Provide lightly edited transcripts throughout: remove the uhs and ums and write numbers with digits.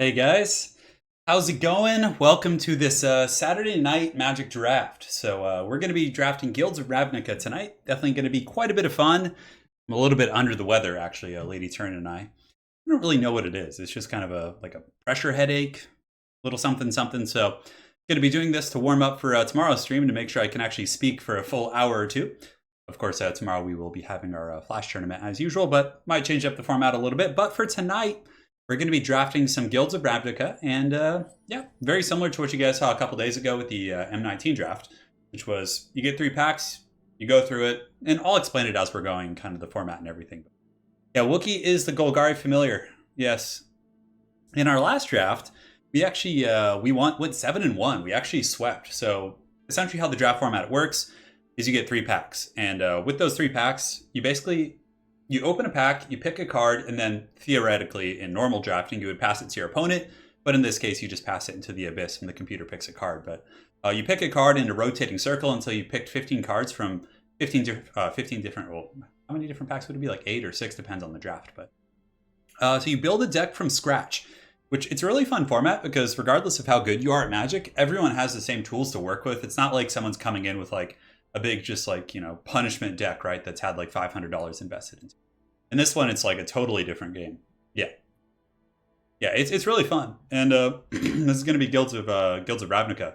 Hey guys, how's it going? Welcome to this Saturday night Magic draft. We're going to be drafting Guilds of Ravnica tonight. Definitely going to be quite a bit of fun. I'm a little bit under the weather, actually. Lady Turn and I don't really know what it is. It's just kind of a pressure headache, little something something. So, going to be doing this to warm up for tomorrow's stream to make sure I can actually speak for a full hour or two. Of course, tomorrow we will be having our Flash tournament as usual, but might change up the format a little bit. But for tonight, we're going to be drafting some Guilds of Ravnica, and yeah, very similar to what you guys saw a couple days ago with the M19 draft, which was you get 3 packs, you go through it, and I'll explain it as we're going, kind of the format and everything. Yeah, Wookiee is the Golgari familiar. Yes. In our last draft, we actually went 7-1. We actually swept. So essentially, how the draft format works is you get 3 packs, and with those 3 packs, you open a pack, you pick a card, and then theoretically, in normal drafting, you would pass it to your opponent. But in this case, you just pass it into the abyss and the computer picks a card. But you pick a card in a rotating circle until you picked 15 cards from 15 different, well, how many different packs would it be? Like 8 or 6, depends on the draft. But so you build a deck from scratch, which it's a really fun format because regardless of how good you are at Magic, everyone has the same tools to work with. It's not like someone's coming in with like a big just like, punishment deck, right? That's had like $500 invested into it. In this one, it's like a totally different game. Yeah. Yeah, it's really fun. And this is going to be Guilds of Ravnica.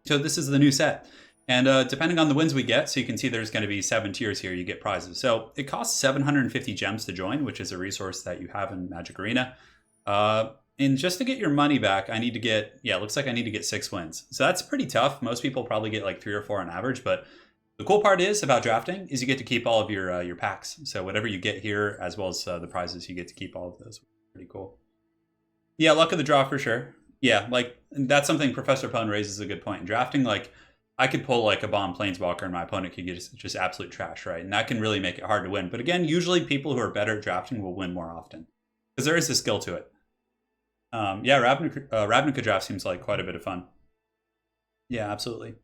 So this is the new set. And depending on the wins we get, so you can see there's going to be 7 tiers here, you get prizes. So it costs 750 gems to join, which is a resource that you have in Magic Arena. And just to get your money back, it looks like I need to get 6 wins. So that's pretty tough. Most people probably get like 3 or 4 on average, but the cool part is about drafting is you get to keep all of your packs. So whatever you get here, as well as the prizes, you get to keep all of those. Pretty cool. Yeah, luck of the draw for sure. Yeah, like that's something Professor Pone raises a good point in drafting. Like I could pull like a bomb planeswalker and my opponent could get just absolute trash, right? And that can really make it hard to win. But again, usually people who are better at drafting will win more often because there is a skill to it. Ravnica draft seems like quite a bit of fun. Yeah, absolutely.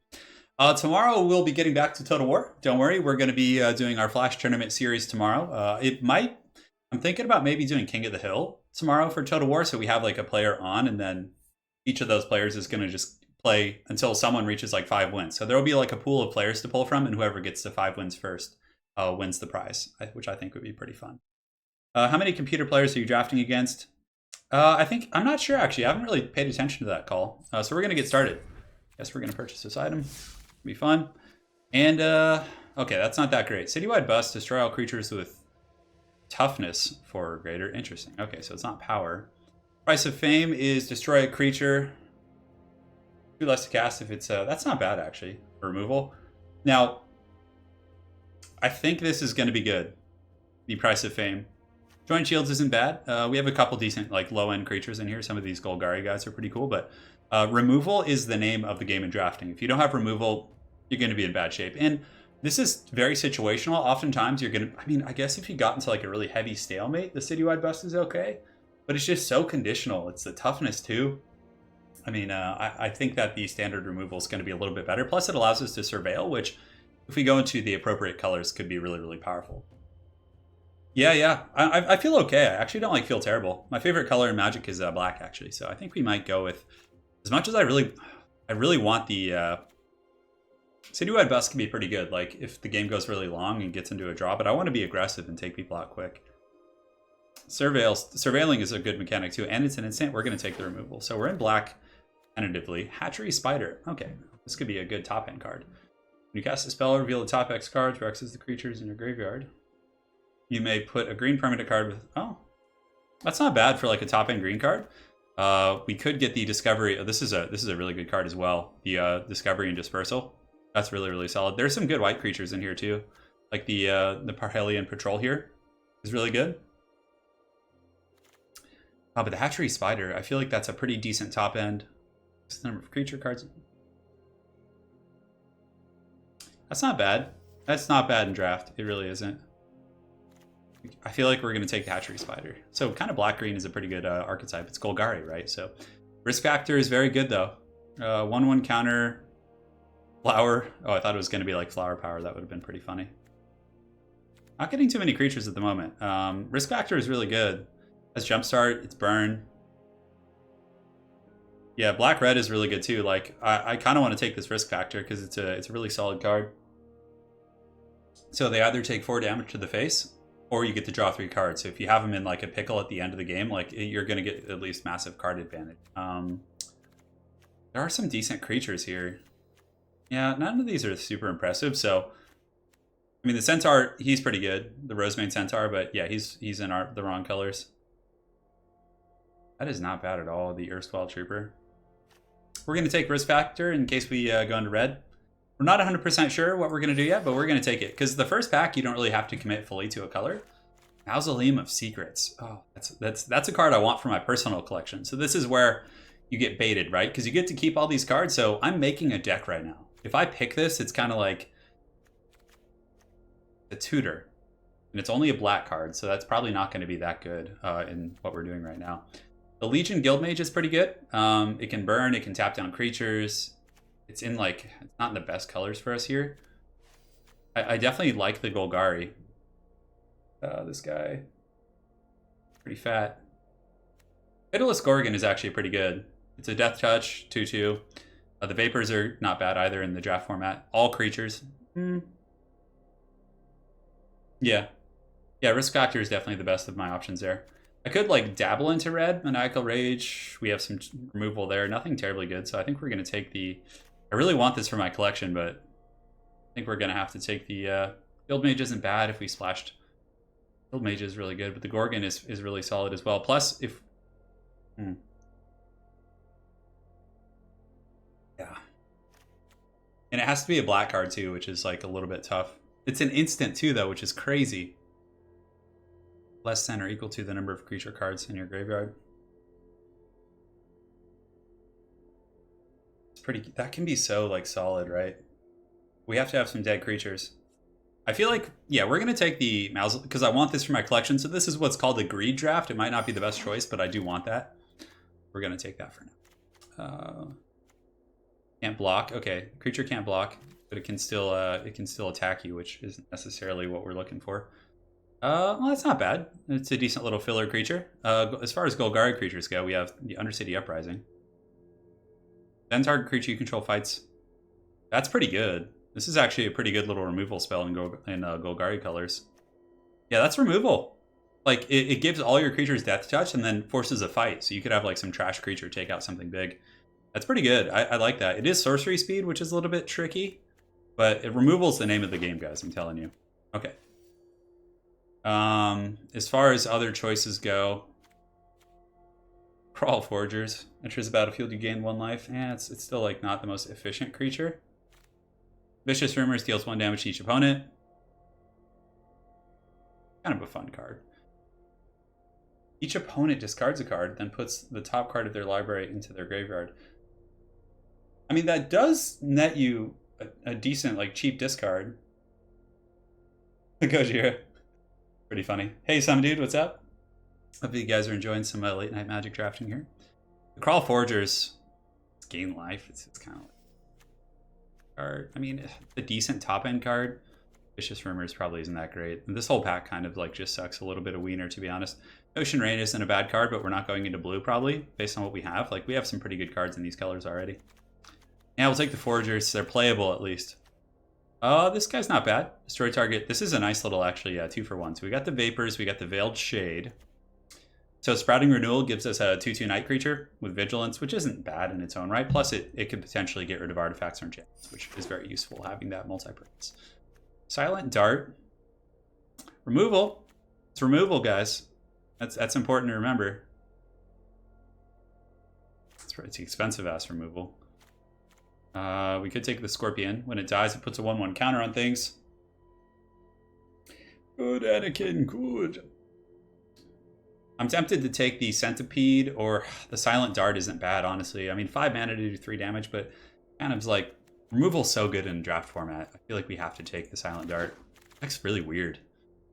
Tomorrow we'll be getting back to Total War. Don't worry, we're going to be doing our Flash Tournament series tomorrow. I'm thinking about maybe doing King of the Hill tomorrow for Total War, so we have like a player on, and then each of those players is going to just play until someone reaches like 5 wins. So there will be like a pool of players to pull from, and whoever gets to 5 wins first wins the prize, which I think would be pretty fun. How many computer players are you drafting against? I'm not sure actually. I haven't really paid attention to that call. So we're going to get started. Guess we're going to purchase this item. Be fun. And okay, that's not that great. Citywide Bust, destroy all creatures with toughness 4 or greater. Interesting. Okay, so it's not power. Price of Fame is destroy a creature. 2 less to cast if it's that's not bad actually. Removal. Now, I think this is going to be good. The Price of Fame. Joint Shields isn't bad. We have a couple decent like low end creatures in here. Some of these Golgari guys are pretty cool, but removal is the name of the game in drafting. If you don't have removal, you're going to be in bad shape. And this is very situational. Oftentimes you're going to, I guess if you got into like a really heavy stalemate, the Citywide Bust is okay, but it's just so conditional. It's the toughness too. I think that the standard removal is going to be a little bit better. Plus it allows us to surveil, which if we go into the appropriate colors could be really, really powerful. Yeah. I feel okay. I actually don't feel terrible. My favorite color in Magic is black actually. So I think we might go with, as much as I really want the, Citywide Bust can be pretty good, like if the game goes really long and gets into a draw, but I want to be aggressive and take people out quick. Surveilling is a good mechanic too, and it's an instant. We're going to take the removal. So we're in black tentatively. Hatchery Spider. Okay, this could be a good top end card. When you cast a spell, reveal the top X cards, or X's the creatures in your graveyard. You may put a green permanent card with, oh, that's not bad for like a top end green card. We could get the Discovery. Oh, this is a really good card as well. The Discovery and Dispersal. That's really, really solid. There's some good white creatures in here too. Like the Parhelion Patrol here is really good. Oh, but the Hatchery Spider, I feel like that's a pretty decent top end. What's the number of creature cards? That's not bad. That's not bad in draft. It really isn't. I feel like we're going to take the Hatchery Spider. So kind of black-green is a pretty good archetype. It's Golgari, right? So risk factor is very good though. 1/1 counter. Flower. Oh, I thought it was going to be like flower power. That would have been pretty funny. Not getting too many creatures at the moment. Risk factor is really good. Has jumpstart. It's burn. Yeah, black red is really good too. Like I kind of want to take this risk factor because it's a really solid card. So they either take 4 damage to the face, or you get to draw 3 cards. So if you have them in like a pickle at the end of the game, like you're gonna get at least massive card advantage. There are some decent creatures here. Yeah, none of these are super impressive. So I mean, the Centaur, he's pretty good. The Rosemane Centaur, but yeah, he's in the wrong colors. That is not bad at all, the Erstwhile Trooper. We're going to take risk factor in case we go into red. We're not 100% sure what we're going to do yet, but we're going to take it. Because the first pack, you don't really have to commit fully to a color. Mausoleum of Secrets. Oh, that's a card I want for my personal collection. So this is where you get baited, right? Because you get to keep all these cards. So I'm making a deck right now. If I pick this, it's kind of like a tutor. And it's only a black card, so that's probably not going to be that good in what we're doing right now. The Legion Guildmage is pretty good. It can burn, it can tap down creatures. It's in like, it's not in the best colors for us here. I definitely like the Golgari. This guy, pretty fat. Pitiless Gorgon is actually pretty good. It's a Death Touch, 2/2. The Vapors are not bad either in the draft format. All creatures. Yeah. Yeah, risk factor is definitely the best of my options there. I could like dabble into red, Maniacal Rage. We have some removal there. Nothing terribly good, so I think we're going to take the... I really want this for my collection, but I think we're going to have to take the... Guildmage isn't bad if we splashed. Guildmage is really good, but the Gorgon is really solid as well. Plus, if... Yeah. And it has to be a black card too, which is like a little bit tough. It's an instant too, though, which is crazy. Less than or equal to the number of creature cards in your graveyard. It's pretty... That can be so like solid, right? We have to have some dead creatures. I feel like, yeah, we're going to take the Mausoleum because I want this for my collection. So this is what's called a greed draft. It might not be the best choice, but I do want that. We're going to take that for now. Can't block. Okay, creature can't block, but it can still attack you, which isn't necessarily what we're looking for. Well, that's not bad. It's a decent little filler creature. As far as Golgari creatures go, we have the Undercity Uprising. Then target creature you control fights. That's pretty good. This is actually a pretty good little removal spell in Golgari colors. Yeah, that's removal. Like, it gives all your creatures Death Touch and then forces a fight. So you could have like some trash creature take out something big. That's pretty good. I like that. It is sorcery speed, which is a little bit tricky. But removal's the name of the game, guys. I'm telling you. Okay. As far as other choices go, Crawl Forgers. Enters the battlefield, you gain 1 life. Yeah, it's still like not the most efficient creature. Vicious Rumors deals 1 damage to each opponent. Kind of a fun card. Each opponent discards a card, then puts the top card of their library into their graveyard. I mean, that does net you a decent, like, cheap discard. Gojira. Pretty funny. Hey, some dude, what's up? Hope you guys are enjoying some late night Magic drafting here. The Crawl Forgers, it's gain life. It's kind of like card. I mean, a decent top end card. Vicious Rumors probably isn't that great. And this whole pack kind of like just sucks a little bit of wiener, to be honest. Ocean Rain isn't a bad card, but we're not going into blue probably based on what we have. Like we have some pretty good cards in these colors already. Yeah, we'll take the Forgers. They're playable at least. This guy's not bad. Destroy target. This is a nice little, actually, 2-for-1. So we got the Vapors, we got the Veiled Shade. So Sprouting Renewal gives us a 2/2 night creature with Vigilance, which isn't bad in its own right. Plus, it could potentially get rid of artifacts or enchantments, which is very useful having that multi-purpose. Silent Dart. Removal. It's removal, guys. That's important to remember. It's expensive-ass removal. We could take the Scorpion. When it dies, it puts a 1/1 counter on things. Good, Anakin, good. I'm tempted to take the Centipede, or the Silent Dart isn't bad, honestly. I mean, 5 mana to do 3 damage, but kind of like, removal's so good in draft format. I feel like we have to take the Silent Dart. It's really weird.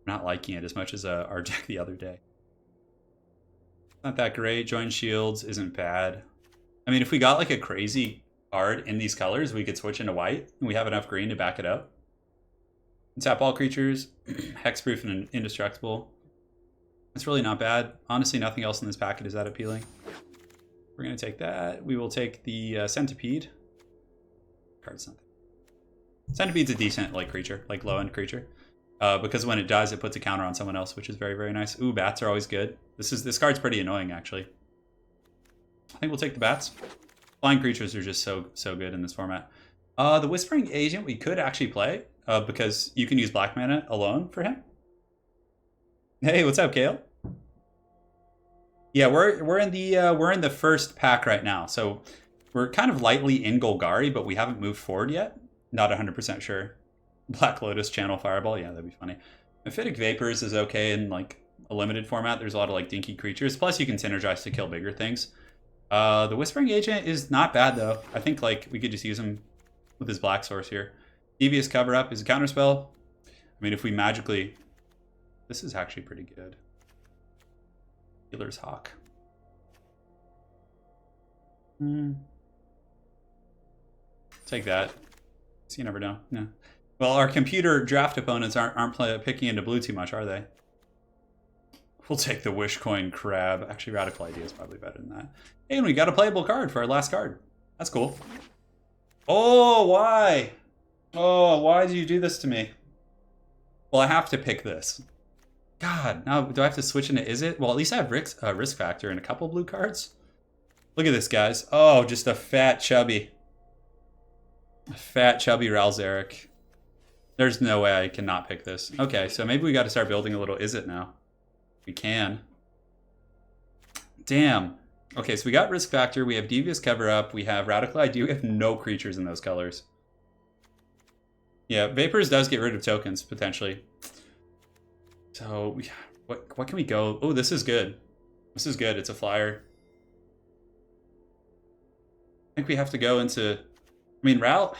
I'm not liking it as much as our deck the other day. Not that great. Join Shields isn't bad. I mean, if we got like a crazy card in these colors, we could switch into white, and we have enough green to back it up. Tap all creatures, hexproof and indestructible. It's really not bad. Honestly, nothing else in this packet is that appealing. We're going to take that. We will take the Centipede. Card's not there. Centipede's a decent like creature, like low-end creature. Because when it dies, it puts a counter on someone else, which is very, very nice. Ooh, bats are always good. This card's pretty annoying, actually. I think we'll take the bats. Flying creatures are just so good in this format. The Whispering Agent we could actually play because you can use black mana alone for him. Hey, what's up, Kale? Yeah, we're in the first pack right now, so we're kind of lightly in Golgari, but we haven't moved forward yet. Not 100% sure. Black Lotus Channel Fireball, yeah, that'd be funny. Mephitic Vapors is okay in like a limited format. There's a lot of like dinky creatures. Plus, you can synergize to kill bigger things. The Whispering Agent is not bad though. I think like we could just use him with his black source here. Devious Cover Up is a counterspell. I mean, if we magically, this is actually pretty good. Healer's Hawk. Take that. So you never know. No. Well, our computer draft opponents aren't picking into blue too much, are they? We'll take the Wishcoin Crab. Actually, Radical Idea is probably better than that. Hey, and we got a playable card for our last card. That's cool. Oh, why? Oh, why did you do this to me? Well, I have to pick this. God, now do I have to switch into Is It? Well, at least I have risk factor and a couple blue cards. Look at this, guys. Oh, just a fat, chubby Ralzeric. There's no way I cannot pick this. Okay, so maybe we got to start building a little Is It now. We can. Damn. Okay, so we got Risk Factor. We have Devious Cover Up. We have Radical Idea. We have no creatures in those colors. Yeah, Vapors does get rid of tokens, potentially. So, what can we go? Oh, this is good. This is good. It's a flyer. I think we have to go into... I mean, Ral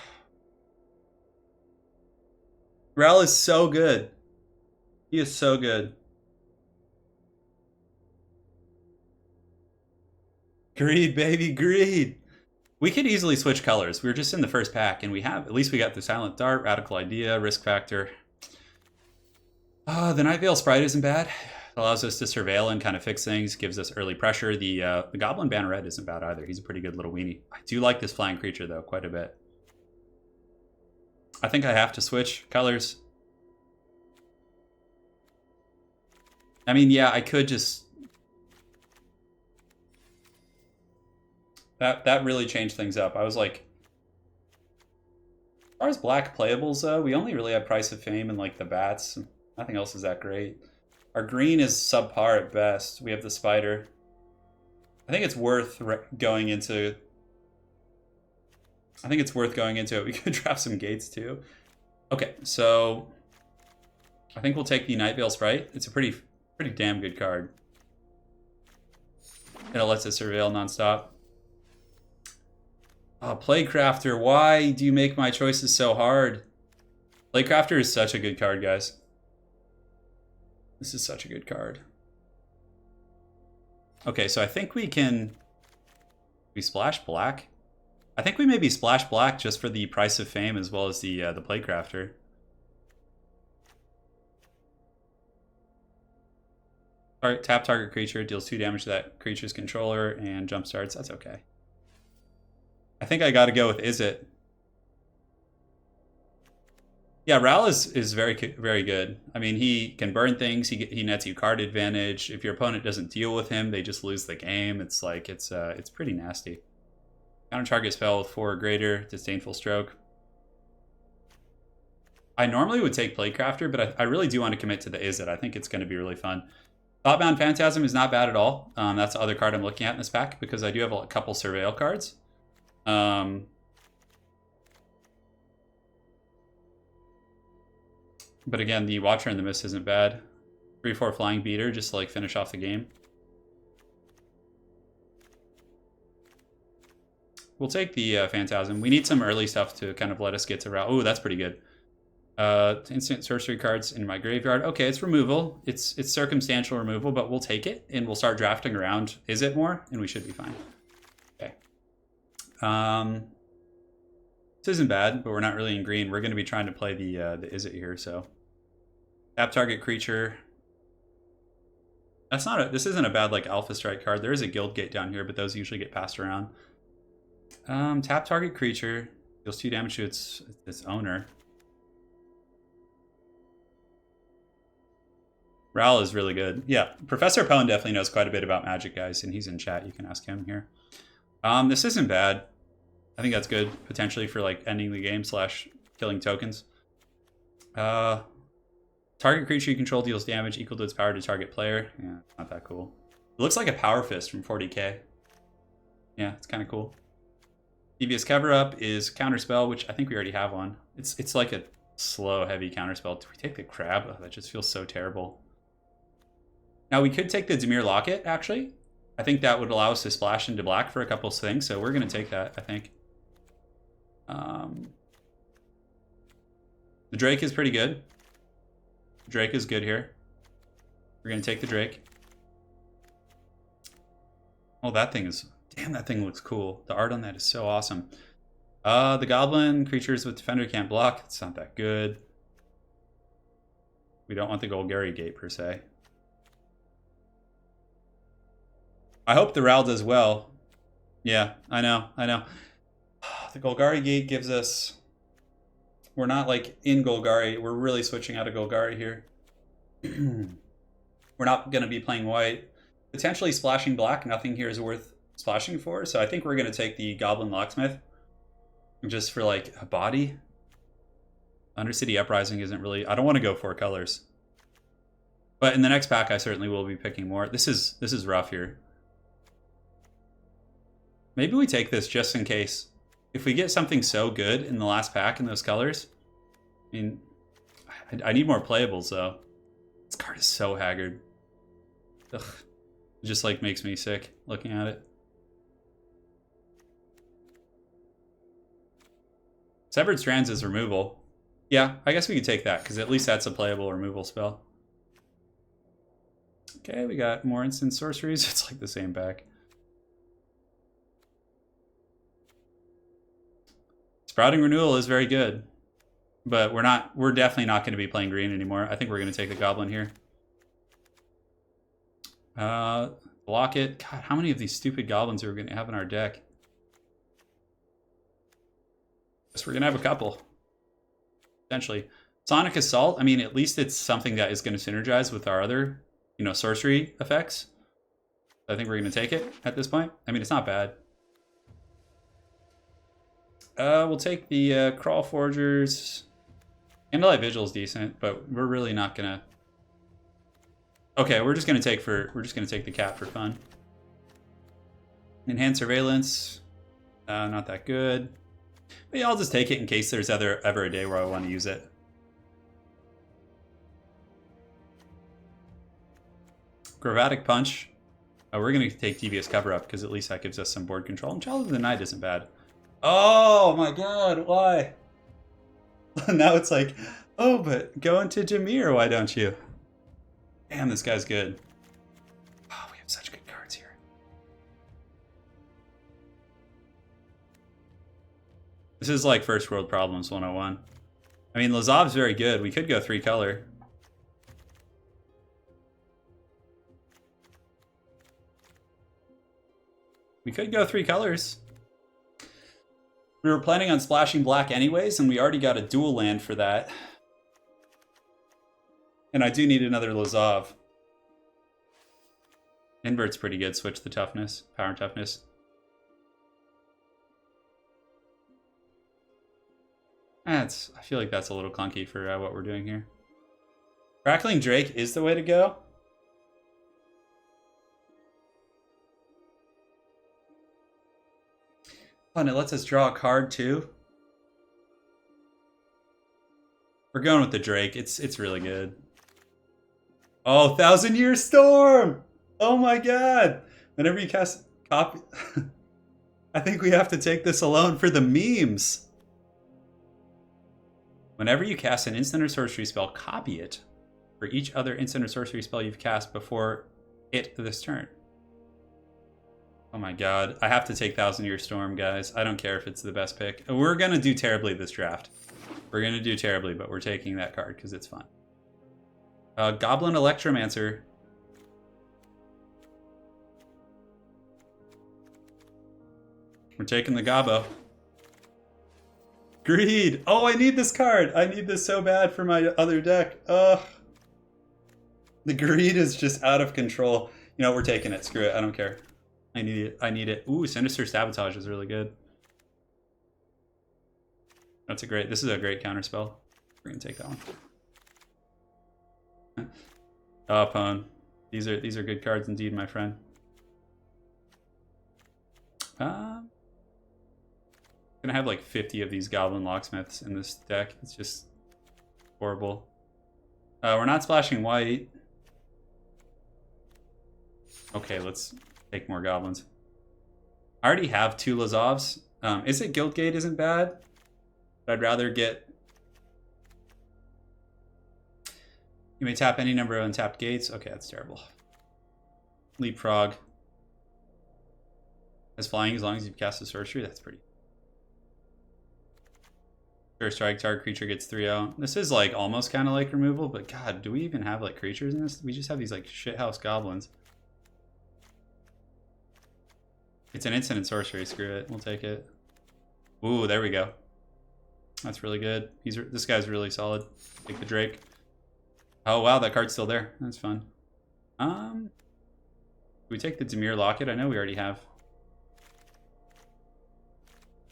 is so good. He is so good. Greed, baby, greed. We could easily switch colors. We were just in the first pack, and at least we got the Silent Dart, Radical Idea, Risk Factor. The Night Veil Sprite isn't bad. It allows us to surveil and kind of fix things, gives us early pressure. The Goblin Banneret isn't bad either. He's a pretty good little weenie. I do like this flying creature, though, quite a bit. I think I have to switch colors. I mean, yeah, I could just... That really changed things up. I was like... As far as black playables, though, we only really have Price of Fame and, like, the bats. Nothing else is that great. Our green is subpar at best. We have the Spider. I think it's worth going into... it. We could draft some Gates, too. Okay, so... I think we'll take the Night Veil Sprite. It's a pretty damn good card. It lets us surveil nonstop. Oh, Playcrafter, why do you make my choices so hard? Playcrafter is such a good card, guys. This is such a good card. Okay, so I think we can... We splash black? I think we maybe splash black just for the Price of Fame as well as the Playcrafter. Tap target creature, deals 2 damage to that creature's controller, and jump starts. That's okay. I think I got to go with Is It. Yeah, Ral is very good. I mean, he can burn things. He nets you card advantage. If your opponent doesn't deal with him, they just lose the game. It's like it's pretty nasty. Counter target spell with 4 or greater, Disdainful Stroke. I normally would take Playcrafter, but I really do want to commit to the Is It. I think it's going to be really fun. Thoughtbound Phantasm is not bad at all. That's the other card I'm looking at in this pack because I do have a couple Surveil cards. But again, the Watcher in the Mist isn't bad. 3/4 Flying Beater just to like finish off the game. We'll take the Phantasm. We need some early stuff to kind of let us get to Ral. Oh, that's pretty good. Instant sorcery cards in my graveyard. Okay, it's removal. It's circumstantial removal, but we'll take it and we'll start drafting around Is It more, and we should be fine. Okay. This isn't bad, but we're not really in green. We're going to be trying to play the Is It here, so. Tap target creature. That's not a, this isn't a bad like Alpha Strike card. There is a Guild Gate down here, but those usually get passed around. Tap target creature, deals 2 damage to its owner. Ral is really good. Yeah, Professor Pone definitely knows quite a bit about Magic, guys, and he's in chat. You can ask him here. This isn't bad. I think that's good, potentially, for like ending the game / killing tokens. Target creature you control deals damage equal to its power to target player. Yeah, not that cool. It looks like a Power Fist from 40k. Yeah, it's kind of cool. Devious Cover-Up is Counterspell, which I think we already have one. It's like a slow, heavy counterspell. Do we take the Crab? Oh, that just feels so terrible. Now, we could take the Dimir Locket, actually. I think that would allow us to splash into black for a couple of things, so we're going to take that, I think. The Drake is pretty good. Drake is good here. We're going to take the Drake. Oh, that thing is... Damn, that thing looks cool. The art on that is so awesome. The Goblin, creatures with Defender can't block. It's not that good. We don't want the Golgari Gate, per se. I hope the Ral does well. Yeah, I know. The Golgari Gate gives us... We're not like in Golgari. We're really switching out of Golgari here. We're not going to be playing white. Potentially splashing black. Nothing here is worth splashing for. So I think we're going to take the Goblin Locksmith. Just for like a body. Undercity Uprising isn't really... I don't want to go 4 colors. But in the next pack I certainly will be picking more. This is rough here. Maybe we take this just in case. If we get something so good in the last pack in those colors, I mean, I need more playables though. This card is so haggard. Ugh. It just like makes me sick looking at it. Severed Strands is removal. Yeah, I guess we could take that because at least that's a playable removal spell. Okay, we got more instant sorceries. It's like the same pack. Sprouting Renewal is very good, but we're definitely not going to be playing green anymore. I think we're going to take the Goblin here. Block it. God, how many of these stupid goblins are we going to have in our deck? Guess we're going to have a couple. Potentially. Sonic Assault, I mean, at least it's something that is going to synergize with our other, sorcery effects. I think we're going to take it at this point. I mean, it's not bad. We'll take the Crawl Forgers. Candlelight Vigil is decent, but we're really not gonna. Okay, we're just gonna take the cat for fun. Enhanced Surveillance, not that good. But yeah, I'll just take it in case there's ever a day where I want to use it. Gravatic Punch. We're gonna take Devious Cover-Up because at least that gives us some board control. And Child of the Night isn't bad. Oh my god, why? Now it's like, oh, but go into Dimir, why don't you? Damn, this guy's good. Oh, we have such good cards here. This is like First World Problems 101. I mean, Lazav's very good. We could go 3 color. We could go 3 colors. We were planning on splashing black anyways, and we already got a dual land for that. And I do need another Lazav. Invert's pretty good. Switch the toughness, power and toughness. I feel like that's a little clunky for what we're doing here. Crackling Drake is the way to go. Oh, and it lets us draw a card too. We're going with the Drake. It's really good. Oh, 1,000 Year Storm! Oh my god! Whenever you cast copy, I think we have to take this alone for the memes. Whenever you cast an instant or sorcery spell, copy it for each other instant or sorcery spell you've cast before it this turn. Oh my god, I have to take 1,000 Year Storm, guys. I don't care if it's the best pick. We're gonna do terribly this draft. We're gonna do terribly, but we're taking that card because it's fun. Goblin Electromancer. We're taking the Gobbo. Greed! Oh, I need this card! I need this so bad for my other deck. Ugh. The greed is just out of control. You know, we're taking it. Screw it. I don't care. I need it. I need it. Ooh, Sinister Sabotage is really good. This is a great counter spell. We're gonna take that one. Oh, Pwn. These are good cards indeed, my friend. Gonna have like 50 of these Goblin Locksmiths in this deck. It's just horrible. We're not splashing white. Okay, let's take more goblins. I already have 2 Lazovs. Is it Guildgate isn't bad? But I'd rather get... You may tap any number of untapped gates. Okay, that's terrible. Leapfrog. As flying as long as you've cast a sorcery. That's pretty... First strike, target creature gets 3-0. This is like almost kind of like removal, but god, do we even have like creatures in this? We just have these like shithouse goblins. It's an instant sorcery. Screw it. We'll take it. Ooh, there we go. That's really good. This guy's really solid. Take the Drake. Oh wow, that card's still there. That's fun. Do we take the Dimir Locket? I know we already have.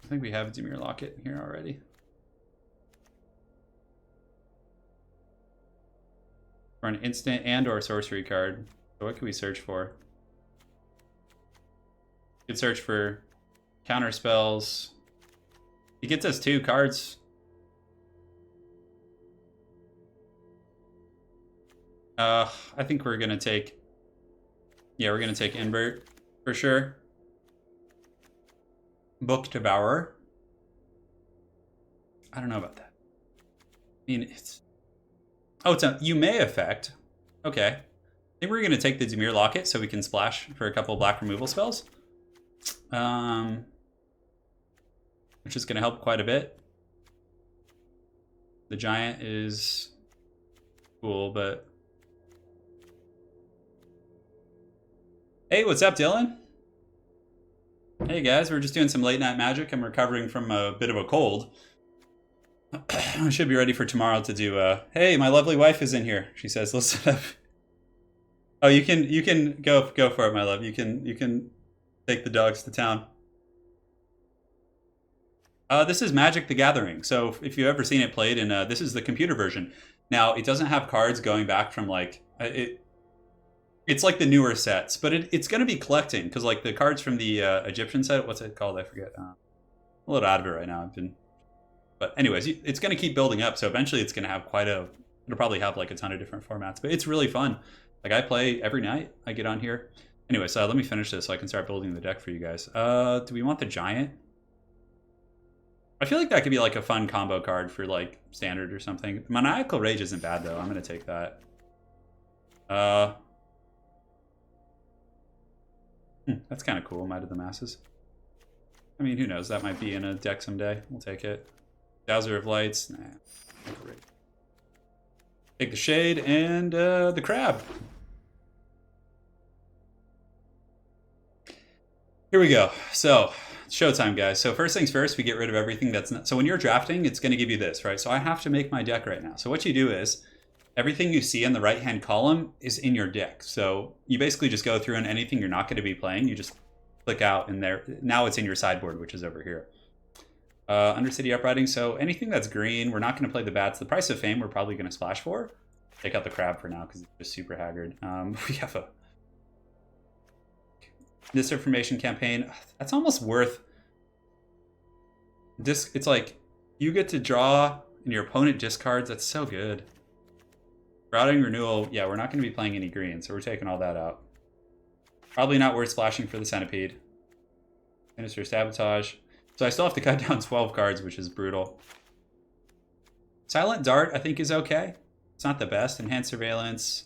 I think we have a Dimir Locket here already. For an instant and or sorcery card. So what can we search for? We could search for counter spells. He gets us 2 cards. I think we're gonna take... Yeah, we're gonna take Invert for sure. Book Devourer. I don't know about that. I mean, it's... Oh, it's a You May effect. Okay. I think we're gonna take the Dimir Locket so we can splash for a couple black removal spells. Which is gonna help quite a bit. The Giant is cool, but... Hey, what's up, Dylan? Hey guys, we're just doing some late night magic. I'm recovering from a bit of a cold. I should be ready for tomorrow to do hey, my lovely wife is in here. She says, listen up. Oh, you can go for it, my love. You can take the dogs to town. This is Magic the Gathering. So if you've ever seen it played in this is the computer version. Now, it doesn't have cards going back from like it's like the newer sets, but it's going to be collecting because like the cards from the Egyptian set, what's it called? I forget. I'm a little out of it right now. But anyways, it's going to keep building up. So eventually it's going to have it'll probably have like a ton of different formats, but it's really fun. Like I play every night. I get on here. Anyways, let me finish this so I can start building the deck for you guys. Do we want the Giant? I feel like that could be like a fun combo card for like standard or something. Maniacal Rage isn't bad though. I'm going to take that. That's kind of cool, Might of the Masses. I mean, who knows? That might be in a deck someday. We'll take it. Dowser of Lights. Nah. Great. Take the Shade and the Crab. Here we go. So, it's showtime, guys. So first things first, we get rid of everything that's not... So when you're drafting, it's going to give you this, right? So I have to make my deck right now. So what you do is... Everything you see in the right-hand column is in your deck. So you basically just go through and anything you're not going to be playing, you just click out in there. Now it's in your sideboard, which is over here. Undercity Uprising. So anything that's green, we're not going to play the bats. The Price of Fame, we're probably going to splash for. Take out the Crab for now because it's just super haggard. We have a Disinformation Campaign. That's almost worth... It's like you get to draw and your opponent discards. That's so good. Routing Renewal, yeah, we're not going to be playing any green, so we're taking all that out. Probably not worth splashing for the Centipede. Sinister Sabotage. So I still have to cut down 12 cards, which is brutal. Silent Dart, I think, is okay. It's not the best. Enhanced Surveillance,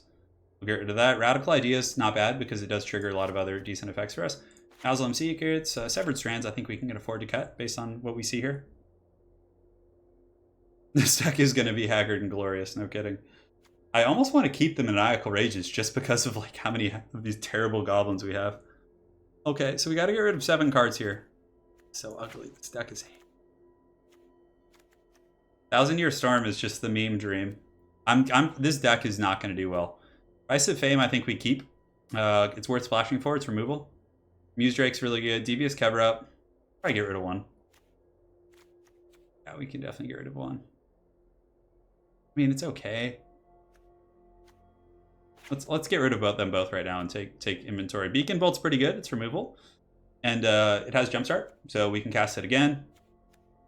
we'll get rid of that. Radical Ideas, not bad, because it does trigger a lot of other decent effects for us. Muslim Secrets, Severed Strands, I think we can afford to cut, based on what we see here. This deck is going to be haggard and glorious, no kidding. I almost want to keep the Maniacal Rages just because of like how many of these terrible goblins we have. Okay, so we got to get rid of 7 cards here. So ugly. This deck is... Thousand Year Storm is just the meme dream. This deck is not going to do well. Price of Fame, I think we keep. It's worth splashing for. It's removal. Muse Drake's really good. Devious Cover Up. Probably get rid of one. Yeah, we can definitely get rid of one. I mean, it's okay. Let's get rid of them both right now and take inventory. Beacon Bolt's pretty good. It's removal. And it has Jumpstart, so we can cast it again.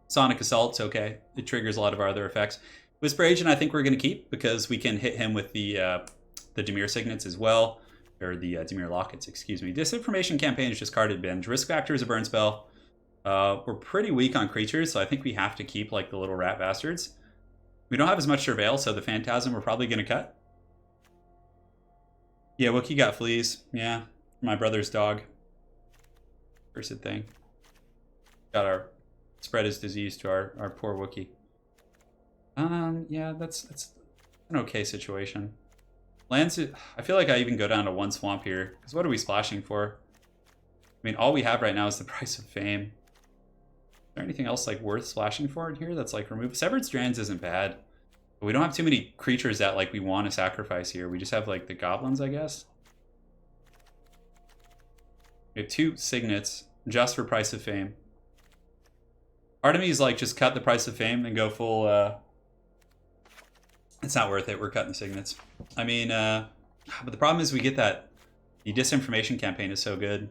Sonic Assault's okay. It triggers a lot of our other effects. Whisper Agent, I think we're going to keep because we can hit him with the Dimir Signets as well. Or the Dimir Lockets, excuse me. Disinformation Campaign is just carded binge. Risk Factor is a burn spell. We're pretty weak on creatures, so I think we have to keep like the little rat bastards. We don't have as much Surveil, so the Phantasm we're probably going to cut. Yeah, Wookiee got fleas. Yeah, my brother's dog. Cursed thing. Got our spread his disease to our poor Wookiee. Yeah, that's an okay situation. Lands, I feel like I even go down to one swamp here. Because what are we splashing for? I mean, all we have right now is the Price of Fame. Is there anything else like worth splashing for in here that's like removed? Severed Strands isn't bad. But we don't have too many creatures that like we want to sacrifice here. We just have like the goblins, I guess. We have 2 signets just for Price of Fame. Part of me is like just cut the Price of Fame and go full... It's not worth it. We're cutting the signets. I mean, but the problem is we get that the Disinformation Campaign is so good.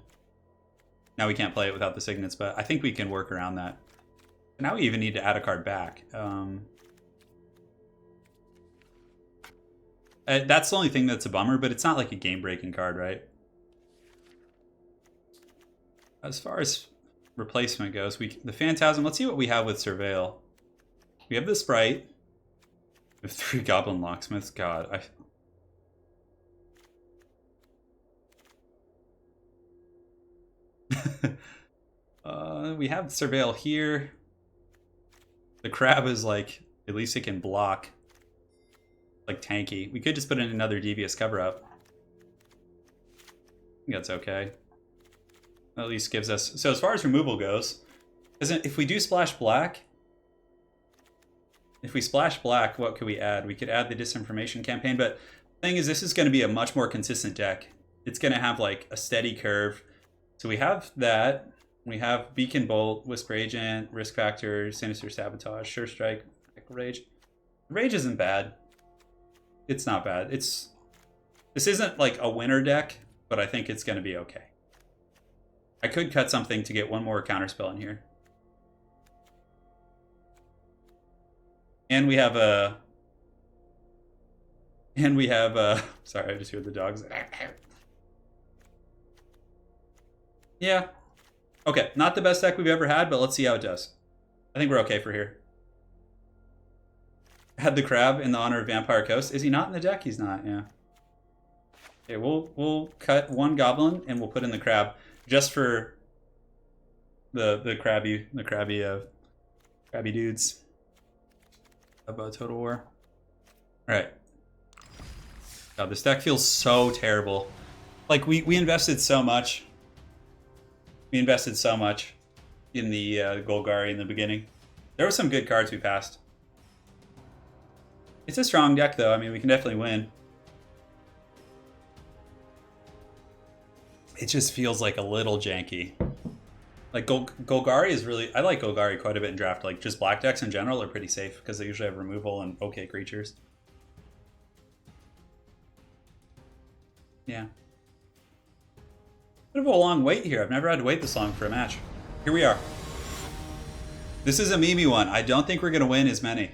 Now we can't play it without the signets, but I think we can work around that. Now we even need to add a card back. That's the only thing that's a bummer, but it's not like a game-breaking card, right? As far as replacement goes, the Phantasm, let's see what we have with Surveil. We have the Sprite. We have 3 Goblin Locksmiths. God, we have Surveil here. The Crab is like, at least it can block. Like tanky. We could just put in another Devious Cover Up. I think that's okay. At least gives us... So as far as removal goes, if we do splash black... If we splash black, what could we add? We could add the Disinformation Campaign, but the thing is, this is going to be a much more consistent deck. It's going to have like a steady curve. So we have that. We have Beacon Bolt, Whisper Agent, Risk Factor, Sinister Sabotage, Sure Strike, Rage. Rage isn't bad. It's not bad. This isn't like a winner deck, but I think it's going to be okay. I could cut something to get one more counterspell in here. And we have a... Sorry, I just heard the dogs. Yeah. Okay, not the best deck we've ever had, but let's see how it does. I think we're okay for here. Had the Crab in the honor of Vampire Coast. Is he not in the deck? He's not, yeah. Okay, we'll cut 1 Goblin and we'll put in the Crab just for the crabby dudes. About Total War. Alright. God, this deck feels so terrible. Like, we invested so much. We invested so much in the Golgari in the beginning. There were some good cards we passed. It's a strong deck, though. I mean, we can definitely win. It just feels like a little janky. Like, Golgari is really... I like Golgari quite a bit in draft. Like, just black decks in general are pretty safe because they usually have removal and okay creatures. Yeah. Bit of a long wait here. I've never had to wait this long for a match. Here we are. This is a memey one. I don't think we're going to win as many.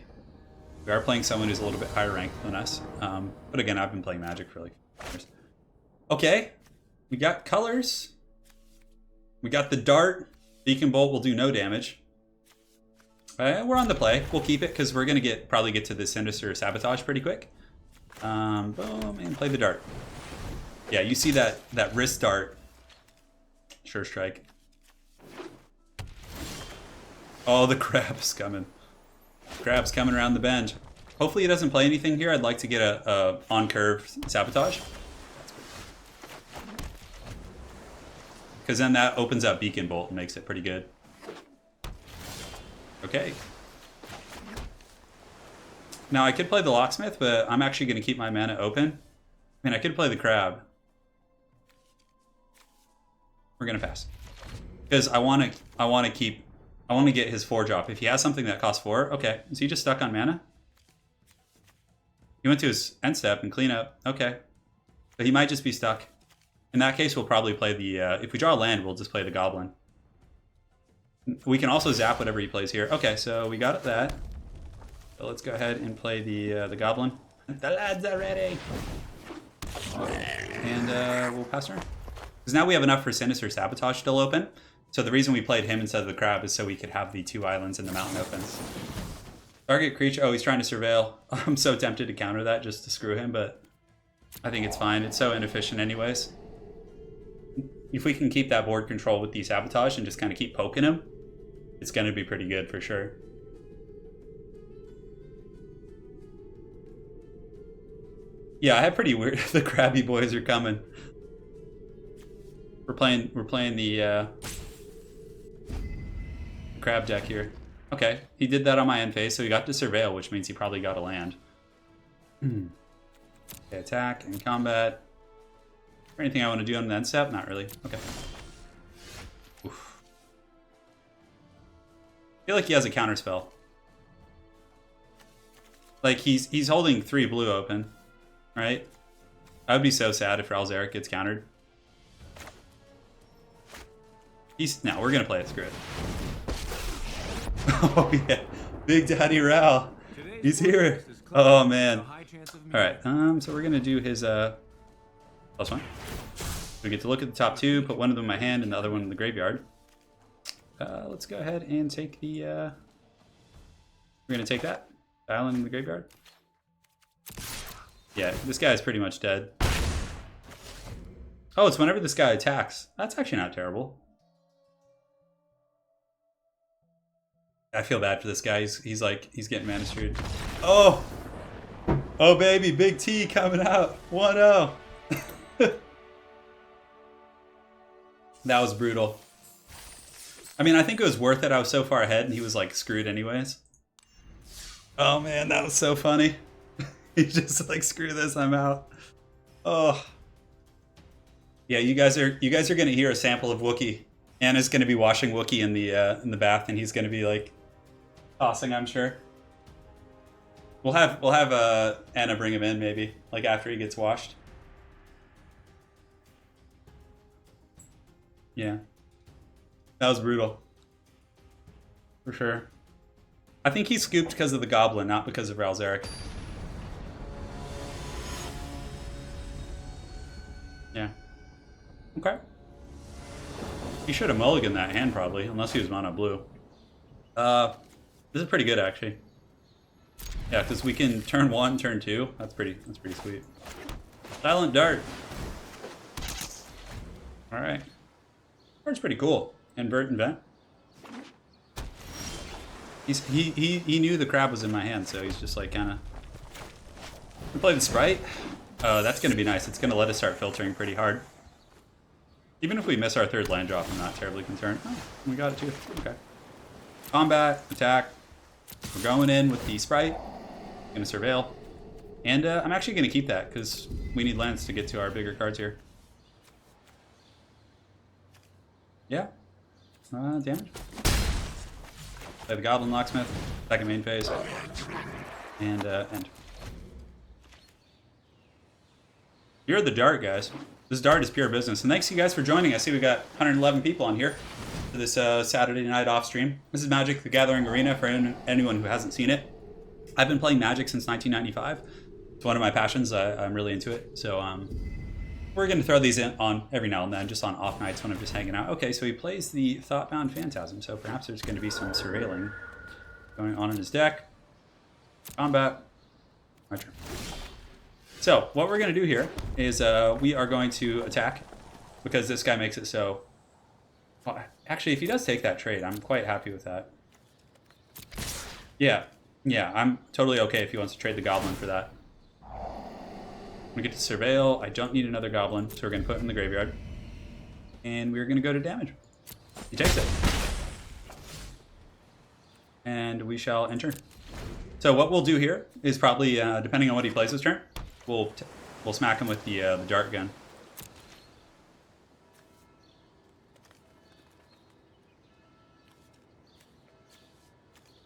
We are playing someone who's a little bit higher ranked than us. But again, I've been playing Magic for like 5 years. Okay. We got colors. We got the Dart. Beacon Bolt will do no damage. We're on the play. We'll keep it because we're going to probably get to the Sinister Sabotage pretty quick. Boom, and play the Dart. Yeah, you see that wrist dart. Sure Strike. Oh, the Crab's coming. Crab's coming around the bend. Hopefully he doesn't play anything here. I'd like to get a on-curve Sabotage. Because then that opens up Beacon Bolt and makes it pretty good. Okay. Now I could play the locksmith, but I'm actually going to keep my mana open. I mean, I could play the crab. We're going to pass. Because I want to get his 4-drop. If he has something that costs 4, okay. Is he just stuck on mana? He went to his end step and clean up. Okay. But he might just be stuck. In that case, we'll probably play the... if we draw a land, we'll just play the goblin. We can also zap whatever he plays here. Okay, so we got that. So let's go ahead and play the goblin. The lads are ready. And we'll pass turn. Because now we have enough for Sinister Sabotage still open. So the reason we played him instead of the crab is so we could have the 2 islands in the mountain opens. Target creature. Oh, he's trying to surveil. I'm so tempted to counter that just to screw him, but I think it's fine. It's so inefficient anyways. If we can keep that board control with the sabotage and just kind of keep poking him, it's going to be pretty good for sure. Yeah, I have pretty weird. The crabby boys are coming. We're playing the crab deck here. Okay, he did that on my end phase, so he got to surveil, which means he probably got a land. Okay, attack and combat. Is there anything I want to do on the end step? Not really. Okay. Oof. I feel like he has a counter spell. Like he's holding 3 blue open, right? I would be so sad if Ralzeric gets countered. No, we're gonna play it. Screw it. Oh yeah, Big Daddy Ral. He's here. Oh man. All right. So we're gonna do his +1. We get to look at the top 2, put one of them in my hand and the other one in the graveyard. Let's go ahead and take the. We're gonna take that island in the graveyard. Yeah, this guy is pretty much dead. Oh, it's whenever this guy attacks. That's actually not terrible. I feel bad for this guy. He's getting mana screwed. Oh! Oh baby, Big T coming out. 1-0. That was brutal. I mean, I think it was worth it. I was so far ahead and he was like screwed anyways. Oh man, that was so funny. He just like, screw this, I'm out. Oh. Yeah, you guys are gonna hear a sample of Wookiee. Anna's gonna be washing Wookiee in the bath and he's gonna be like tossing, I'm sure. We'll have Anna bring him in maybe, like after he gets washed. Yeah. That was brutal. For sure. I think he scooped because of the goblin, not because of Ralzeric. Yeah. Okay. He should have mulliganed that hand probably, unless he was mono blue. This is pretty good actually. Yeah, because we can turn 1, turn 2. That's pretty sweet. Silent Dart. Alright. Dart's pretty cool. Invert and vent. He knew the crab was in my hand, so he's just like kinda. We play the Sprite. That's gonna be nice. It's gonna let us start filtering pretty hard. Even if we miss our 3rd land drop, I'm not terribly concerned. Oh, we got it too. Okay. Combat, attack. We're going in with the Sprite. Gonna surveil. And I'm actually gonna keep that because we need lands to get to our bigger cards here. Yeah. Damage. Play the Goblin Locksmith. Second main phase. And end. You're the Dart, guys. This Dart is pure business. And thanks you guys for joining. I see we got 111 people on here for this Saturday night off stream. This is Magic the Gathering Arena for anyone who hasn't seen it. I've been playing Magic since 1995. It's one of my passions. I'm really into it. So we're going to throw these in on every now and then, just on off nights when I'm just hanging out. Okay, so he plays the Thoughtbound Phantasm. So perhaps there's going to be some surveilling going on in his deck. Combat. My turn. So what we're going to do here is we are going to attack because this guy makes it so. Well, actually, if he does take that trade, I'm quite happy with that. Yeah, I'm totally okay if he wants to trade the Goblin for that. We get to surveil. I don't need another Goblin, so we're going to put it in the graveyard. And we're going to go to damage. He takes it. And we shall enter. So what we'll do here is probably, depending on what he plays this turn, we'll smack him with the dart gun.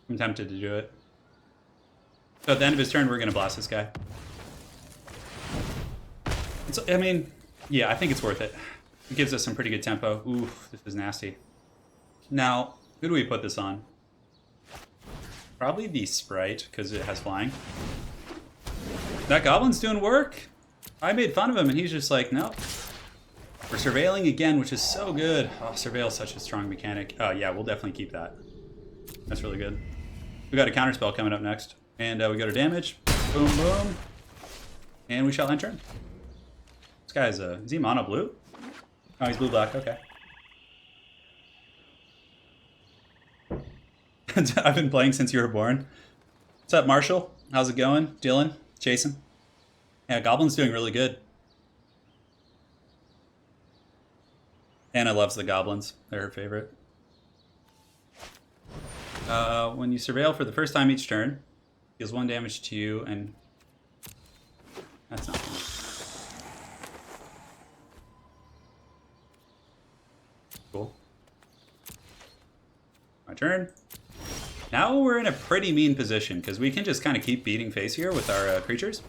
I'm tempted to do it. So at the end of his turn, we're going to blast this guy. I mean, yeah, I think it's worth it. It gives us some pretty good tempo. Ooh, this is nasty. Now, who do we put this on? Probably the Sprite, because it has flying. That Goblin's doing work. I made fun of him, and he's just like, nope. We're surveilling again, which is so good. Oh, surveil is such a strong mechanic. Oh, yeah, we'll definitely keep that. That's really good. We got a counterspell coming up next. And we go to damage. Boom, boom. And we shall enter. This guy's, is he mono blue? Oh, he's blue-black, okay. I've been playing since you were born. What's up, Marshall? How's it going? Dylan? Jason? Yeah, Goblin's doing really good. Anna loves the Goblins. They're her favorite. When you surveil for the first time each turn, deals 1 damage to you, and... That's not good. Cool. My turn. Now we're in a pretty mean position, because we can just kind of keep beating face here with our creatures.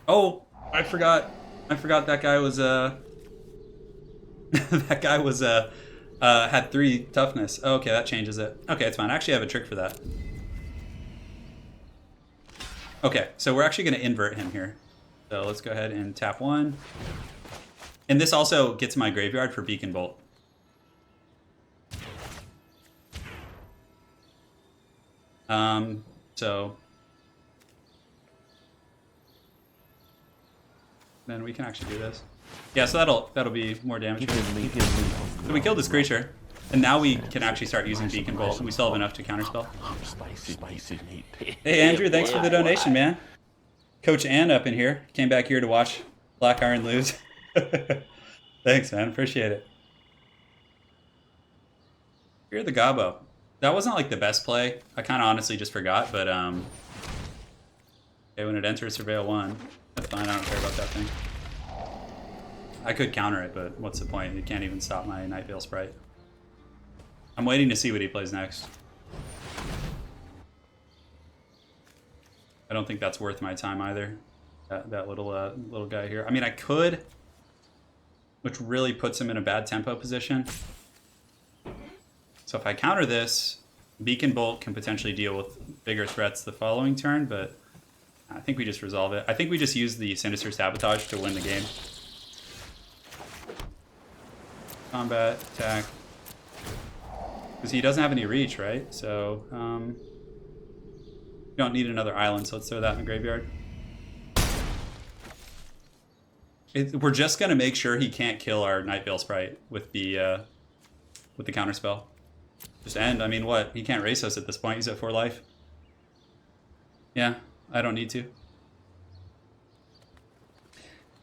Oh, I forgot that guy was, that guy was, had 3 toughness. Oh, okay, that changes it. Okay, it's fine. I actually have a trick for that. Okay, so we're actually going to invert him here. So let's go ahead and tap 1. And this also gets my graveyard for Beacon Bolt. So then we can actually do this. Yeah, so that'll be more damage. So we killed this creature, and now we can actually start using Beacon Bolt, and we still have enough to counterspell. Hey Andrew, thanks for the donation, man. Coach Ann up in here. Came back here to watch Black Iron lose. Thanks, man. Appreciate it. You're the Gobbo. That wasn't like the best play. I kind of honestly just forgot, but okay, when it enters Surveil 1, that's fine. I don't care about that thing. I could counter it, but what's the point? It can't even stop my Night Veil Sprite. I'm waiting to see what he plays next. I don't think that's worth my time either. That little guy here. I mean, I could, which really puts him in a bad tempo position. So if I counter this, Beacon Bolt can potentially deal with bigger threats the following turn, but I think we just resolve it. I think we just use the Sinister Sabotage to win the game. Combat, attack. Because he doesn't have any reach, right? So, you don't need another island, so let's throw that in the graveyard. We're just going to make sure he can't kill our Night Veil Sprite with the counterspell. Just end. I mean, what? He can't race us at this point. He's at 4 life. Yeah, I don't need to.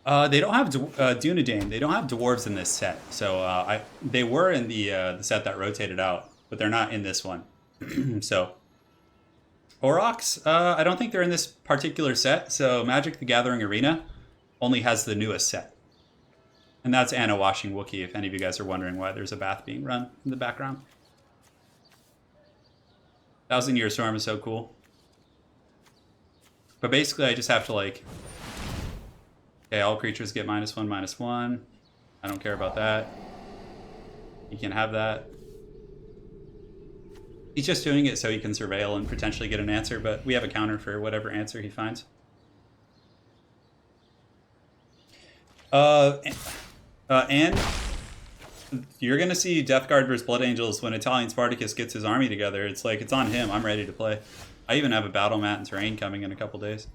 They don't have Dunedain. They don't have dwarves in this set. So they were in the set that rotated out, but they're not in this one. So Aurochs, I don't think they're in this particular set. So Magic the Gathering Arena only has the newest set. And that's Anna washing Wookiee, if any of you guys are wondering why there's a bath being run in the background. 1,000 Year Storm is so cool. But basically I just have to like... Okay, all creatures get -1/-1. I don't care about that. You can have that. He's just doing it so he can surveil and potentially get an answer, but we have a counter for whatever answer he finds. And you're going to see Death Guard versus Blood Angels when Italian Spartacus gets his army together. It's like, it's on him. I'm ready to play. I even have a Battle Mat and Terrain coming in a couple days.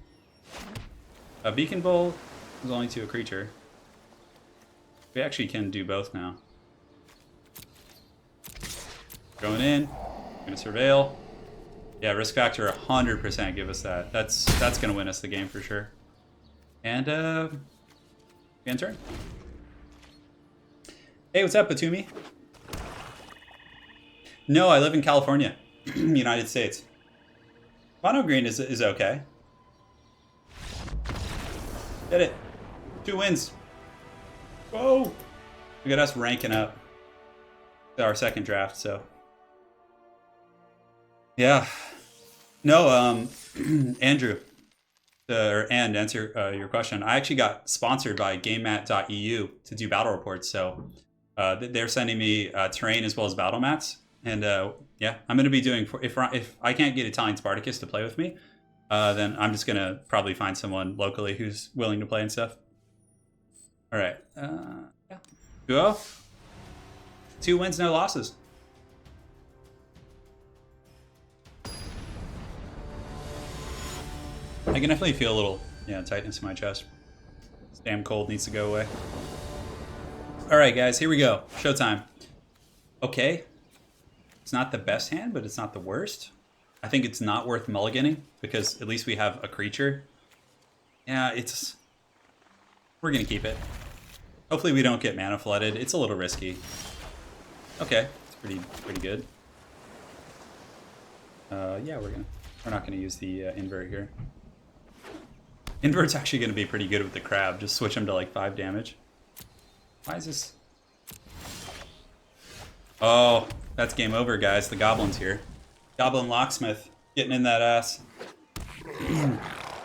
A Beacon Bolt is only to a creature. We actually can do both now. Going in. Going to surveil. Yeah, risk factor 100% give us that. That's going to win us the game for sure. And, end turn. Hey, what's up, Batumi? No, I live in California. United States. Mono green is okay. Get it. 2 wins. Whoa. Look at us ranking up to our second draft, so. Yeah. No, Andrew, and answer your question. I actually got sponsored by GameMat.eu to do battle reports, so they're sending me terrain as well as battle mats, and yeah, I'm going to be doing. If I can't get Italian Spartacus to play with me, then I'm just going to probably find someone locally who's willing to play and stuff. All right, yeah, duo, 2 wins, no losses. I can definitely feel a little, tightness in my chest. This damn cold needs to go away. All right, guys, here we go. Showtime. Okay. It's not the best hand, but it's not the worst. I think it's not worth mulliganing because at least we have a creature. Yeah, we're going to keep it. Hopefully we don't get mana flooded. It's a little risky. Okay, it's pretty good. Yeah, we're not going to use the invert here. Invert's actually going to be pretty good with the crab. Just switch him to like 5 damage. Why is this? Oh, that's game over, guys. The goblin's here. Goblin locksmith getting in that ass.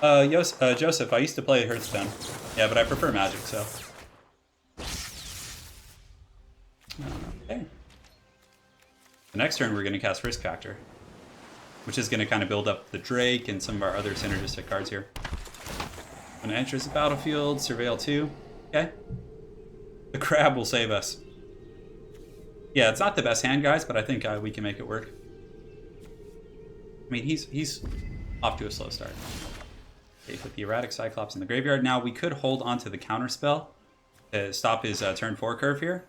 Joseph, I used to play Hearthstone. Yeah, but I prefer Magic, so. Okay. The next turn, we're going to cast Risk Factor, which is going to kind of build up the Drake and some of our other synergistic cards here. When it enters the battlefield, Surveil 2. Okay. The crab will save us. Yeah, it's not the best hand, guys, but I think we can make it work. I mean, he's off to a slow start. Okay, put the Erratic Cyclops in the graveyard. Now, we could hold on to the counter spell to stop his turn 4 curve here,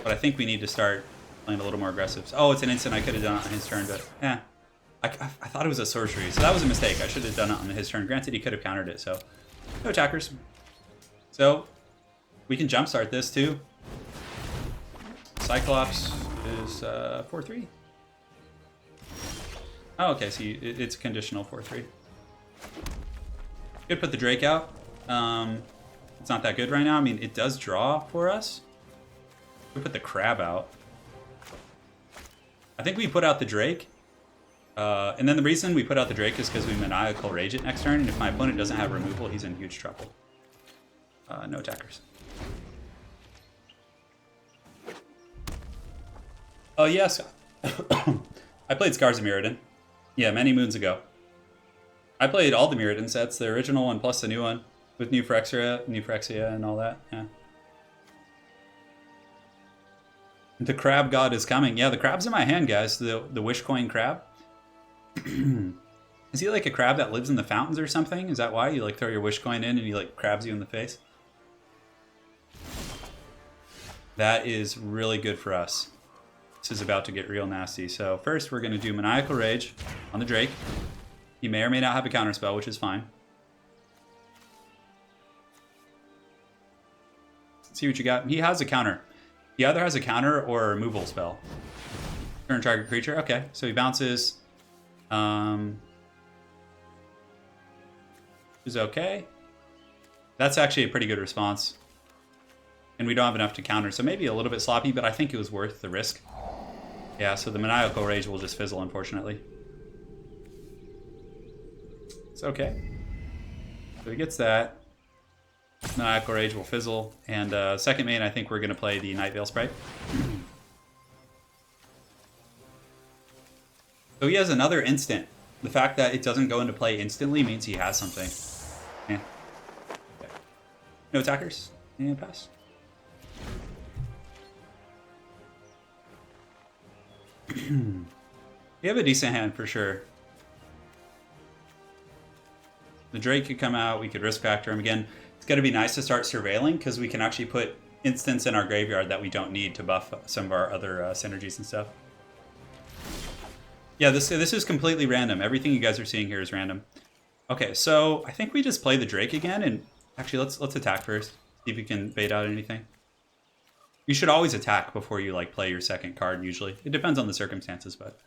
but I think we need to start playing a little more aggressive. Oh, it's an instant. I could have done it on his turn, but yeah. I thought it was a sorcery, so that was a mistake. I should have done it on his turn. Granted, he could have countered it, so no attackers. So we can jumpstart this too. Cyclops is 4/3. Oh, okay, so it's conditional 4/3. Could put the Drake out. It's not that good right now. I mean, it does draw for us. We put the crab out. I think we put out the Drake. And then the reason we put out the Drake is because we Maniacal Rage it next turn, and if my opponent doesn't have removal, he's in huge trouble. No attackers. Oh, yes. I played Scars of Mirrodin. Yeah, many moons ago. I played all the Mirrodin sets, the original one plus the new one, with New Phyrexia and all that, yeah. The Crab God is coming. Yeah, the crab's in my hand, guys. The Wish Coin Crab. Is he like a crab that lives in the fountains or something? Is that why you like throw your wish coin in and he like crabs you in the face? That is really good for us. This is about to get real nasty. So first we're going to do Maniacal Rage on the Drake. He may or may not have a counterspell, which is fine. Let's see what you got. He has a counter. He either has a counter or a removal spell. Turn target creature. Okay, so he bounces. Is okay. That's actually a pretty good response. And we don't have enough to counter, so maybe a little bit sloppy, but I think it was worth the risk. Yeah, so the Maniacal Rage will just fizzle, unfortunately. It's okay. So he gets that. Maniacal Rage will fizzle. And second main, I think we're going to play the Night Veil Sprite. So he has another instant. The fact that it doesn't go into play instantly means he has something. Yeah. Okay. No attackers. And pass. You have a decent hand for sure. The Drake could come out. We could risk factor him again. It's going to be nice to start surveilling because we can actually put instants in our graveyard that we don't need to buff some of our other synergies and stuff. Yeah, this is completely random. Everything you guys are seeing here is random. Okay, so I think we just play the Drake again, and actually let's attack first. See if we can bait out anything. You should always attack before you like play your second card. Usually, it depends on the circumstances, but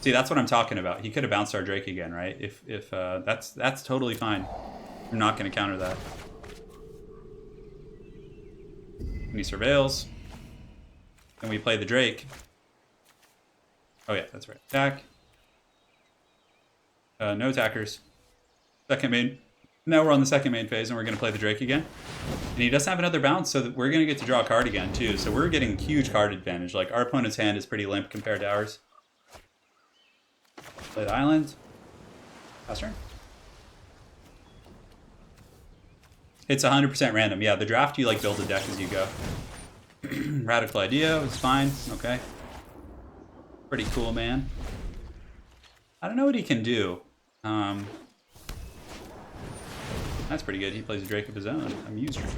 See, that's what I'm talking about. He could have bounced our Drake again, right? If that's totally fine. I'm not going to counter that. And he surveils. Then we play the Drake. Oh yeah, that's right. Attack. No attackers. Second main. Now we're on the second main phase, and we're going to play the Drake again. And he doesn't have another bounce, so we're going to get to draw a card again, too. So we're getting huge card advantage. Like, our opponent's hand is pretty limp compared to ours. Play the island. Pass turn. It's 100% random. Yeah, the draft, you, like, build a deck as you go. Radical idea is fine. Okay. Pretty cool, man. I don't know what he can do. That's pretty good. He plays a Drake of his own. A Muse Drake.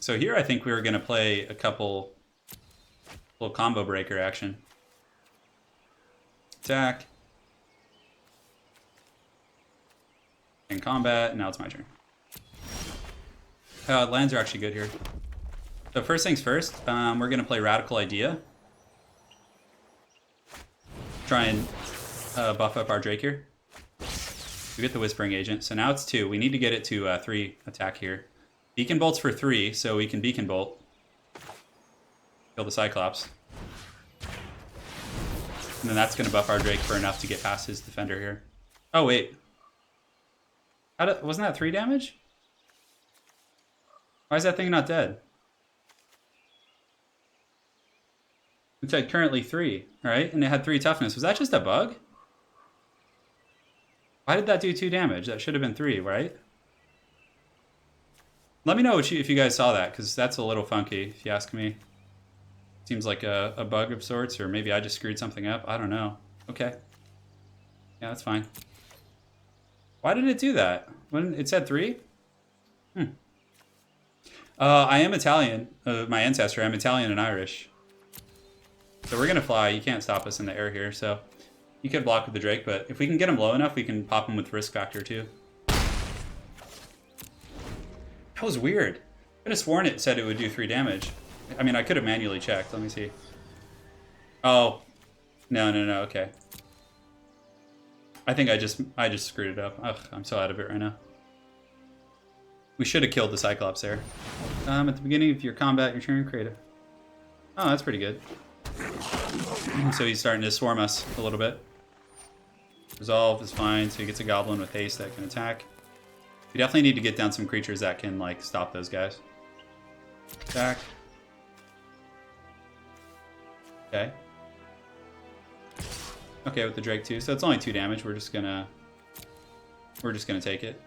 So here I think we were going to play a couple little combo breaker action. Attack. In combat. Now it's my turn. Lands are actually good here. So first things first, we're going to play Radical Idea. Try and buff up our Drake here. We get the Whispering Agent. So now it's 2. We need to get it to 3 attack here. Beacon Bolt's for 3, so we can Beacon Bolt. Kill the Cyclops. And then that's going to buff our Drake for enough to get past his defender here. Oh, wait. Wasn't that 3 damage? Why is that thing not dead? It's at currently 3, right? And it had 3 toughness. Was that just a bug? Why did that do 2 damage? That should have been 3, right? Let me know if you guys saw that, because that's a little funky, if you ask me. Seems like a bug of sorts, or maybe I just screwed something up. I don't know. Okay. Yeah, that's fine. Why did it do that? When it said 3? I am Italian. My ancestor, I'm Italian and Irish. So we're going to fly. You can't stop us in the air here, so... You could block with the Drake, but if we can get him low enough, we can pop him with Risk Factor, too. That was weird. I could have sworn it said it would do 3 damage. I mean, I could have manually checked. Let me see. Oh. No, okay. I think I just screwed it up. Ugh, I'm so out of it right now. We should have killed the Cyclops there. At the beginning of your combat, your turn, creative. Oh, that's pretty good. So he's starting to swarm us a little bit. Resolve is fine, so he gets a Goblin with haste that can attack. We definitely need to get down some creatures that can, like, stop those guys. Attack. Okay. Okay, with the Drake too. So it's only 2 damage. We're just gonna take it.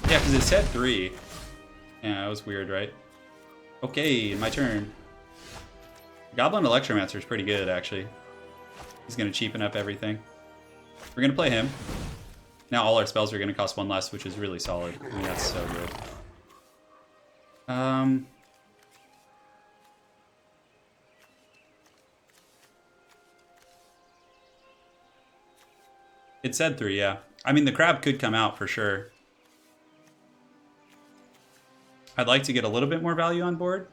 Yeah, because it said 3. Yeah, that was weird, right? Okay, my turn. Goblin Electromancer is pretty good, actually. He's gonna cheapen up everything. We're gonna play him. Now all our spells are gonna cost 1 less, which is really solid. I mean, that's so good. It said 3, yeah. I mean, the crab could come out for sure. I'd like to get a little bit more value on board.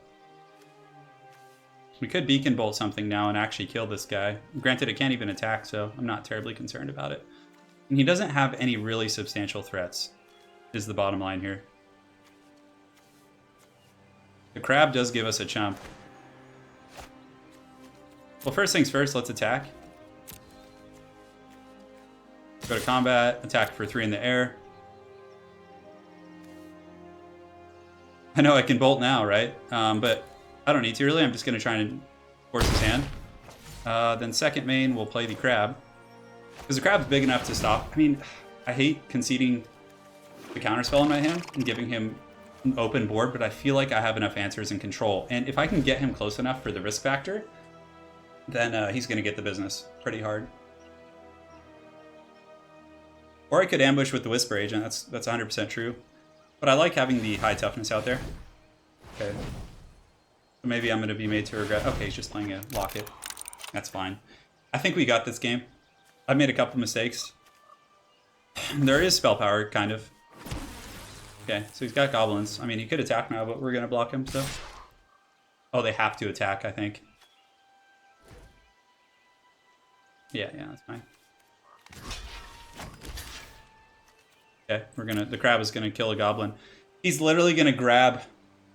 We could Beacon Bolt something now and actually kill this guy. Granted, it can't even attack, so I'm not terribly concerned about it. And he doesn't have any really substantial threats, is the bottom line here. The crab does give us a chump. Well, first things first, let's attack. Go to combat, attack for 3 in the air. I know I can bolt now, right? But I don't need to really. I'm just going to try and force his hand. Then second main, we'll play the crab. Because the crab's big enough to stop. I mean, I hate conceding the counterspell in my hand and giving him an open board, but I feel like I have enough answers and control. And if I can get him close enough for the risk factor, then he's going to get the business pretty hard. Or I could ambush with the Whisper Agent. That's 100% true. But I like having the high toughness out there. Okay. So maybe I'm going to be made to regret. Okay, he's just playing a Locket. That's fine. I think we got this game. I've made a couple mistakes. There is spell power, kind of. Okay, so he's got goblins. I mean, he could attack now, but we're gonna block him, so. Oh, they have to attack, I think. Yeah, that's fine. Okay, the crab is gonna kill a goblin. He's literally gonna grab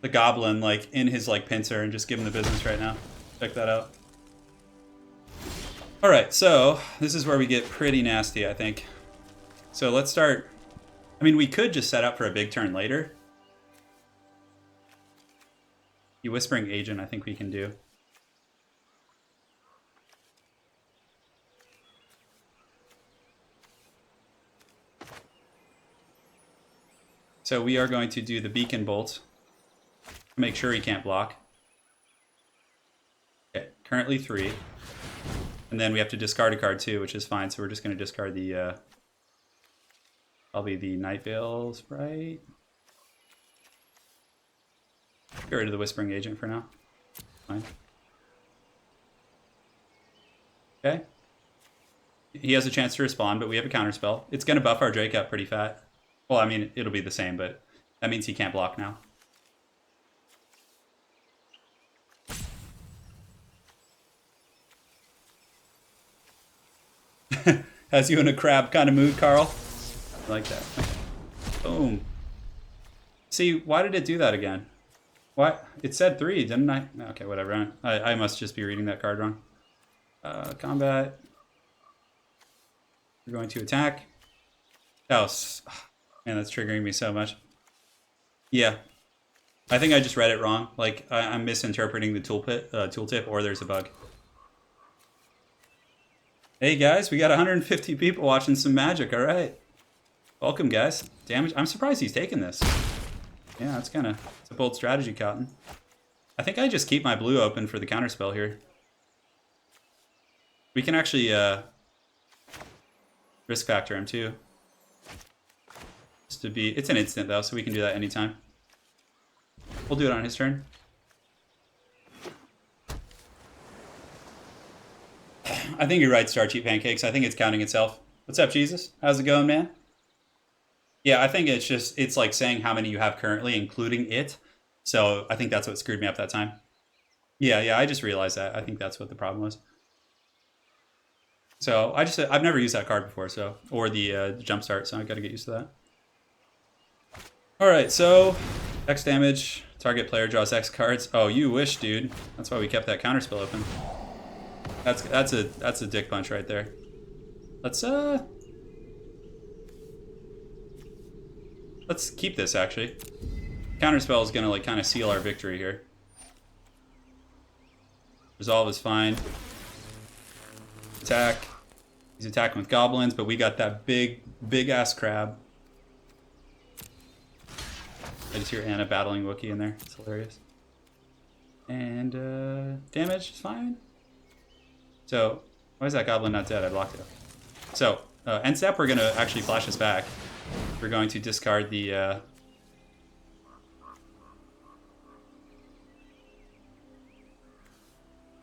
the goblin, like, in his, like, pincer and just give him the business right now. Check that out. Alright, so this is where we get pretty nasty, I think. So let's start. I mean, we could just set up for a big turn later. The Whispering Agent, I think we can do. So we are going to do the Beacon Bolt. Make sure he can't block. Okay, currently 3. And then we have to discard a card too, which is fine. So we're just going to discard the, probably the Night Veil Sprite. Get rid of the Whispering Agent for now. Fine. Okay. He has a chance to respond, but we have a counterspell. It's going to buff our Drake up pretty fat. Well, I mean, it'll be the same, but that means he can't block now. Has you in a crab kind of mood, Carl? I like that. Boom. See, why did it do that again? What? It said 3, didn't I? Okay, whatever. I must just be reading that card wrong. Combat. We're going to attack. Oh, man, that's triggering me so much. Yeah. I think I just read it wrong. Like, I'm misinterpreting the tooltip, or there's a bug. Hey, guys, we got 150 people watching some Magic, all right. Welcome, guys. Damage. I'm surprised he's taking this. Yeah, that's kind of... It's a bold strategy, Cotton. I think I just keep my blue open for the counterspell here. We can actually risk factor him, too. Just to be... It's an instant, though, so we can do that anytime. We'll do it on his turn. I think you're right, Starchy Pancakes. I think it's counting itself. What's up, Jesus? How's it going, man? Yeah, I think it's like saying how many you have currently, including it. So I think that's what screwed me up that time. Yeah, I just realized that. I think that's what the problem was. So I've never used that card before, so, or the jumpstart, so I've got to get used to that. All right, so X damage, target player draws X cards. Oh, you wish, dude. That's why we kept that counterspell open. That's a dick punch right there. Let's keep this, actually. Counterspell is gonna, like, kind of seal our victory here. Resolve is fine. Attack. He's attacking with goblins, but we got that big ass crab. I just hear Anna battling Wookiee in there. It's hilarious. And damage is fine. So, why is that goblin not dead? I blocked it. So, end step, we're going to actually flash us back. We're going to discard the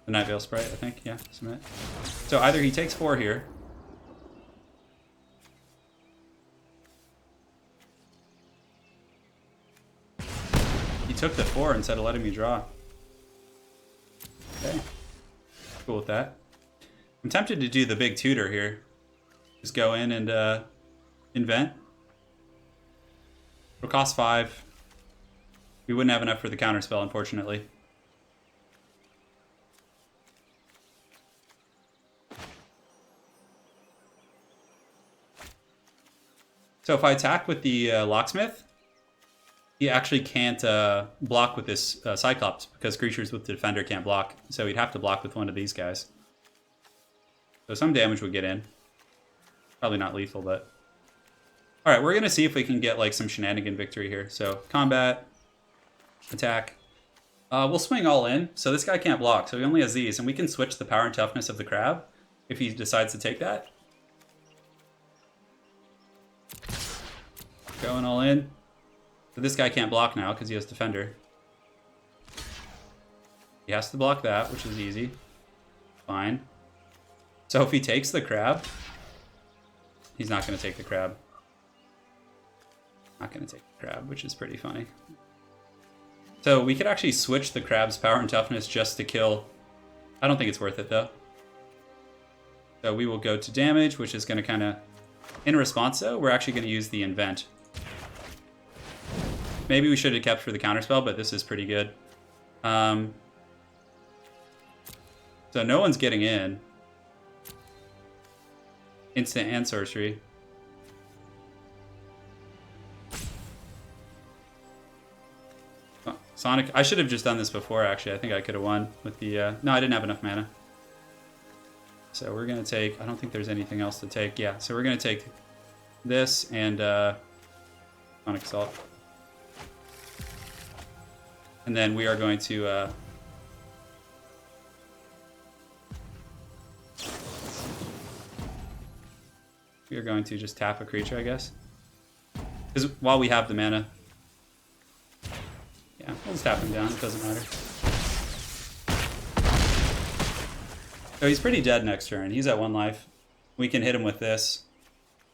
Night Veil Sprite, I think. Yeah, submit. So either he takes 4 here. He took the 4 instead of letting me draw. Okay. Cool with that. I'm tempted to do the big tutor here. Just go in and invent. It'll cost 5. We wouldn't have enough for the counterspell, unfortunately. So if I attack with the Locksmith, he actually can't block with this Cyclops because creatures with the Defender can't block. So he'd have to block with one of these guys. So some damage would get in. Probably not lethal, but... Alright, we're going to see if we can get like some shenanigan victory here. So combat, attack. We'll swing all in. So this guy can't block, so he only has these. And we can switch the power and toughness of the crab if he decides to take that. Going all in. So this guy can't block now because he has Defender. He has to block that, which is easy. Fine. So if he takes the crab, he's not going to take the crab. Not going to take the crab, which is pretty funny. So we could actually switch the crab's power and toughness just to kill. I don't think it's worth it, though. So we will go to damage, which is going to kind of... In response, though, we're actually going to use the invent. Maybe we should have kept for the counterspell, but this is pretty good. So no one's getting in. Instant and sorcery. Sonic, I should have just done this before, actually. I think I could have won with the... No, I didn't have enough mana. So we're going to take... I don't think there's anything else to take. Yeah, so we're going to take this and Sonic Assault. And then we are going to... we are going to just tap a creature, I guess. Because while we have the mana... Yeah, we'll just tap him down. It doesn't matter. So he's pretty dead next turn. He's at 1 life. We can hit him with this.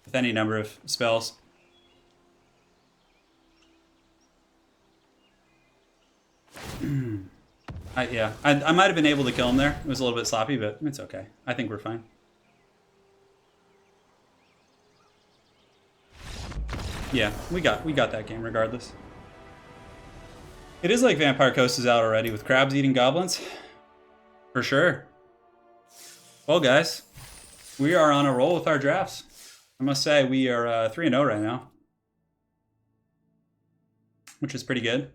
With any number of spells. I might have been able to kill him there. It was a little bit sloppy, but it's okay. I think we're fine. Yeah, we got that game regardless. It is like Vampire Coast is out already with crabs eating goblins. For sure. Well, guys, we are on a roll with our drafts. I must say, we are 3-0 right now. Which is pretty good.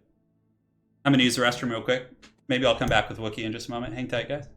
I'm going to use the restroom real quick. Maybe I'll come back with Wookiee in just a moment. Hang tight, guys.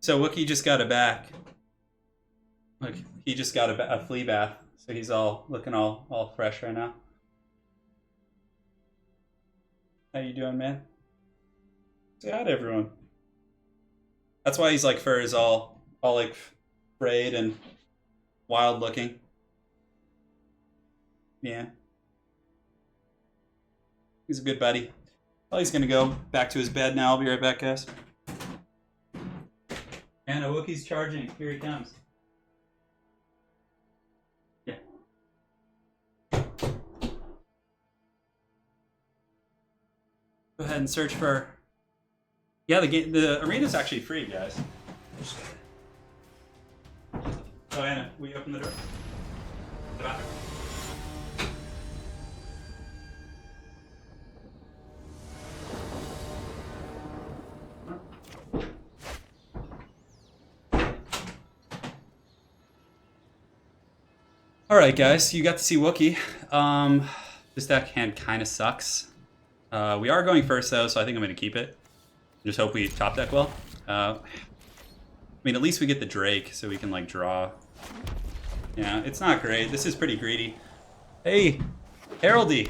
So Wookiee just got a back. Look, he just got a flea bath. So he's all looking all fresh right now. How you doing, man? Say hi to everyone. That's why he's like fur is all like frayed and wild looking. Yeah. He's a good buddy. Well, he's gonna go back to his bed now. I'll be right back, guys. And Wookiee's charging. Here he comes. Yeah. Go ahead and search for... Yeah, the arena's actually free, guys. Oh, Anna, will you open the door? The bathroom. Alright guys, you got to see Wookiee. This deck hand kind of sucks. We are going first though, so I think I'm going to keep it. Just hope we top deck well. I mean, at least we get the Drake, so we can like draw. Yeah, it's not great. This is pretty greedy. Hey, Heraldy.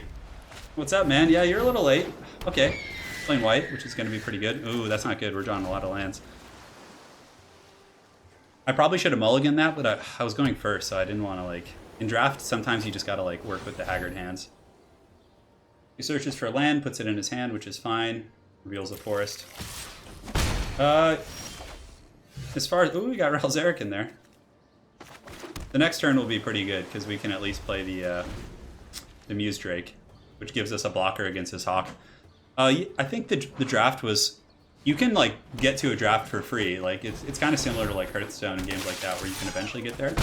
What's up, man? Yeah, you're a little late. Okay, playing white, which is going to be pretty good. Ooh, that's not good. We're drawing a lot of lands. I probably should have mulliganed that, but I was going first, so I didn't want to like... In draft, sometimes you just gotta like work with the haggard hands. He searches for land, puts it in his hand, which is fine. Reveals a forest. As far as... Ooh, we got Ralzeric in there. The next turn will be pretty good, because we can at least play the Muse Drake, which gives us a blocker against his Hawk. I think the draft was you can like get to a draft for free. Like it's kind of similar to like Hearthstone and games like that where you can eventually get there.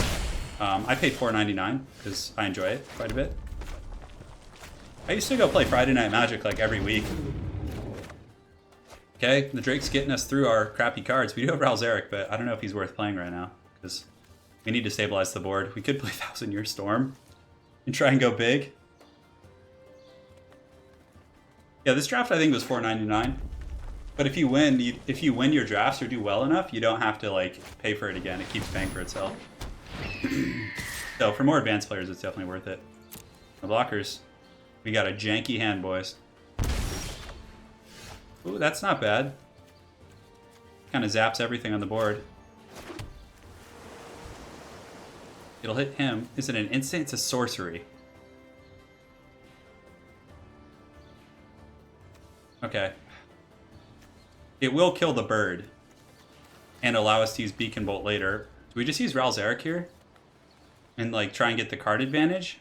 I paid $4.99 because I enjoy it quite a bit. I used to go play Friday Night Magic like every week. Okay, the Drake's getting us through our crappy cards. We do have Ralzeric, but I don't know if he's worth playing right now because we need to stabilize the board. We could play Thousand Year Storm and try and go big. Yeah, this draft I think was $4.99. But if you win your drafts or do well enough, you don't have to like pay for it again. It keeps paying for itself. So for more advanced players, it's definitely worth it. The blockers, we got a janky hand, boys. Ooh, that's not bad. Kind of zaps everything on the board. It'll hit him. Is it an instant? It's a sorcery. Okay. It will kill the bird and allow us to use Beacon Bolt later. Do we just use Ralzeric here? And like try and get the card advantage?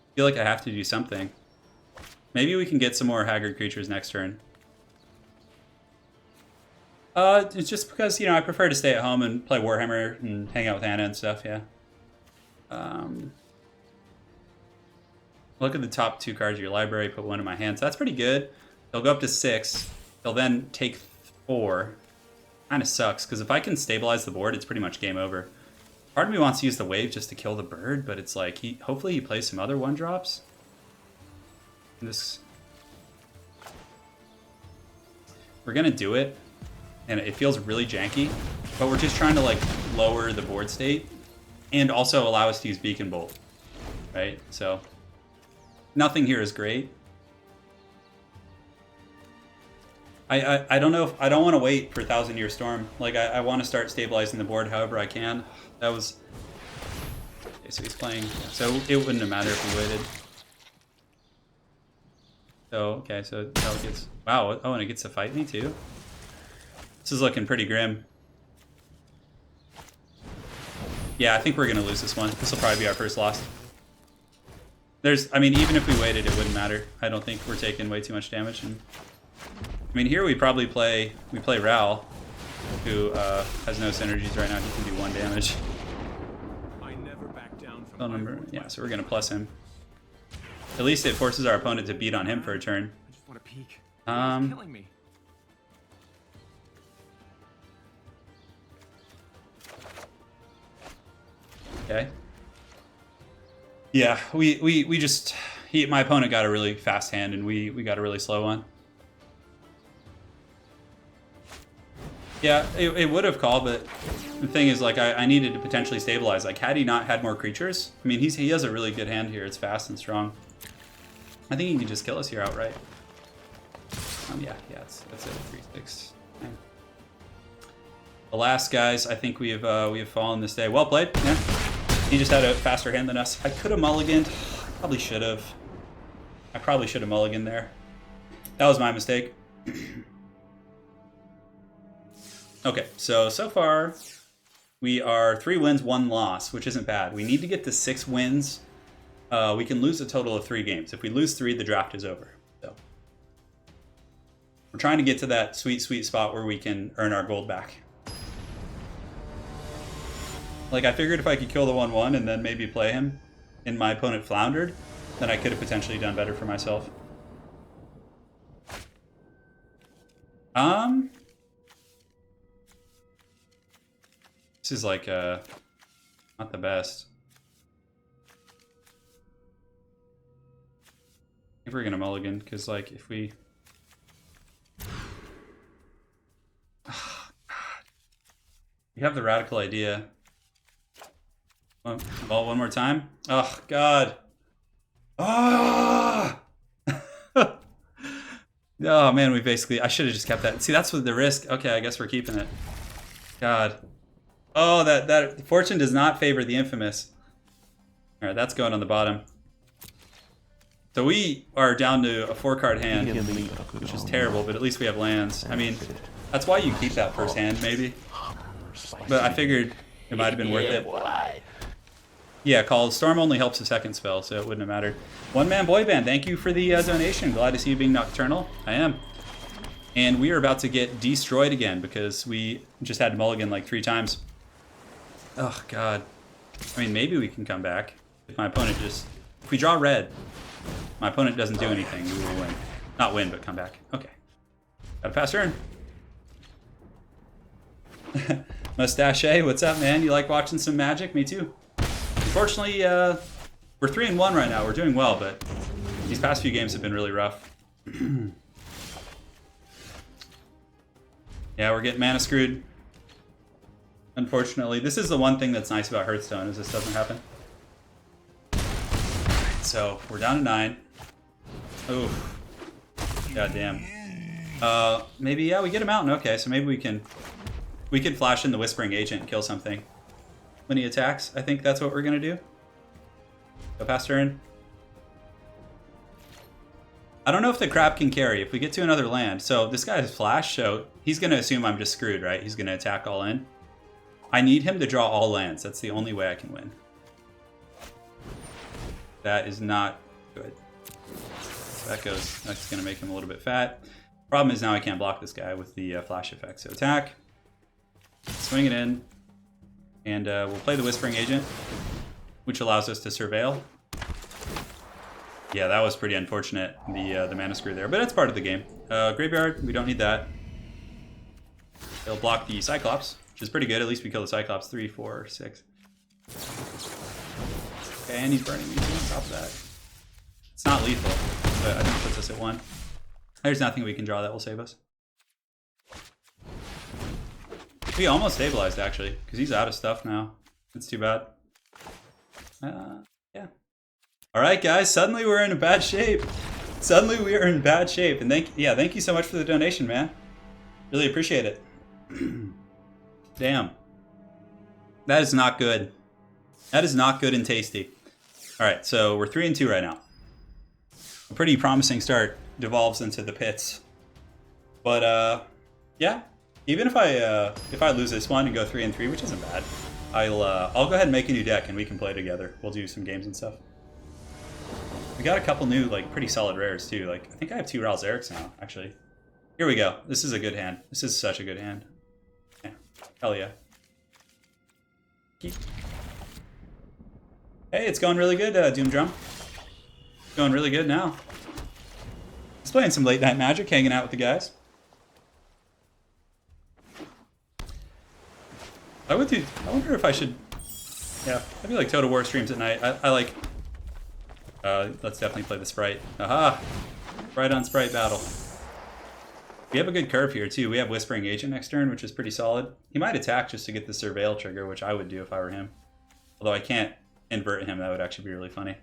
I feel like I have to do something. Maybe we can get some more Haggard creatures next turn. It's just because, you know, I prefer to stay at home and play Warhammer and hang out with Anna and stuff, yeah. Look at the top 2 cards of your library, put 1 in my hand. So that's pretty good. They'll go up to 6. They'll then take 4. Kind of sucks, because if I can stabilize the board, it's pretty much game over. Part of me wants to use the wave just to kill the bird, but it's like, hopefully he plays some other 1-drops. We're going to do it, and it feels really janky, but we're just trying to like lower the board state and also allow us to use Beacon Bolt, right? So nothing here is great. I don't know if I don't want to wait for Thousand Year Storm. Like I want to start stabilizing the board however I can. That was okay, so he's playing. So it wouldn't have mattered if we waited. So okay, so that gets wow. Oh, and it gets to fight me too. This is looking pretty grim. Yeah, I think we're gonna lose this one. This will probably be our first loss. I mean, even if we waited, it wouldn't matter. I don't think we're taking way too much damage. And I mean, here we probably play Ral, who has no synergies right now. He can do 1 damage. I never back down from Yeah, so we're gonna plus him. At least it forces our opponent to beat on him for a turn. I just want to peek. It's killing me. Okay. Yeah, we just my opponent got a really fast hand and we got a really slow one. Yeah, it would have called, but the thing is, like, I needed to potentially stabilize. Like, had he not had more creatures, I mean, he has a really good hand here. It's fast and strong. I think he can just kill us here outright. Yeah, that's it. 3-6. Okay. Alas, guys, I think we have fallen this day. Well played. Yeah, he just had a faster hand than us. I could have mulliganed. I probably should have. I probably should have mulliganed there. That was my mistake. Okay, so far we are 3 wins, 1 loss, which isn't bad. We need to get to 6 wins. We can lose a total of 3 games. If we lose 3, the draft is over. So we're trying to get to that sweet, sweet spot where we can earn our gold back. Like, I figured if I could kill the 1/1 and then maybe play him and my opponent floundered, then I could have potentially done better for myself. This is like not the best. I think we're gonna mulligan because, like, if we you have the radical idea. Well, one more time. Oh God. Ah. Oh man, we basically. I should have just kept that. See, that's what the risk. Okay, I guess we're keeping it. God. Oh, that fortune does not favor the infamous. All right, that's going on the bottom. So we are down to a 4-card hand, which is terrible, but at least we have lands. I mean, that's why you keep that first hand, maybe. But I figured it might have been worth it. Yeah, call Storm only helps the second spell, so it wouldn't have mattered. One Man Boy Band, thank you for the donation. Glad to see you being nocturnal. I am. And we are about to get destroyed again because we just had to mulligan like 3 times. Oh, God. I mean, maybe we can come back. If my opponent just... If we draw red, my opponent doesn't do anything, we will win. Not win, but come back. Okay. Got a pass turn. Mustache, what's up, man? You like watching some Magic? Me too. Unfortunately, we're 3-1 right now. We're doing well, but these past few games have been really rough. Yeah, we're getting mana screwed. Unfortunately, this is the one thing that's nice about Hearthstone is this doesn't happen. So we're down to 9. Oof. God damn. Maybe yeah, we get a mountain. Okay, so maybe we can flash in the Whispering Agent and kill something when he attacks. I think that's what we're gonna do. Go past turn. I don't know if the crab can carry if we get to another land. So this guy has flash, so he's gonna assume I'm just screwed, right? He's gonna attack all in. I need him to draw all lands. That's the only way I can win. That is not good. So that's gonna make him a little bit fat. Problem is now I can't block this guy with the flash effect. So attack, swing it in, and we'll play the Whispering Agent, which allows us to surveil. Yeah, that was pretty unfortunate, the mana screw there, but it's part of the game. Graveyard, we don't need that. They'll block the Cyclops, which is pretty good. At least we kill the Cyclops. 3, 4, 6. Okay, and he's burning me on top of that. It's not lethal, but I think it puts us at 1. There's nothing we can draw that will save us. We almost stabilized, actually, because he's out of stuff now. It's too bad. Yeah. All right, guys. Suddenly we're in a bad shape. Suddenly we are in bad shape. And thank you so much for the donation, man. Really appreciate it. Damn. That is not good. That is not good and tasty. All right, so we're 3-2 right now. A pretty promising start devolves into the pits. But yeah. Even if I lose this one and go 3-3, which isn't bad, I'll go ahead and make a new deck and we can play together. We'll do some games and stuff. We got a couple new, like, pretty solid rares too. Like, I think I have 2 Ral Zeriks now, actually. Here we go. This is a good hand. This is such a good hand. Yeah. Hell yeah. Hey, it's going really good, Doom Drum. Going really good now. Just playing some late night Magic, hanging out with the guys. I wonder if I should... Yeah, I feel like Total War streams at night. I like... let's definitely play the Sprite. Aha! Sprite on Sprite battle. We have a good curve here, too. We have Whispering Agent next turn, which is pretty solid. He might attack just to get the Surveil trigger, which I would do if I were him. Although I can't invert him. That would actually be really funny.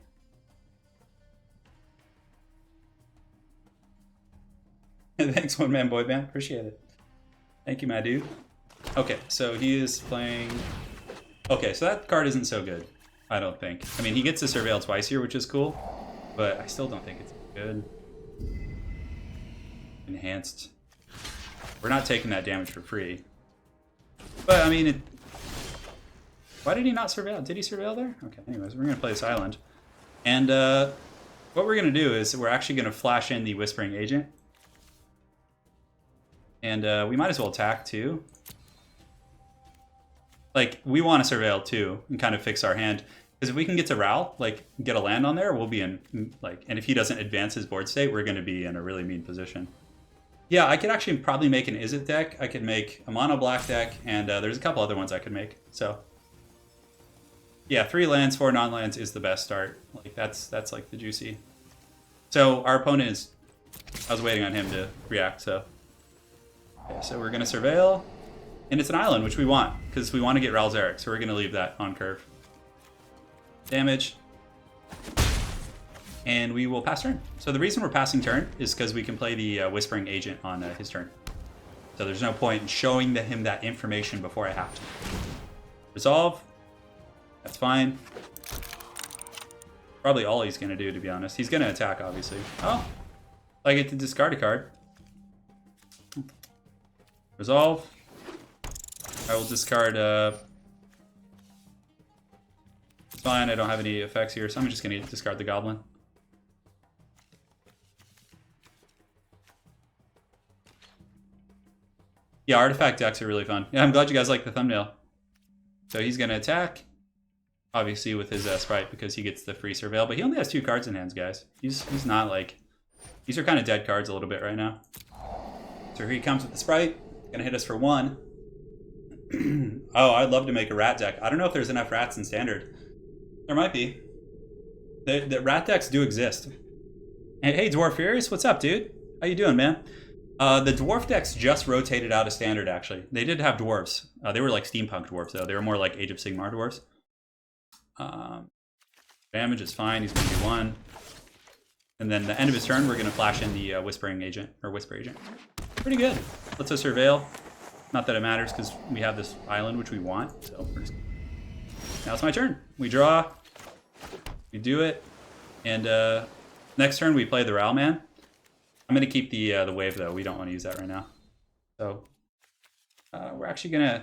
Thanks, One Man Boy Band. Appreciate it. Thank you, my dude. Okay, so he is playing... Okay, so that card isn't so good, I don't think. I mean, he gets to Surveil twice here, which is cool, but I still don't think it's good. Enhanced. We're not taking that damage for free. But, I mean, why did he not Surveil? Did he Surveil there? Okay, anyways, we're going to play this island. And what we're going to do is we're actually going to flash in the Whispering Agent. And we might as well attack, too. Like, we want to Surveil, too, and kind of fix our hand. Because if we can get to Ral, like, get a land on there, we'll be in, like... And if he doesn't advance his board state, we're going to be in a really mean position. Yeah, I could actually probably make an Izzet deck. I could make a mono black deck, and there's a couple other ones I could make. So, yeah, 3 lands, 4 non-lands is the best start. Like, that's like the juicy. So, our opponent is... I was waiting on him to react, so... Okay, so we're going to Surveil. And it's an island, which we want, because we want to get Ral Zarek, so we're going to leave that on curve. Damage. And we will pass turn. So the reason we're passing turn is because we can play the Whispering Agent on his turn. So there's no point in showing him that information before I have to. Resolve. That's fine. Probably all he's going to do, to be honest. He's going to attack, obviously. Oh, I get to discard a card. Resolve. I will discard fine, I don't have any effects here, so I'm just gonna discard the goblin. Yeah, artifact decks are really fun. Yeah, I'm glad you guys like the thumbnail. So he's gonna attack, obviously with his sprite because he gets the free surveil, but he only has 2 cards in hands, guys. He's not like, these are kind of dead cards a little bit right now. So here he comes with the sprite, gonna hit us for 1. Oh, I'd love to make a rat deck. I don't know if there's enough rats in standard. There might be. The rat decks do exist. Hey, Dwarf Furious, what's up, dude? How you doing, man? The dwarf decks just rotated out of standard, actually. They did have dwarves. They were like steampunk dwarves, though. They were more like Age of Sigmar dwarves. Damage is fine. He's going to do 1. And then the end of his turn, we're going to flash in the Whispering Agent, or Whisper Agent. Pretty good. Let's us surveil. Not that it matters, because we have this island, which we want. So now it's my turn. We draw. We do it. And next turn, we play the Ral Man. I'm going to keep the wave, though. We don't want to use that right now. So we're actually going to...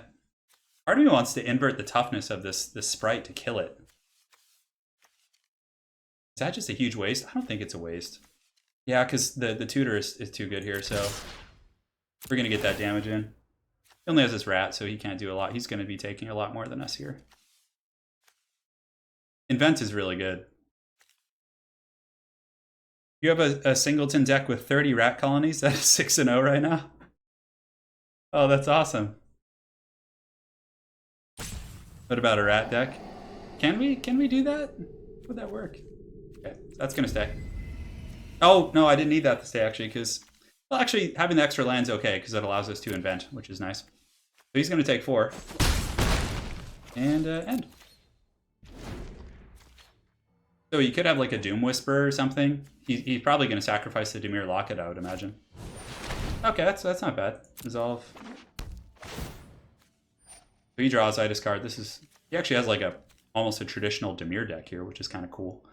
Part of me wants to invert the toughness of this sprite to kill it. Is that just a huge waste? I don't think it's a waste. Yeah, because the tutor is too good here, so we're going to get that damage in. He only has this rat, so he can't do a lot. He's going to be taking a lot more than us here. Invent is really good. You have a singleton deck with 30 rat colonies? That is 6-0 right now? Oh, that's awesome. What about a rat deck? Can we do that? Would that work? Okay, so that's gonna stay. Oh, no, I didn't need that to stay actually, because, well, actually having the extra land's okay, because that allows us to invent, which is nice. So he's gonna take 4. And end. So you could have like a Doom Whisper or something. He's probably gonna sacrifice the Dimir Locket, I would imagine. Okay, that's not bad. Resolve. So he draws, I discard. He actually has like almost a traditional Dimir deck here, which is kind of cool.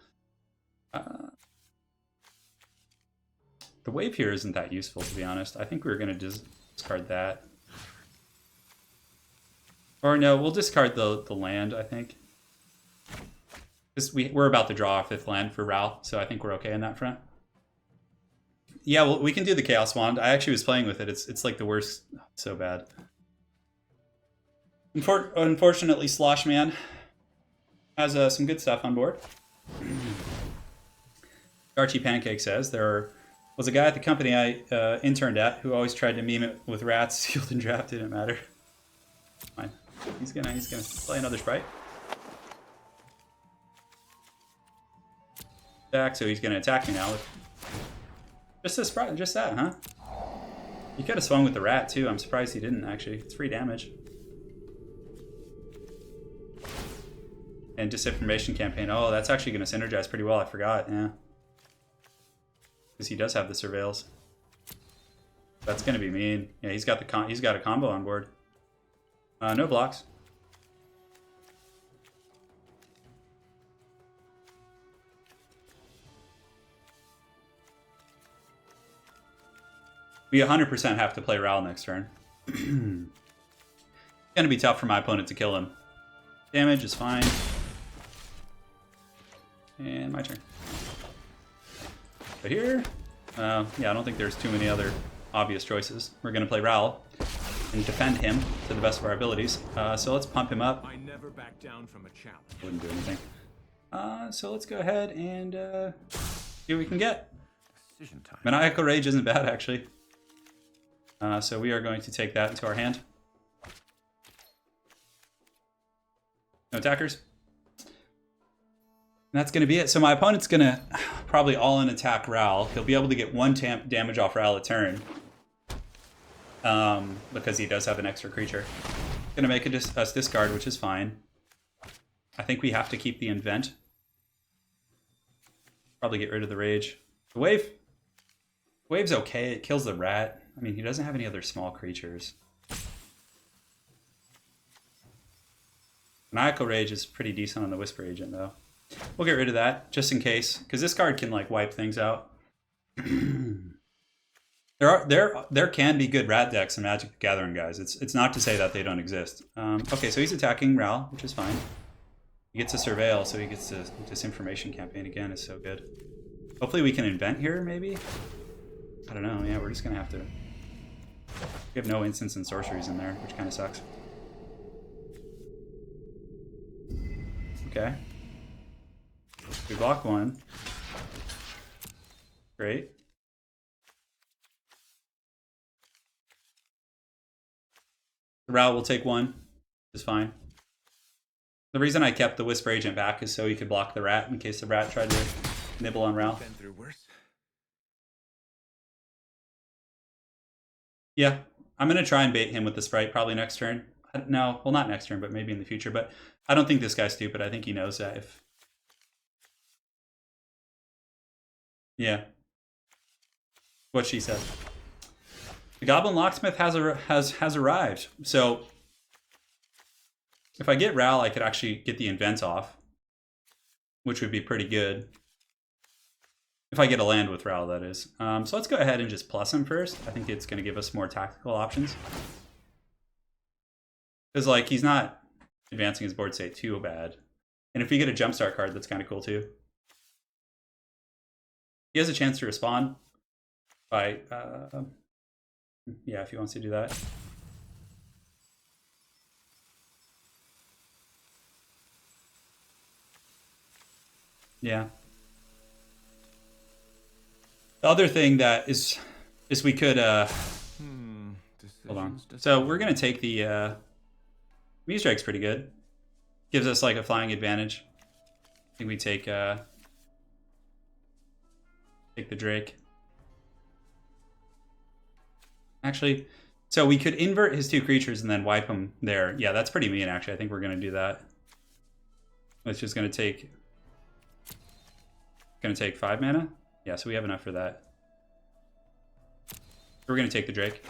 The wave here isn't that useful, to be honest. I think we're going to discard that. Or no, we'll discard the land, I think. Because we're about to draw our 5th land for Ral, so I think we're okay in that front. Yeah, well, we can do the Chaos Wand. I actually was playing with it. It's like the worst. It's so bad. Unfortunately, Slosh Man has some good stuff on board. Archie Pancake says, there was a guy at the company I interned at who always tried to meme it with rats. Sealed and draft didn't matter. Fine. He's gonna play another sprite. Back, so he's gonna attack me now with just a sprite, just that, huh? He could have swung with the rat too. I'm surprised he didn't actually. It's free damage. And Disinformation Campaign. Oh, that's actually going to synergize pretty well. I forgot, yeah. Because he does have the surveils. That's going to be mean. Yeah, he's got a combo on board. No blocks. We 100% have to play Ral next turn. It's going to be tough for my opponent to kill him. Damage is fine. And my turn. But here, yeah, I don't think there's too many other obvious choices. We're going to play Ral and defend him to the best of our abilities. So let's pump him up. I never back down from a challenge. Wouldn't do anything. So let's go ahead and see what we can get. Decision time. Maniacal Rage isn't bad, actually. So we are going to take that into our hand. No attackers. And that's going to be it. So my opponent's going to probably all-in attack Ral. He'll be able to get 1 damage off Ral a turn. Because he does have an extra creature. Going to make us discard, which is fine. I think we have to keep the invent. Probably get rid of the rage. The wave's okay. It kills the rat. I mean, he doesn't have any other small creatures. Maniacal Rage is pretty decent on the Whisper Agent, though. We'll get rid of that, just in case, because this card can, like, wipe things out. There can be good rat decks in Magic the Gathering, guys. It's not to say that they don't exist. Okay, so he's attacking Ral, which is fine. He gets to surveil, so he gets to disinformation campaign again. Is so good. Hopefully we can invent here, maybe? I don't know. Yeah, we're just going to have to... We have no instants and sorceries in there, which kind of sucks. Okay. We block one. Great. The route will take one. Is fine. The reason I kept the Whisper Agent back is so he could block the rat in case the rat tried to nibble on Ral. Been through worse. Yeah, I'm going to try and bait him with the Sprite probably next turn. No, well, not next turn, but maybe in the future. But I don't think this guy's stupid. I think he knows that if... Yeah. What she said. The Goblin Locksmith has arrived. So if I get Ral, I could actually get the Invent off, which would be pretty good. If I get a land with Ral, that is. So let's go ahead and just plus him first. I think it's going to give us more tactical options. Because, like, he's not advancing his board state too bad. And if we get a Jumpstart card, that's kind of cool too. He has a chance to respond by... yeah, if he wants to do that. Yeah. The other thing that is we could hold on. So we're gonna take the Muse Strike's pretty good. Gives us like a flying advantage. I think we take the Drake. Actually, so we could invert his two creatures and then wipe them there. Yeah, that's pretty mean actually. I think we're gonna do that. It's just gonna take 5 mana. Yeah, so we have enough for that. We're going to take the Drake.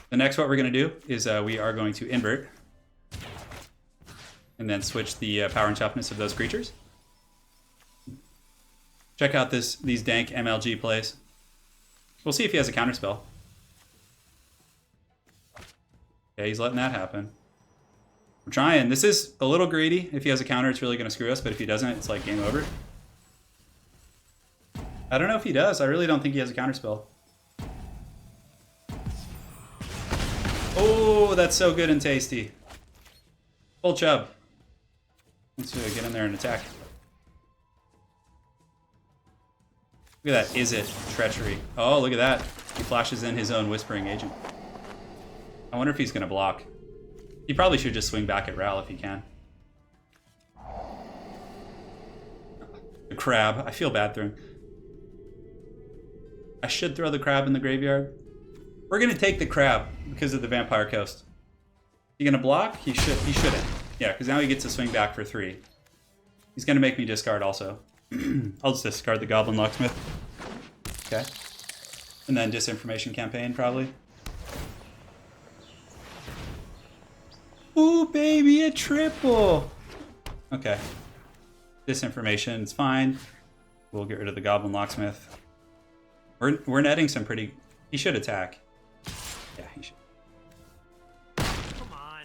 The next what we're going to do is we are going to invert. And then switch the power and toughness of those creatures. Check out these dank MLG plays. We'll see if he has a counterspell. Okay, he's letting that happen. We're trying. This is a little greedy. If he has a counter, it's really going to screw us. But if he doesn't, it's like game over. I don't know if he does. I really don't think he has a counterspell. Oh, that's so good and tasty. Full chub. Let's get in there and attack. Look at that. Is it treachery? Oh, look at that. He flashes in his own Whispering Agent. I wonder if he's going to block. He probably should just swing back at Ral if he can. The crab. I feel bad throwing. I should throw the crab in the graveyard. We're gonna take the crab because of the Vampire Coast. He gonna block? He shouldn't. Yeah, because now he gets to swing back for 3. He's gonna make me discard also. I'll just discard the Goblin Locksmith. Okay. And then Disinformation Campaign probably. Ooh, baby, a triple. Okay. Disinformation is fine. We'll get rid of the Goblin Locksmith. We're netting some pretty... He should attack. Yeah, he should. Come on.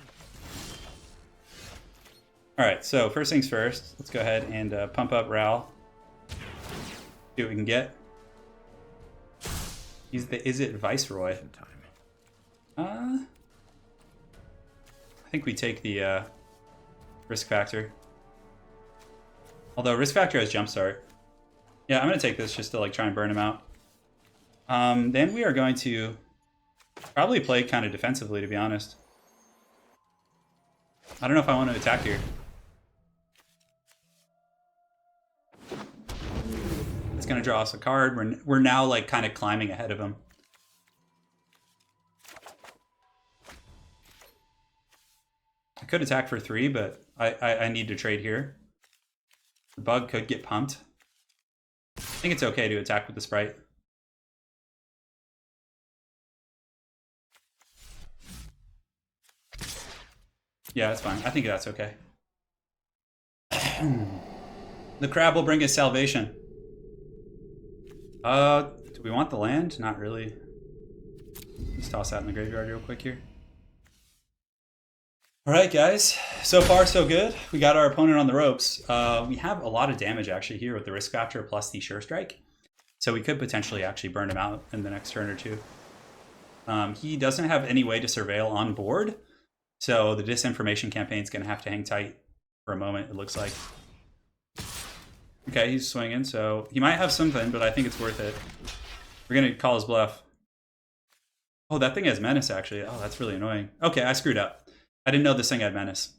Alright, so first things first. Let's go ahead and pump up Ral. See what we can get. He's the Is It Viceroy? I think we take the Risk Factor. Although Risk Factor has Jumpstart. Yeah, I'm going to take this just to like try and burn him out. Then we are going to probably play kind of defensively, to be honest. I don't know if I want to attack here. It's going to draw us a card. We're now like kind of climbing ahead of him. I could attack for 3, but I need to trade here. The bug could get pumped. I think it's okay to attack with the Sprite. Yeah, that's fine. I think that's okay. The crab will bring us salvation. Do we want the land? Not really. Let's toss that in the graveyard real quick here. All right, guys. So far, so good. We got our opponent on the ropes. We have a lot of damage actually here with the risk factor plus the sure strike. So we could potentially actually burn him out in the next turn or two. He doesn't have any way to surveil on board. So the disinformation campaign is going to have to hang tight for a moment, it looks like. Okay, he's swinging, so he might have something, but I think it's worth it. We're going to call his bluff. Oh, that thing has menace, actually. Oh, that's really annoying. Okay, I screwed up. I didn't know this thing had menace.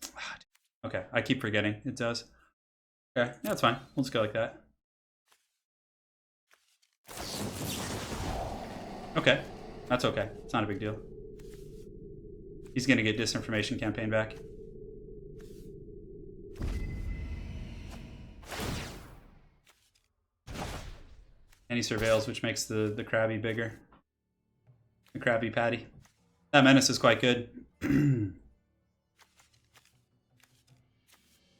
Okay, I keep forgetting it does. Okay, yeah, that's fine. We'll just go like that. Okay, that's okay. It's not a big deal. He's going to get disinformation campaign back. And he surveils, which makes the Krabby bigger. The Krabby Patty. That menace is quite good.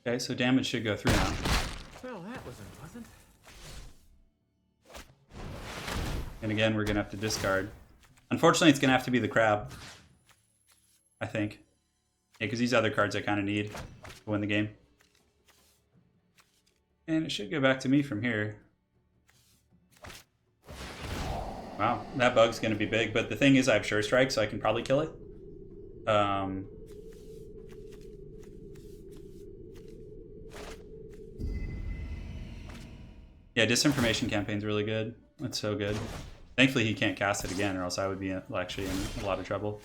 Okay, so damage should go through now. Well, that was unpleasant. And again, we're going to have to discard. Unfortunately, it's going to have to be the crab. I think. Yeah, because these other cards I kind of need to win the game. And it should go back to me from here. Wow, that bug's going to be big. But the thing is, I have Sure Strike, so I can probably kill it. Yeah, Disinformation Campaign's really good. That's so good. Thankfully, he can't cast it again, or else I would be actually in a lot of trouble.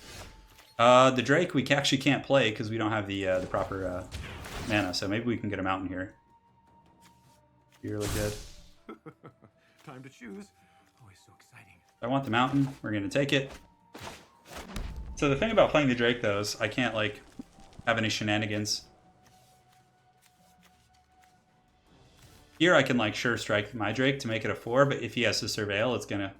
The Drake we actually can't play because we don't have the proper mana, so maybe we can get him out in here. Be really good. Time to choose. Always so exciting. I want the mountain. We're going to take it. So the thing about playing the Drake, though, is I can't, like, have any shenanigans. Here I can, like, Sure Strike my Drake to make it a 4, but if he has to Surveil, it's going to...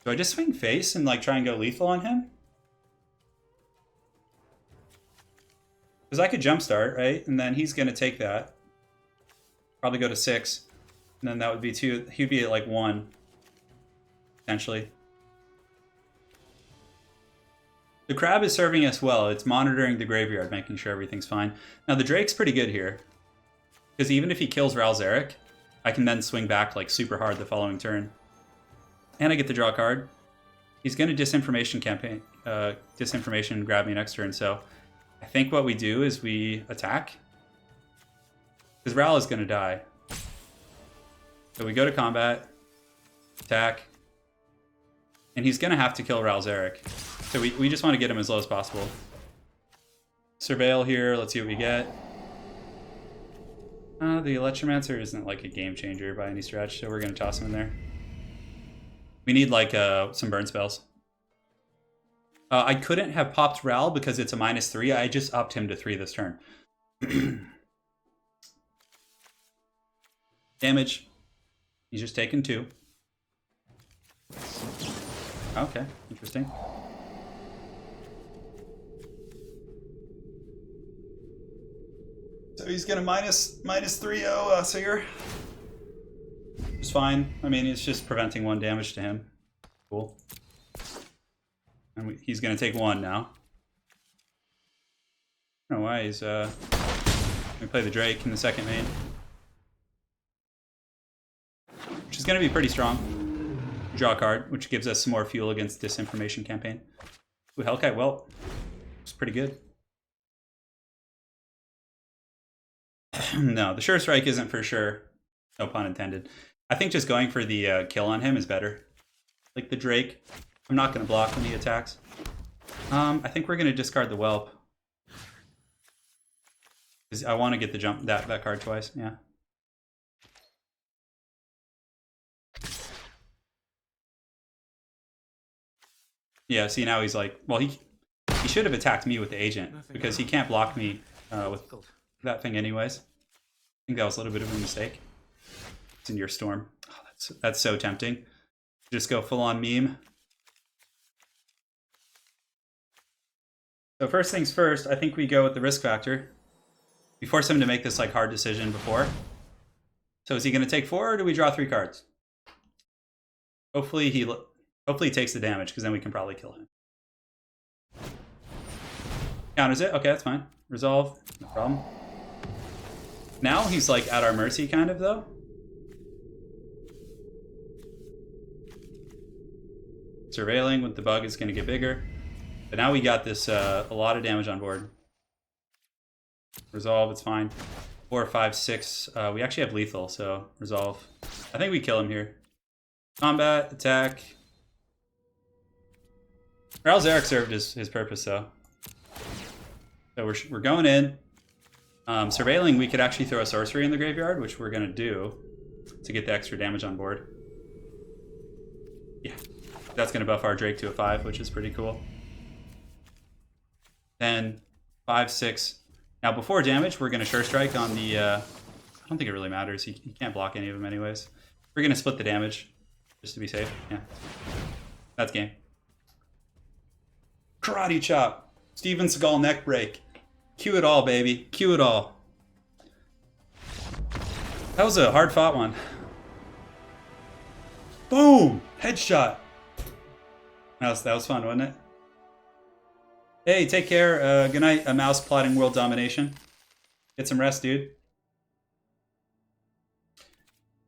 Do I just swing face and, like, try and go lethal on him? Because I could Jumpstart, right? And then he's going to take that. Probably go to 6. And then that would be 2. He'd be at, like, 1. Potentially. The crab is serving us well. It's monitoring the graveyard, making sure everything's fine. Now, the Drake's pretty good here. Because even if he kills Ralzeric, I can then swing back like super hard the following turn. And I get to draw a card. He's going to Disinformation campaign, Disinformation grab me next turn. So I think what we do is we attack. Because Ral is going to die. So we go to combat, attack. And he's going to have to kill Ralzeric. So we just want to get him as low as possible. Surveil here, let's see what we get. The Electromancer isn't like a game changer by any stretch, so we're going to toss him in there. We need like some burn spells. I couldn't have popped Ral because it's a -3. I just upped him to 3 this turn. Damage. He's just taken 2. Okay, interesting. So he's gonna minus 3-0 us here. It's fine. I mean, it's just preventing 1 damage to him. Cool. And he's gonna take 1 now. I don't know why he's gonna play the Drake in the second main. Which is gonna be pretty strong. Draw a card, which gives us some more fuel against Disinformation campaign. Ooh, Hellkite Whelp. It's pretty good. No, the Sure Strike isn't for sure. No pun intended. I think just going for the kill on him is better. Like the Drake, I'm not going to block when he attacks. I think we're going to discard the Whelp. Because I want to get the jump that card twice, yeah. Yeah, see now he's like, well, he should have attacked me with the agent because he can't block me with that thing anyways. I think that was a little bit of a mistake. It's in your storm. Oh, that's so tempting. Just go full on meme. So first things first, I think we go with the risk factor. We force him to make this like hard decision before. So is he going to take 4 or do we draw 3 cards? Hopefully he takes the damage because then we can probably kill him. Counters it. Okay, that's fine. Resolve. No problem. Now he's like at our mercy kind of though. Surveilling with the bug is going to get bigger. But now we got this a lot of damage on board. Resolve, it's fine. 4, 5, 6. We actually have lethal, so resolve. I think we kill him here. Combat, attack. Ral's Eric served his purpose though. So we're going in. Surveilling, we could actually throw a sorcery in the graveyard, which we're going to do to get the extra damage on board. Yeah, that's going to buff our Drake to a 5, which is pretty cool. 10, 5, 6. Now before damage, we're going to Sure Strike on the... I don't think it really matters. He can't block any of them anyways. We're going to split the damage, just to be safe. Yeah, that's game. Karate Chop. Steven Seagal neck break. Cue it all, baby. Cue it all. That was a hard fought one. Boom! Headshot. That was fun, wasn't it? Hey, take care. Good night, a mouse plotting world domination. Get some rest, dude.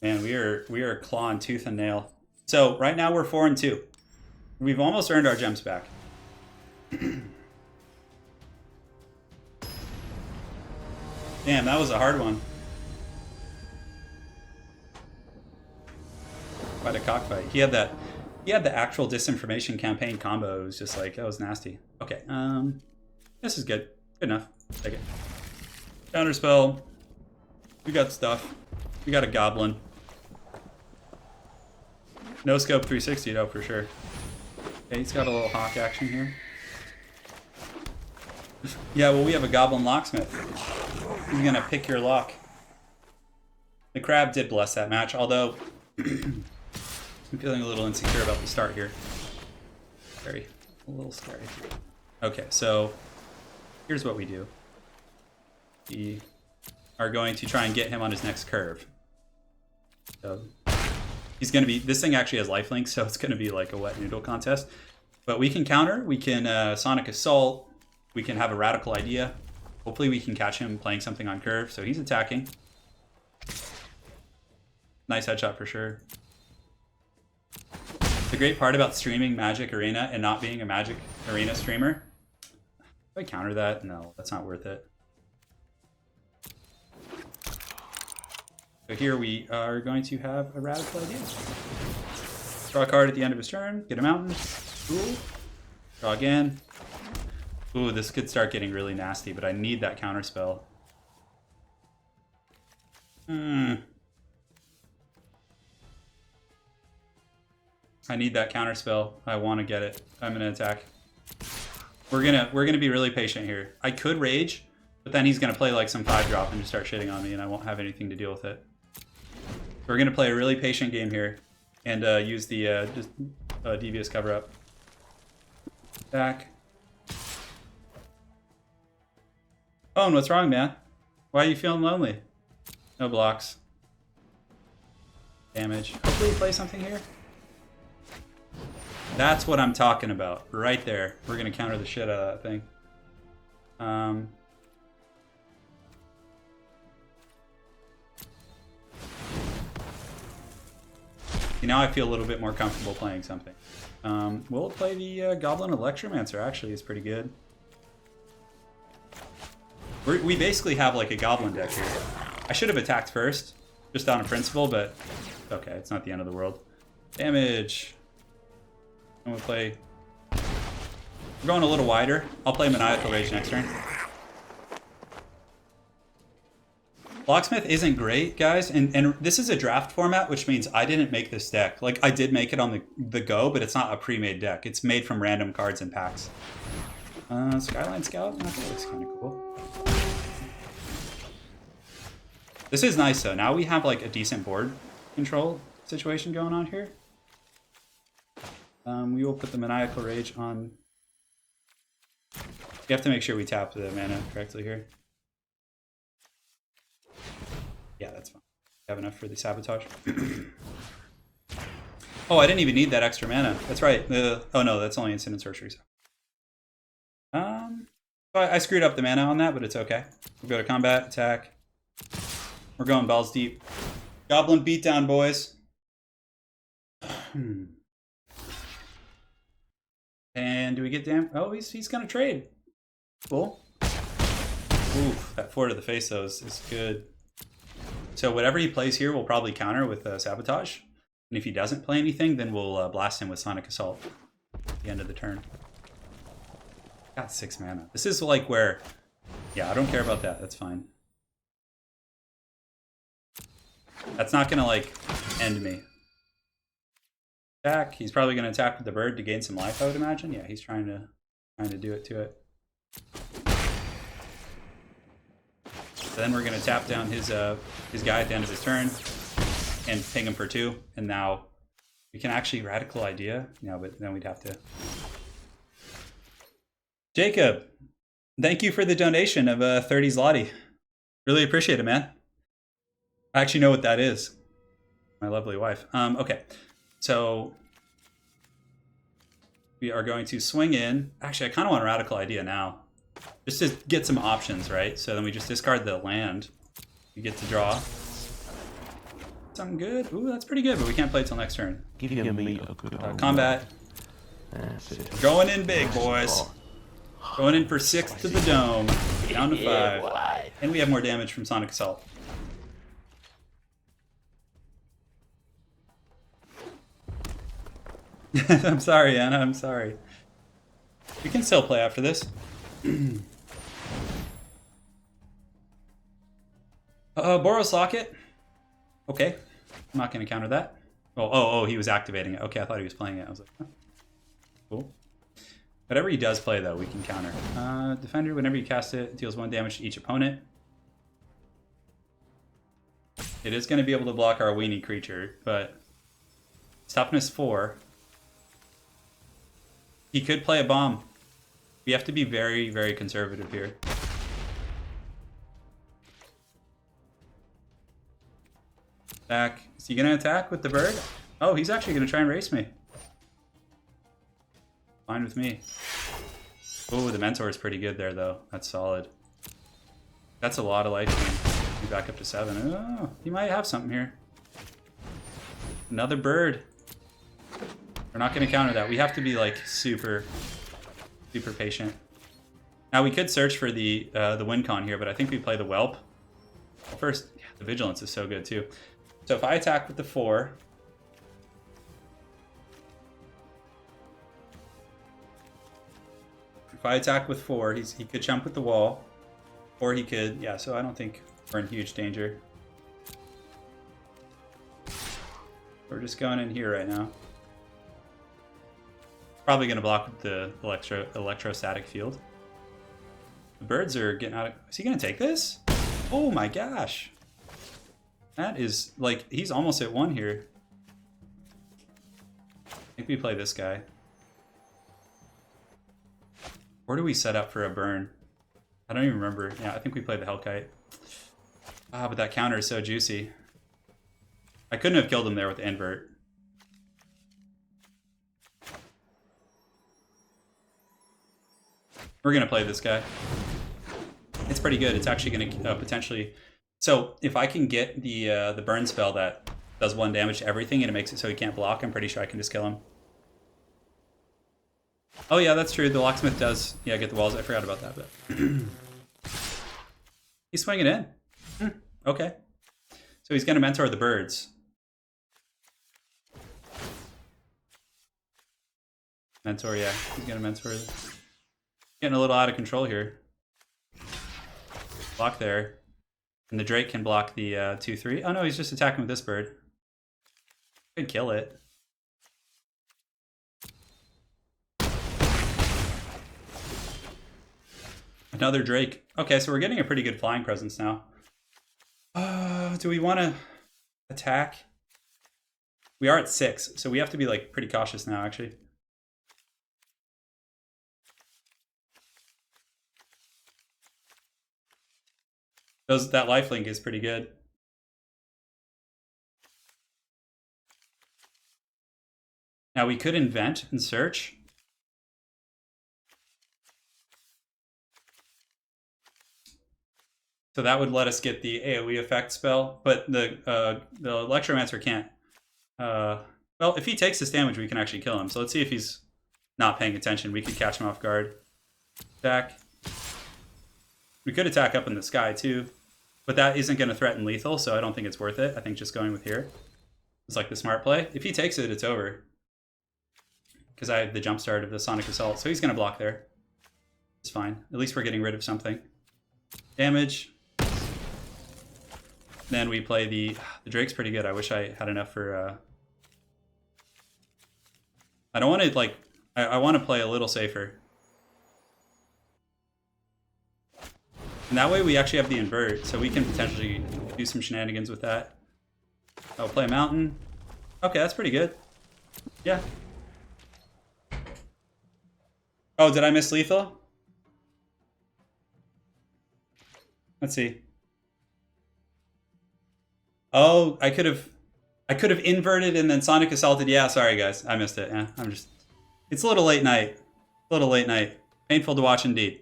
Man, we are clawing tooth and nail. So right now we're 4-2. We've almost earned our gems back. Damn, that was a hard one. Quite a cockfight. He had the actual disinformation campaign combo. It was just like, that was nasty. Okay, this is good. Good enough. Take it. Counterspell. We got stuff. We got a goblin. No scope 360 though, for sure. Okay, he's got a little hawk action here. Yeah, well, we have a goblin locksmith. He's gonna pick your lock. The crab did bless that match, although I'm feeling a little insecure about the start here. A little scary. Okay, so here's what we do. We are going to try and get him on his next curve. So he's gonna be, this thing actually has lifelink, so it's gonna be like a wet noodle contest. But we can counter, we can Sonic Assault, we can have a radical idea. Hopefully we can catch him playing something on curve. So he's attacking. Nice headshot for sure. The great part about streaming Magic Arena and not being a Magic Arena streamer. If I counter that, no, that's not worth it. So here we are going to have a radical idea. Draw a card at the end of his turn, get a mountain. Ooh. Draw again. Ooh, this could start getting really nasty, but I need that counter spell. I need that counter spell. I want to get it. I'm gonna attack. We're gonna be really patient here. I could rage, but then he's gonna play like some 5-drop and just start shitting on me, and I won't have anything to deal with it. We're gonna play a really patient game here, and use the devious cover up. Back. Oh, and what's wrong, man? Why are you feeling lonely? No blocks. Damage. Hopefully you play something here. That's what I'm talking about. Right there. We're going to counter the shit out of that thing. Now I feel a little bit more comfortable playing something. We'll play the Goblin Electromancer, actually, is pretty good. We basically have like a goblin deck here. I should have attacked first, just on a principle, but okay, it's not the end of the world. Damage. I'm gonna play... We're going a little wider. I'll play Maniacal Rage next turn. Locksmith isn't great, guys, and this is a draft format, which means I didn't make this deck. Like, I did make it on the go, but it's not a pre-made deck. It's made from random cards and packs. Skyline Scout? That looks kind of cool. This is nice, though. Now we have, like, a decent board control situation going on here. We will put the Maniacal Rage on... You have to make sure we tap the mana correctly here. Yeah, that's fine. Have enough for the Sabotage. Oh, I didn't even need that extra mana. That's right. Oh no, that's only instant and sorcery. So I screwed up the mana on that, but it's okay. We'll go to combat, attack. We're going balls deep. Goblin beatdown, boys. And do we get damn? Oh, he's gonna trade. Cool. Oof, that 4 to the face though is good. So whatever he plays here, we'll probably counter with Sabotage. And if he doesn't play anything, then we'll blast him with Sonic Assault at the end of the turn. Got 6 mana. This is like where, yeah, I don't care about that. That's fine. That's not gonna like end me. Attack. He's probably gonna attack with the bird to gain some life, I would imagine. Yeah, he's trying to do it to it. So then we're gonna tap down his guy at the end of his turn and ping him for 2. And now we can actually radical idea. No, but then we'd have to. Jacob, thank you for the donation of 30 zloty. Really appreciate it, man. I actually know what that is. My lovely wife. Okay, so we are going to swing in. Actually, I kind of want a radical idea now. Just to get some options, right? So then we just discard the land. We get to draw. Something good. Ooh, that's pretty good, but we can't play it till next turn. Give me a good Combat. Going in big, boys. Going in for 6 to the dome. Down to 5. And we have more damage from Sonic Assault. I'm sorry, Anna. I'm sorry. We can still play after this. Boros Locket. Okay. I'm not going to counter that. Oh, he was activating it. Okay, I thought he was playing it. I was like, huh. Cool. Whatever he does play, though, we can counter. Defender, whenever you cast it, deals 1 damage to each opponent. It is going to be able to block our weenie creature, but it's toughness 4. He could play a bomb. We have to be very, very conservative here. Attack. Is he going to attack with the bird? Oh, he's actually going to try and race me. Fine with me. Oh, the Mentor is pretty good there, though. That's solid. That's a lot of life. Be back up to 7. Oh, he might have something here. Another bird. We're not going to counter that. We have to be like super patient. Now we could search for the win con here, but I think we play the Whelp. First, yeah, the Vigilance is so good too. So if I attack with the 4, if I attack with 4, he could jump with the wall, or he could, yeah. So I don't think we're in huge danger. We're just going in here right now. Probably going to block with the electrostatic field. The birds are getting out of... Is he going to take this? Oh my gosh. That is, like, he's almost at 1 here. I think we play this guy. Where do we set up for a burn? I don't even remember. Yeah, I think we played the Hellkite. Ah, but that counter is so juicy. I couldn't have killed him there with the invert. We're going to play this guy. It's pretty good. It's actually going to potentially... So if I can get the burn spell that does 1 damage to everything and it makes it so he can't block, I'm pretty sure I can just kill him. Oh yeah, that's true. The Locksmith does, yeah, get the walls. I forgot about that, but... He's swinging in. Okay. So he's going to mentor the birds. Mentor, yeah. He's going to mentor... Getting a little out of control here. Block there. And the Drake can block the 2-3. Oh no, he's just attacking with this bird. Could kill it. Another Drake. Okay, so we're getting a pretty good flying presence now. Do we want to attack? We are at 6, so we have to be like pretty cautious now, actually. That lifelink is pretty good. Now we could invent and search. So that would let us get the AoE effect spell, but the Electromancer can't. Well, if he takes this damage, we can actually kill him. So let's see if he's not paying attention. We could catch him off guard. Attack. We could attack up in the sky too, but that isn't going to threaten lethal, so I don't think it's worth it. I think just going with here is like the smart play. If he takes it, it's over. Because I have the jump start of the Sonic Assault, so he's going to block there. It's fine. At least we're getting rid of something. Damage. Then we play the Drake's pretty good. I wish I had enough for... I don't want to, like... I want to play a little safer. And that way we actually have the invert, so we can potentially do some shenanigans with that. I'll play a mountain. Okay, that's pretty good. Yeah. Oh, did I miss lethal? Let's see. Oh, I could have inverted and then Sonic assaulted. Yeah, sorry guys, I missed it. Yeah, it's a little late night. A little late night. Painful to watch indeed.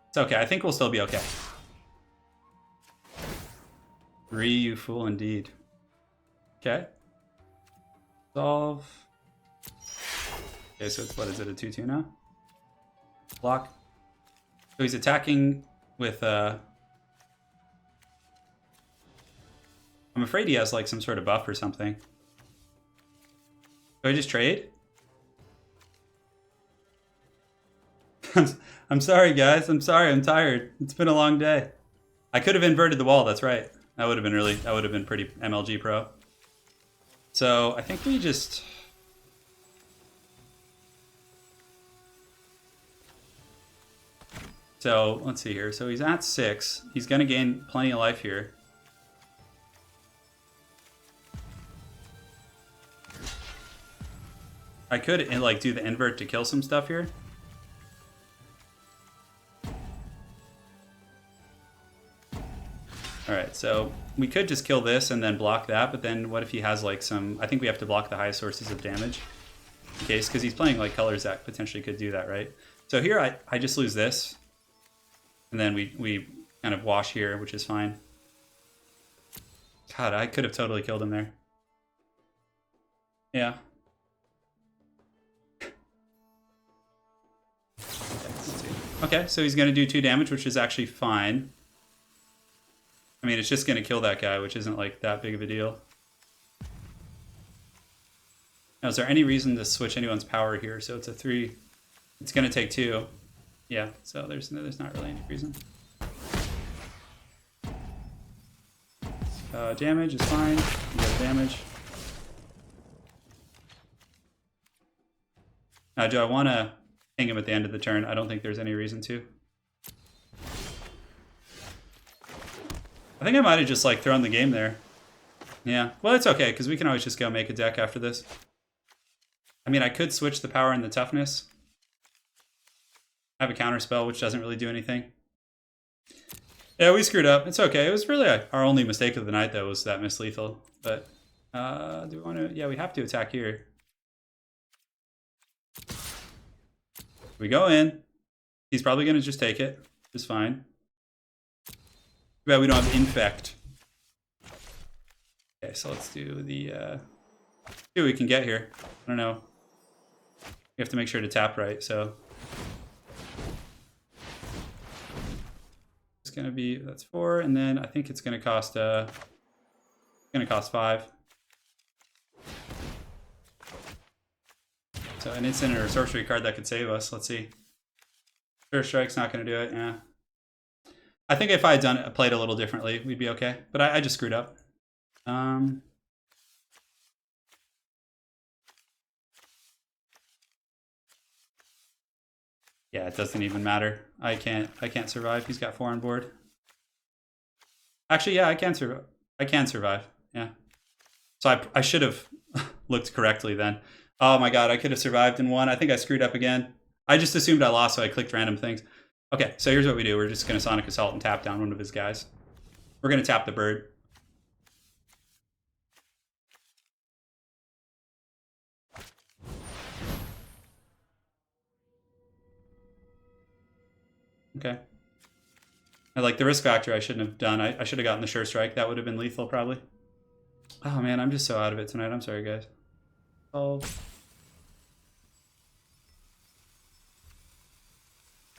It's okay. I think we'll still be okay. 3, you fool indeed. Okay. Solve. Okay, so it's, what is it, a 2-2 now? Block. So he's attacking with I'm afraid he has like some sort of buff or something. Do I just trade? I'm sorry, guys. I'm sorry. I'm tired. It's been a long day. I could have inverted the wall. That's right. That would have been pretty MLG pro. So I think we just... So let's see here. So he's at 6. He's going to gain plenty of life here. I could like do the invert to kill some stuff here. Alright, so we could just kill this and then block that, but then what if he has like some... I think we have to block the highest sources of damage. In case, because he's playing like colors that potentially could do that, right? So here I just lose this. And then we kind of wash here, which is fine. God, I could have totally killed him there. Yeah. Okay, so he's going to do 2 damage, which is actually fine. I mean, it's just going to kill that guy, which isn't like that big of a deal. Now, is there any reason to switch anyone's power here? So it's a 3. It's going to take 2. Yeah, so there's not really any reason. Damage is fine. You get damage. Now, do I want to hang him at the end of the turn? I don't think there's any reason to. I think I might have just like thrown the game there. Yeah, well, it's okay because we can always just go make a deck after this. I mean, I could switch the power and the toughness. I have a counter spell, which doesn't really do anything. Yeah, we screwed up. It's okay. It was really our only mistake of the night, though, was that miss lethal. But do we want to? Yeah, we have to attack here. We go in. He's probably going to just take it. Which is fine. Too bad we don't have infect. Okay, so let's do the... see what we can get here. I don't know. We have to make sure to tap right, so... It's going to be... That's 4, and then I think it's going to cost... going to cost 5. So an instant or a sorcery card that could save us. Let's see. Sure, Strike's not going to do it, yeah. I think if I had done it, played a little differently, we'd be okay. But I just screwed up. Yeah, it doesn't even matter. I can't survive. He's got 4 on board. Actually, yeah, I can survive. I can survive. Yeah. So I should have looked correctly then. Oh my god, I could have survived in 1. I think I screwed up again. I just assumed I lost, so I clicked random things. Okay, so here's what we do. We're just going to Sonic Assault and tap down one of his guys. We're going to tap the bird. Okay. I like the risk factor I shouldn't have done. I should have gotten the sure strike. That would have been lethal probably. Oh man, I'm just so out of it tonight. I'm sorry, guys. Oh.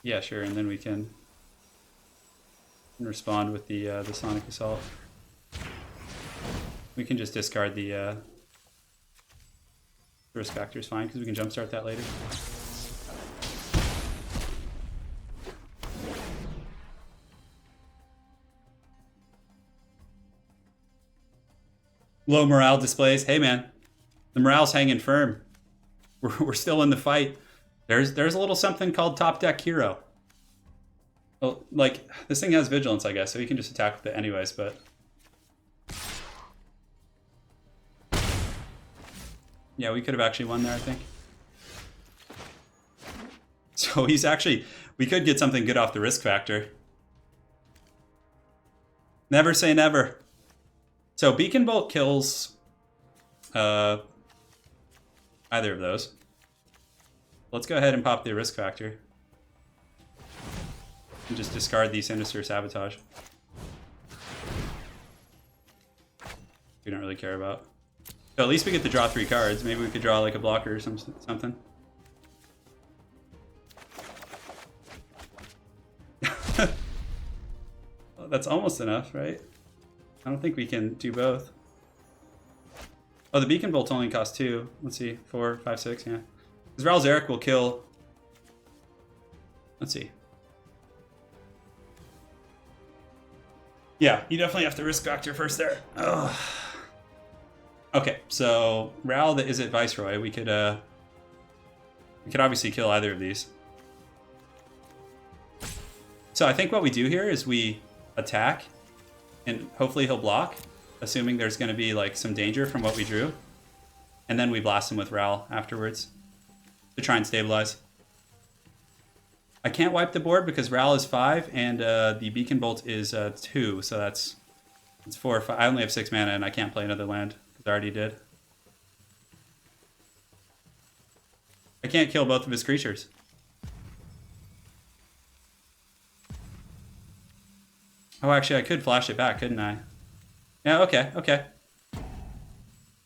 Yeah, sure, and then we can respond with the Sonic Assault. We can just discard the risk factor is fine because we can jumpstart that later. Low morale displays. Hey man, the morale's hanging firm. We're still in the fight. There's a little something called top deck hero. Well, like this thing has vigilance, I guess, so you can just attack with it anyways. But yeah, we could have actually won there, I think. So he's actually, we could get something good off the risk factor. Never say never. So Beacon Bolt kills either of those. Let's go ahead and pop the risk factor. And just discard the Sinister Sabotage. We don't really care about. So at least we get to draw 3 cards. Maybe we could draw like a blocker or something. Well, that's almost enough, right? I don't think we can do both. Oh, the Beacon Bolt only costs 2. Let's see, 4, 5, 6, yeah. Because Ral's Eric will kill... Let's see. Yeah, you definitely have to risk factor first there. Ugh. Okay, so Ral the Is It Viceroy, we could obviously kill either of these. So I think what we do here is we attack, and hopefully he'll block, assuming there's going to be like some danger from what we drew. And then we blast him with Ral afterwards to try and stabilize. I can't wipe the board because Ral is 5 and the Beacon Bolt is 2, so it's 4 or 5. I only have 6 mana and I can't play another land because I already did. I can't kill both of his creatures. Oh, actually, I could flash it back, couldn't I? Yeah, okay, okay.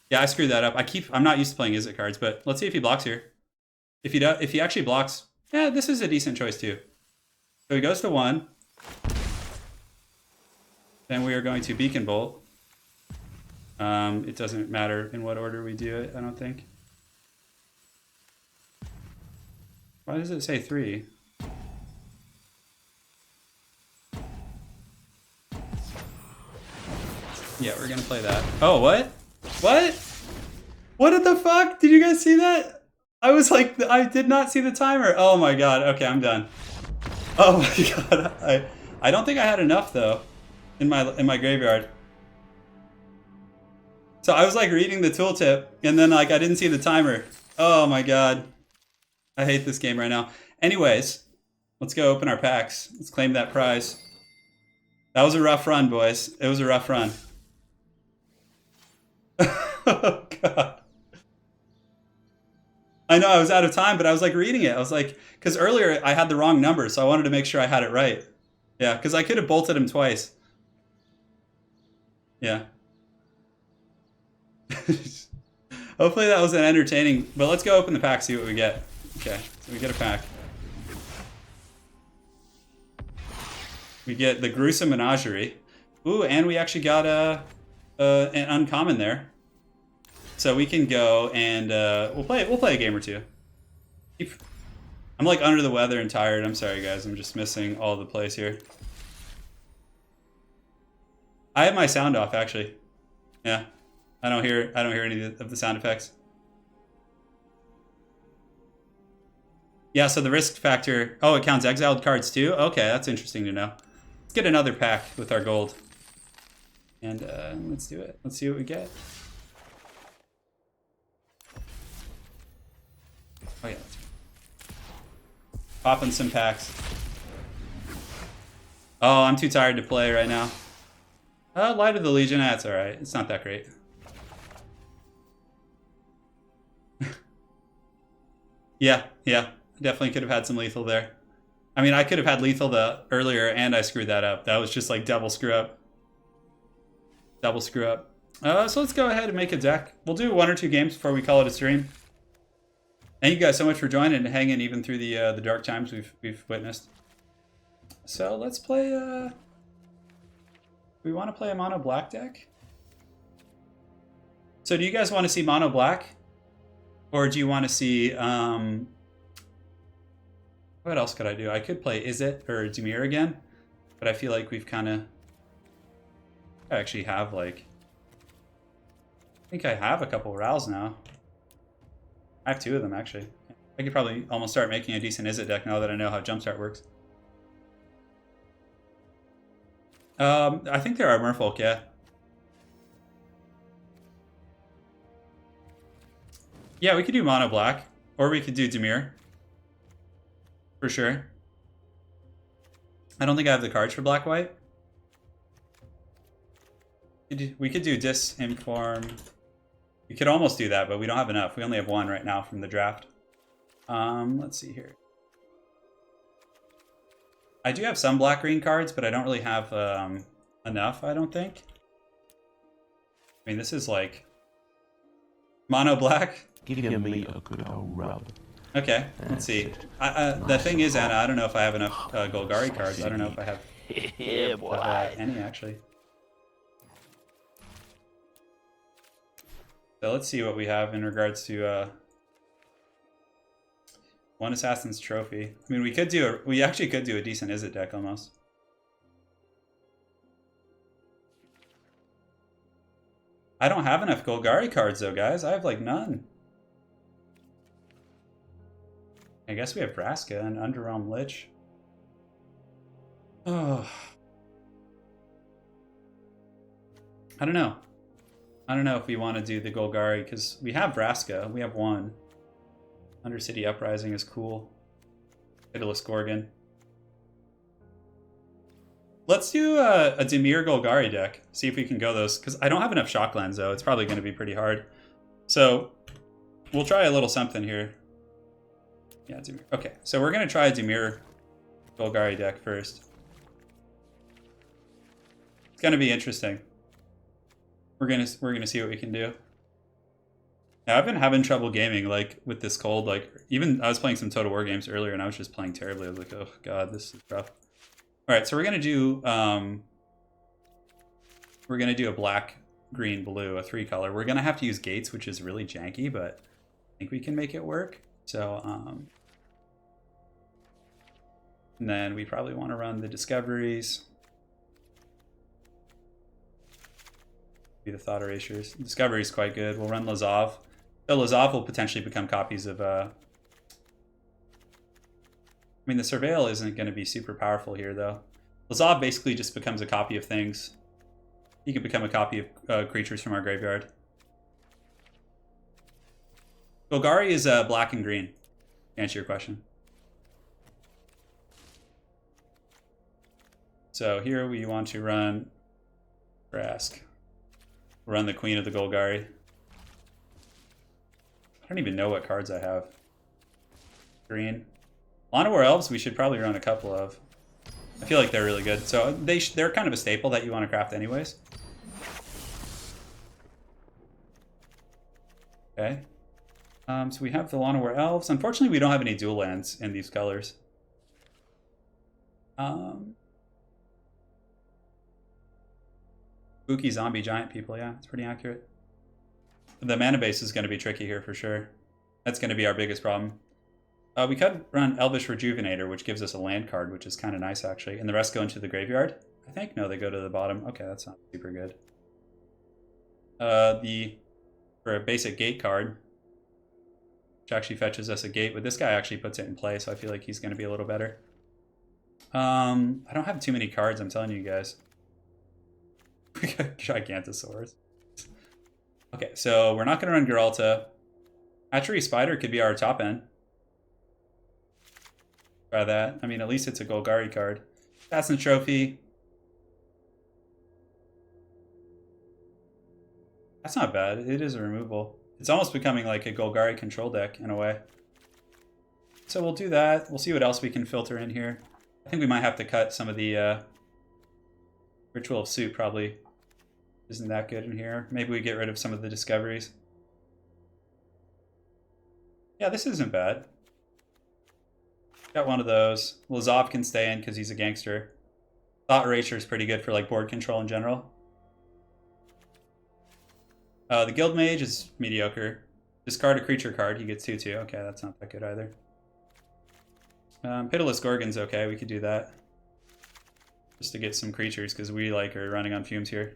Yeah, I screwed that up. I'm not used to playing Izzet cards, but let's see if he blocks here. If he actually blocks, yeah, this is a decent choice too. So he goes to 1. Then we are going to Beacon Bolt. It doesn't matter in what order we do it, I don't think. Why does it say 3? Yeah, we're gonna play that. Oh, what? What? What the fuck? Did you guys see that? I was like, I did not see the timer. Oh my god. Okay, I'm done. Oh my god. I don't think I had enough though in my graveyard. So I was like reading the tooltip and then like I didn't see the timer. Oh my god. I hate this game right now. Anyways, let's go open our packs. Let's claim that prize. That was a rough run, boys. It was a rough run. Oh god. I know I was out of time, but I was like reading it. I was like, because earlier I had the wrong number, so I wanted to make sure I had it right. Yeah, because I could have bolted him twice. Yeah. Hopefully that was an entertaining, but let's go open the pack, see what we get. Okay, so we get a pack. We get the Gruesome Menagerie. Ooh, and we actually got an uncommon there. So we can go and we'll play a game or two. I'm like under the weather and tired. I'm sorry guys. I'm just missing all the plays here. I have my sound off actually. Yeah. I don't hear any of the sound effects. Yeah, so the risk factor, oh, it counts exiled cards too? Okay, that's interesting to know. Let's get another pack with our gold. And let's do it. Let's see what we get. Oh yeah, that's right. Popping some packs. Oh, I'm too tired to play right now. Light of the Legion, that's alright. It's not that great. Yeah, definitely could have had some lethal there. I mean, I could have had lethal the earlier, and I screwed that up. That was just like double screw up. Double screw up. So let's go ahead and make a deck. We'll do 1 or 2 games before we call it a stream. Thank you guys so much for joining and hanging even through the dark times we've witnessed. So let's play. We want to play a mono black deck. So do you guys want to see mono black, or do you want to see? What else could I do? I could play Is It or Dimir again, but I feel like we've kind of. I actually have like. I think I have a couple Rals now. I have 2 of them actually. I could probably almost start making a decent Is It deck now that I know how Jumpstart works. I think there are Merfolk, yeah. Yeah, we could do mono black, or we could do Dimir. For sure. I don't think I have the cards for black white. We could do Disinform. We could almost do that, but we don't have enough. We only have 1 right now from the draft. Let's see here. I do have some black-green cards, but I don't really have enough, I don't think. I mean, this is like mono black. Give me a good old rub. Okay, let's see. The thing is, Anna, I don't know if I have enough Golgari cards. I don't know if I have Yeah, boy. any, actually. So let's see what we have in regards to 1 Assassin's Trophy. I mean, we actually could do a decent Is It deck almost. I don't have enough Golgari cards though, guys. I have like none. I guess we have Vraska and Underrealm Lich. Oh. I don't know. I don't know if we want to do the Golgari, because we have Vraska. We have 1. Undercity Uprising is cool. Pitiless Gorgon. Let's do a Dimir Golgari deck. See if we can go those, because I don't have enough Shocklands though. It's probably going to be pretty hard. So we'll try a little something here. Yeah, Dimir. Okay, so we're going to try a Dimir Golgari deck first. It's going to be interesting. We're gonna see what we can do. Yeah, I've been having trouble gaming like with this cold. Like even I was playing some Total War games earlier, and I was just playing terribly. I was like, oh god, this is rough. All right, so we're gonna do a black, green, blue, a 3-color. We're gonna have to use gates, which is really janky, but I think we can make it work. So and then we probably want to run the discoveries. Be the thought erasures. Discovery is quite good. We'll run Lazav. So Lazav will potentially become copies of. I mean, the Surveil isn't going to be super powerful here, though. Lazav basically just becomes a copy of things. He can become a copy of creatures from our graveyard. Golgari is black and green. To answer your question. So here we want to run Brask. Run the Queen of the Golgari. I don't even know what cards I have. Green. Llanowar Elves we should probably run a couple of. I feel like they're really good. So they're kind of a staple that you want to craft anyways. Okay. So we have the Llanowar Elves. Unfortunately, we don't have any dual lands in these colors. Spooky zombie giant people, yeah, it's pretty accurate. The mana base is going to be tricky here for sure. That's going to be our biggest problem. We could run Elvish Rejuvenator, which gives us a land card, which is kind of nice actually. And the rest go into the graveyard, I think? No, they go to the bottom. Okay, that's not super good. For a basic gate card, which actually fetches us a gate, but this guy actually puts it in play, so I feel like he's going to be a little better. I don't have too many cards, I'm telling you guys. We got Gigantosaurus. Okay, so we're not going to run Geralta. Hatchery Spider could be our top end. Try that. I mean, at least it's a Golgari card. Assassin's Trophy. That's not bad. It is a removal. It's almost becoming like a Golgari control deck in a way. So we'll do that. We'll see what else we can filter in here. I think we might have to cut some of the Ritual of Suit probably isn't that good in here. Maybe we get rid of some of the discoveries. Yeah, this isn't bad. Got one of those. Lazov can stay in because he's a gangster. Thought Erasure is pretty good for like board control in general. The Guild Mage is mediocre. Discard a creature card. He gets 2/2. Okay, that's not that good either. Pitiless Gorgon's okay. We could do that. Just to get some creatures because we like are running on fumes here.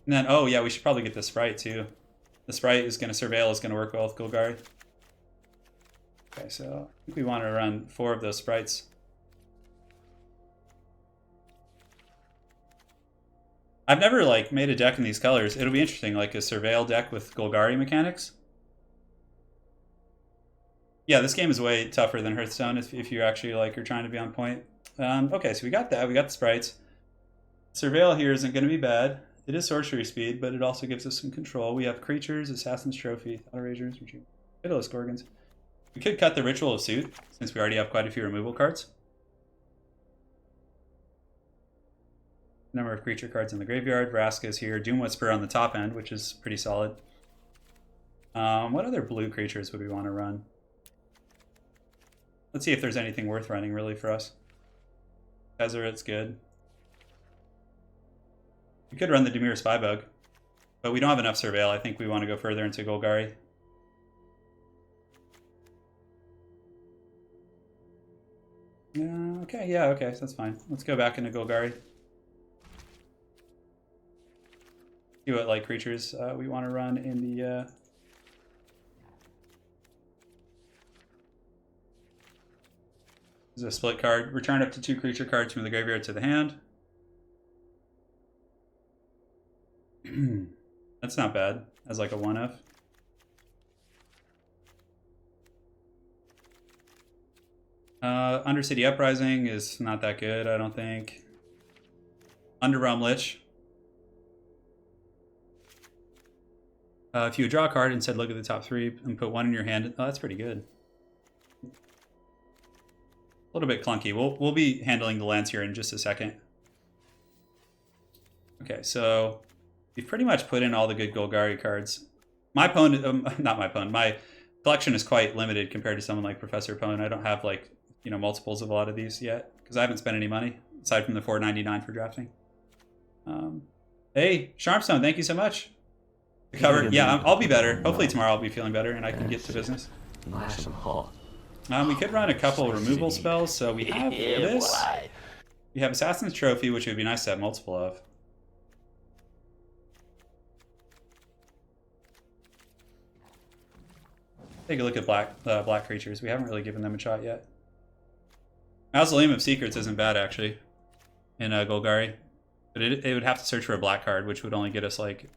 And then, oh yeah, we should probably get the Sprite too. The Sprite is going to Surveil, is going to work well with Golgari. Okay, so I think we want to run 4 of those Sprites. I've never like made a deck in these colors. It'll be interesting, like a Surveil deck with Golgari mechanics. Yeah, this game is way tougher than Hearthstone if you actually like are trying to be on point. Okay, so we got that. We got the Sprites. Surveil here isn't going to be bad. It is sorcery speed, but it also gives us some control. We have creatures, Assassin's Trophy, Thought Erasures, Pitiless Gorgons. We could cut the Ritual of Suit, since we already have quite a few removal cards. Number of creature cards in the graveyard. Vraska is here. Doom Whisperer on the top end, which is pretty solid. What other blue creatures would we want to run? Let's see if there's anything worth running, really, for us. Tezzer's good. We could run the Dimir Spybug, but we don't have enough Surveil. I think we want to go further into Golgari. Yeah, okay, so that's fine. Let's go back into Golgari. See what like creatures we want to run in the... This is a split card. Return up to 2 creature cards from the graveyard to the hand. That's not bad as like a 1-of. Undercity Uprising is not that good, I don't think. Underrealm Lich. If you draw a card and said look at the top 3 and put 1 in your hand, oh, that's pretty good. A little bit clunky. We'll be handling the lands here in just a second. Okay, so we've pretty much put in all the good Golgari cards. My opponent, not my opponent, my collection is quite limited compared to someone like Professor Pone. I don't have like, you know, multiples of a lot of these yet because I haven't spent any money aside from the $4.99 for drafting. Hey, Sharpstone, thank you so much. The cover, yeah, I'll be better. Hopefully tomorrow I'll be feeling better and I can get to business. Nice and hot. We could run a couple removal spells, so we have this. We have Assassin's Trophy, which would be nice to have multiple of. Take a look at black creatures. We haven't really given them a shot yet. Mausoleum of Secrets isn't bad, actually, in Golgari. But it would have to search for a black card, which would only get us, like...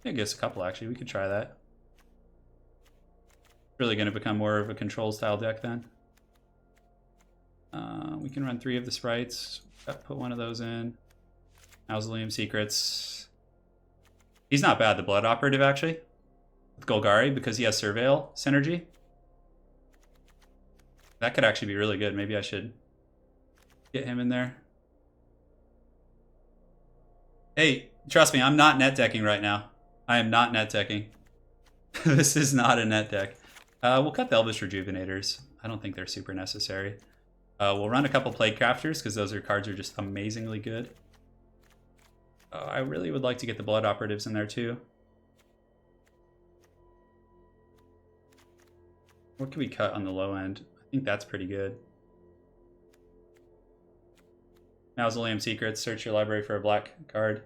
I guess a couple, actually. We could try that. Really going to become more of a control-style deck, then. We can run 3 of the Sprites. Put 1 of those in. Mausoleum Secrets. He's not bad, the Blood Operative, actually. With Golgari, because he has Surveil synergy. That could actually be really good. Maybe I should get him in there. Hey, trust me, I'm not net decking right now. I am not net decking. This is not a net deck. We'll cut the Elvish Rejuvenators. I don't think they're super necessary. We'll run a couple Plague Crafters, because those cards are just amazingly good. I really would like to get the Blood Operatives in there, too. What can we cut on the low end? I think that's pretty good. Mausoleum Secrets. Search your library for a black card.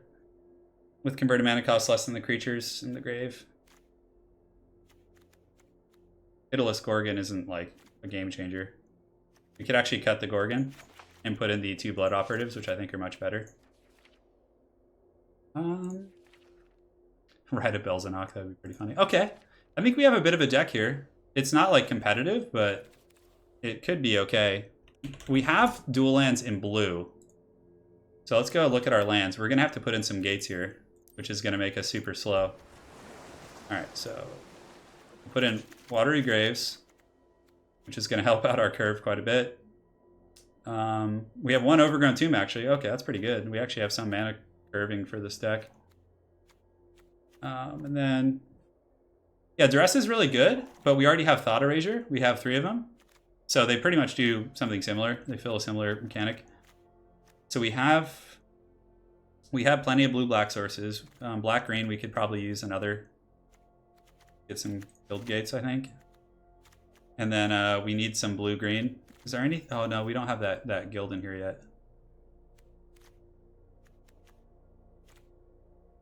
With converted mana cost less than the creatures in the grave. Pitiless Gorgon isn't like a game changer. We could actually cut the Gorgon and put in the 2 Blood Operatives, which I think are much better. Rite of Belzenok, that would be pretty funny. Okay, I think we have a bit of a deck here. It's not like competitive, but it could be okay. We have dual lands in blue. So let's go look at our lands. We're gonna have to put in some gates here, which is gonna make us super slow. All right, so Put in Watery Graves, which is going to help out our curve quite a bit. We have one Overgrown Tomb, actually. Okay, that's pretty good. We actually have some mana curving for this deck. And then, yeah, Duress is really good, but we already have Thought Erasure. We have 3 of them. So they pretty much do something similar. They fill a similar mechanic. So we have plenty of blue-black sources. Black-green, we could probably use another. Get some guild gates, I think. And then we need some blue-green. Is there any? Oh, no, we don't have that guild in here yet.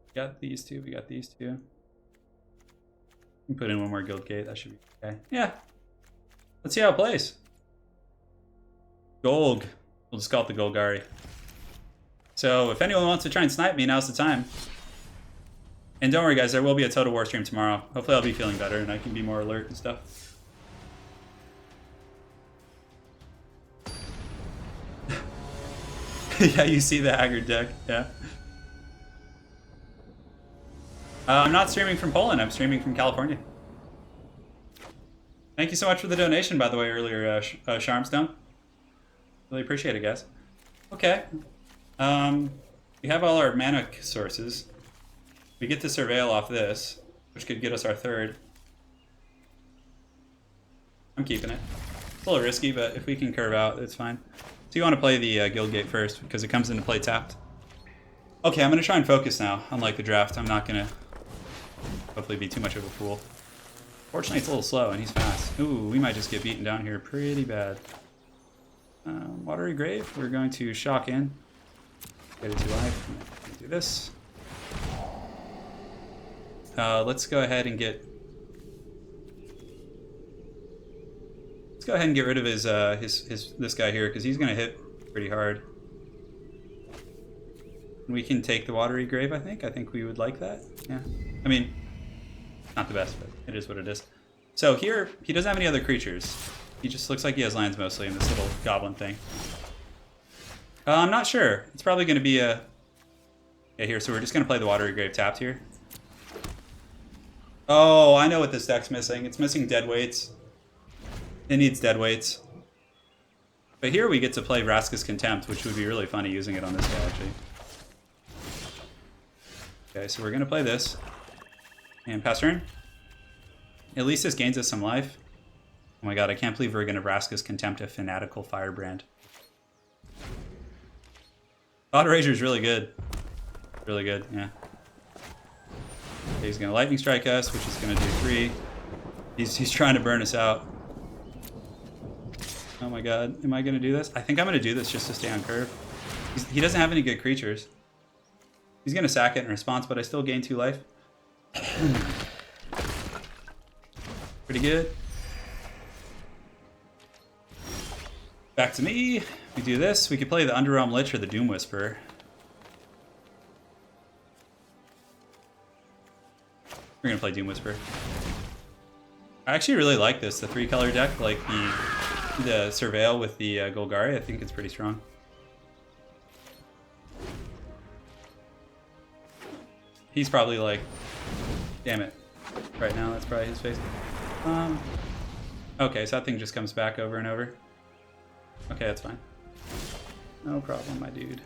We got these two. We got these two. We can put in one more guild gate. That should be okay. Yeah. Let's see how it plays. Golg. We'll just call it the Golgari. So if anyone wants to try and snipe me, now's the time. And don't worry, guys, there will be a Total War stream tomorrow. Hopefully I'll be feeling better and I can be more alert and stuff. Yeah, you see the Haggard deck. Yeah. I'm not streaming from Poland. I'm streaming from California. Thank you so much for the donation, by the way, earlier, Sharmstone. Really appreciate it, guys. Okay. We have all our mana sources. We get to Surveil off this, which could get us our 3rd. I'm keeping it. It's a little risky, but if we can curve out, it's fine. So you want to play the Guild Gate first, because it comes into play tapped. Okay, I'm going to try and focus now, unlike the draft. I'm not going to hopefully be too much of a fool. Fortunately, it's a little slow, and he's fast. Ooh, we might just get beaten down here pretty bad. Watery Grave, we're going to shock in. Get it to life. Do this. Let's go ahead and get... Let's go ahead and get rid of his this guy here, because he's going to hit pretty hard. We can take the Watery Grave, I think. I think we would like that. Yeah. I mean, not the best, but it is what it is. So here, he doesn't have any other creatures. He just looks like he has lands mostly in this little goblin thing. I'm not sure. It's probably going to be a... Yeah, here, so we're just going to play the Watery Grave tapped here. Oh, I know what this deck's missing. It's missing dead weights. It needs dead weights. But here we get to play Vraska's Contempt, which would be really funny using it on this guy, actually. Okay, so we're going to play this. And pass turn. At least this gains us some life. Oh my god, I can't believe we're going to Vraska's Contempt a Fanatical Firebrand. Thought Erasure is really good. Really good, yeah. Okay, he's going to Lightning Strike us, which is going to do 3. He's trying to burn us out. Oh my god, am I going to do this? I think I'm going to do this just to stay on curve. He doesn't have any good creatures. He's going to sack it in response, but I still gain 2 life. Pretty good. Back to me. We do this. We could play the Underrealm Lich or the Doom Whisperer. We're going to play Doom Whisperer. I actually really like this, the 3-color deck, like the Surveil with the Golgari. I think it's pretty strong. He's probably like, damn it. Right now, that's probably his face. Okay, so that thing just comes back over and over. Okay, that's fine. No problem, my dude.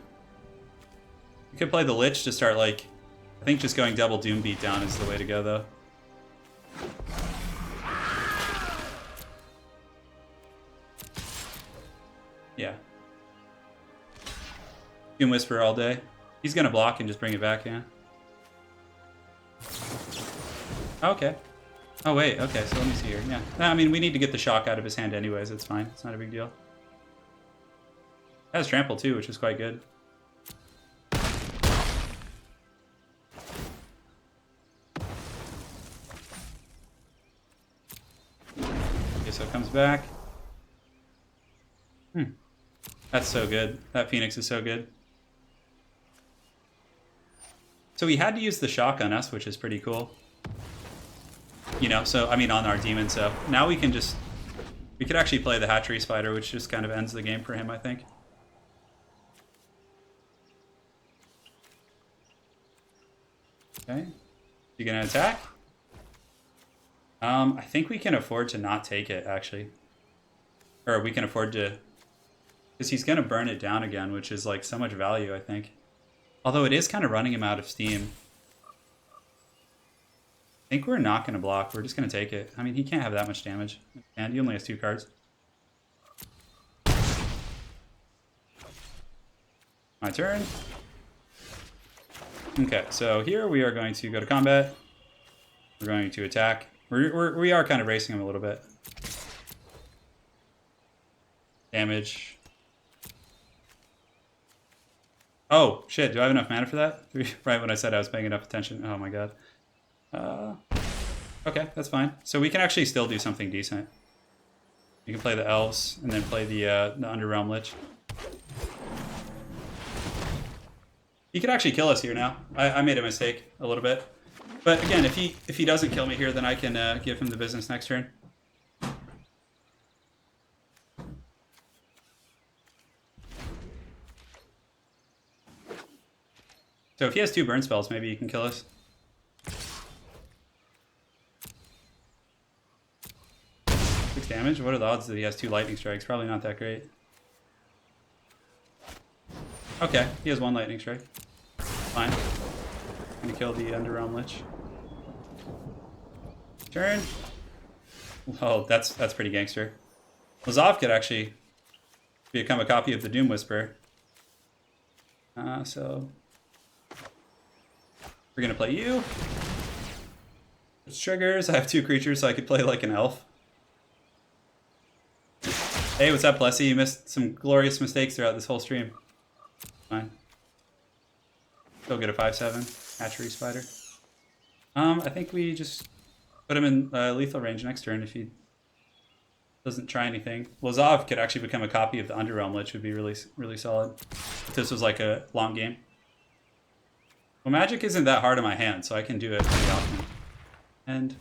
You could play the Lich to start, like... I think just going double Doom Beatdown is the way to go, though. Yeah. Doom Whisper all day. He's gonna block and just bring it back, yeah. Okay. Oh, wait, okay, so let me see here. Yeah. I mean, we need to get the shock out of his hand anyways. It's fine. It's not a big deal. It has trample too, which is quite good. Okay, so it comes back. That's so good. That Phoenix is so good. So we had to use the shock on us, which is pretty cool. You know, so, I mean, on our demon, so now we can just... We could actually play the Hatchery Spider, which just kind of ends the game for him, I think. Okay. You gonna attack? I think we can afford to not take it, actually. Or we can afford to... Because he's going to burn it down again, which is like so much value, I think. Although it is kind of running him out of steam. I think we're not going to block. We're just going to take it. I mean, he can't have that much damage. And he only has 2 cards. My turn. Okay, so here we are going to go to combat. We're going to attack. We are kind of racing him a little bit. Damage. Oh, shit. Do I have enough mana for that? Right when I said I was paying enough attention. Oh, my God. Okay, that's fine. So we can actually still do something decent. You can play the elves and then play the Underrealm Lich. He could actually kill us here now. I made a mistake a little bit. But again, if he doesn't kill me here, then I can give him the business next turn. So if he has 2 burn spells, maybe he can kill us. Six damage? What are the odds that he has 2 lightning strikes? Probably not that great. Okay, he has 1 lightning strike. Fine. I'm gonna kill the Underrealm Lich. Turn. Oh, that's pretty gangster. Lazav could actually become a copy of the Doom Whisperer. So we're gonna play you. It's triggers. I have 2 creatures, so I could play like an elf. Hey, what's up, Plessy? You missed some glorious mistakes throughout this whole stream. Fine. Still get a 5/7 hatchery spider. I think we just put him in lethal range next turn if he doesn't try anything. Lazav could actually become a copy of the Underrealm Lich, would be really solid if this was like a long game. Well, Magic isn't that hard on my hand, so I can do it pretty often. And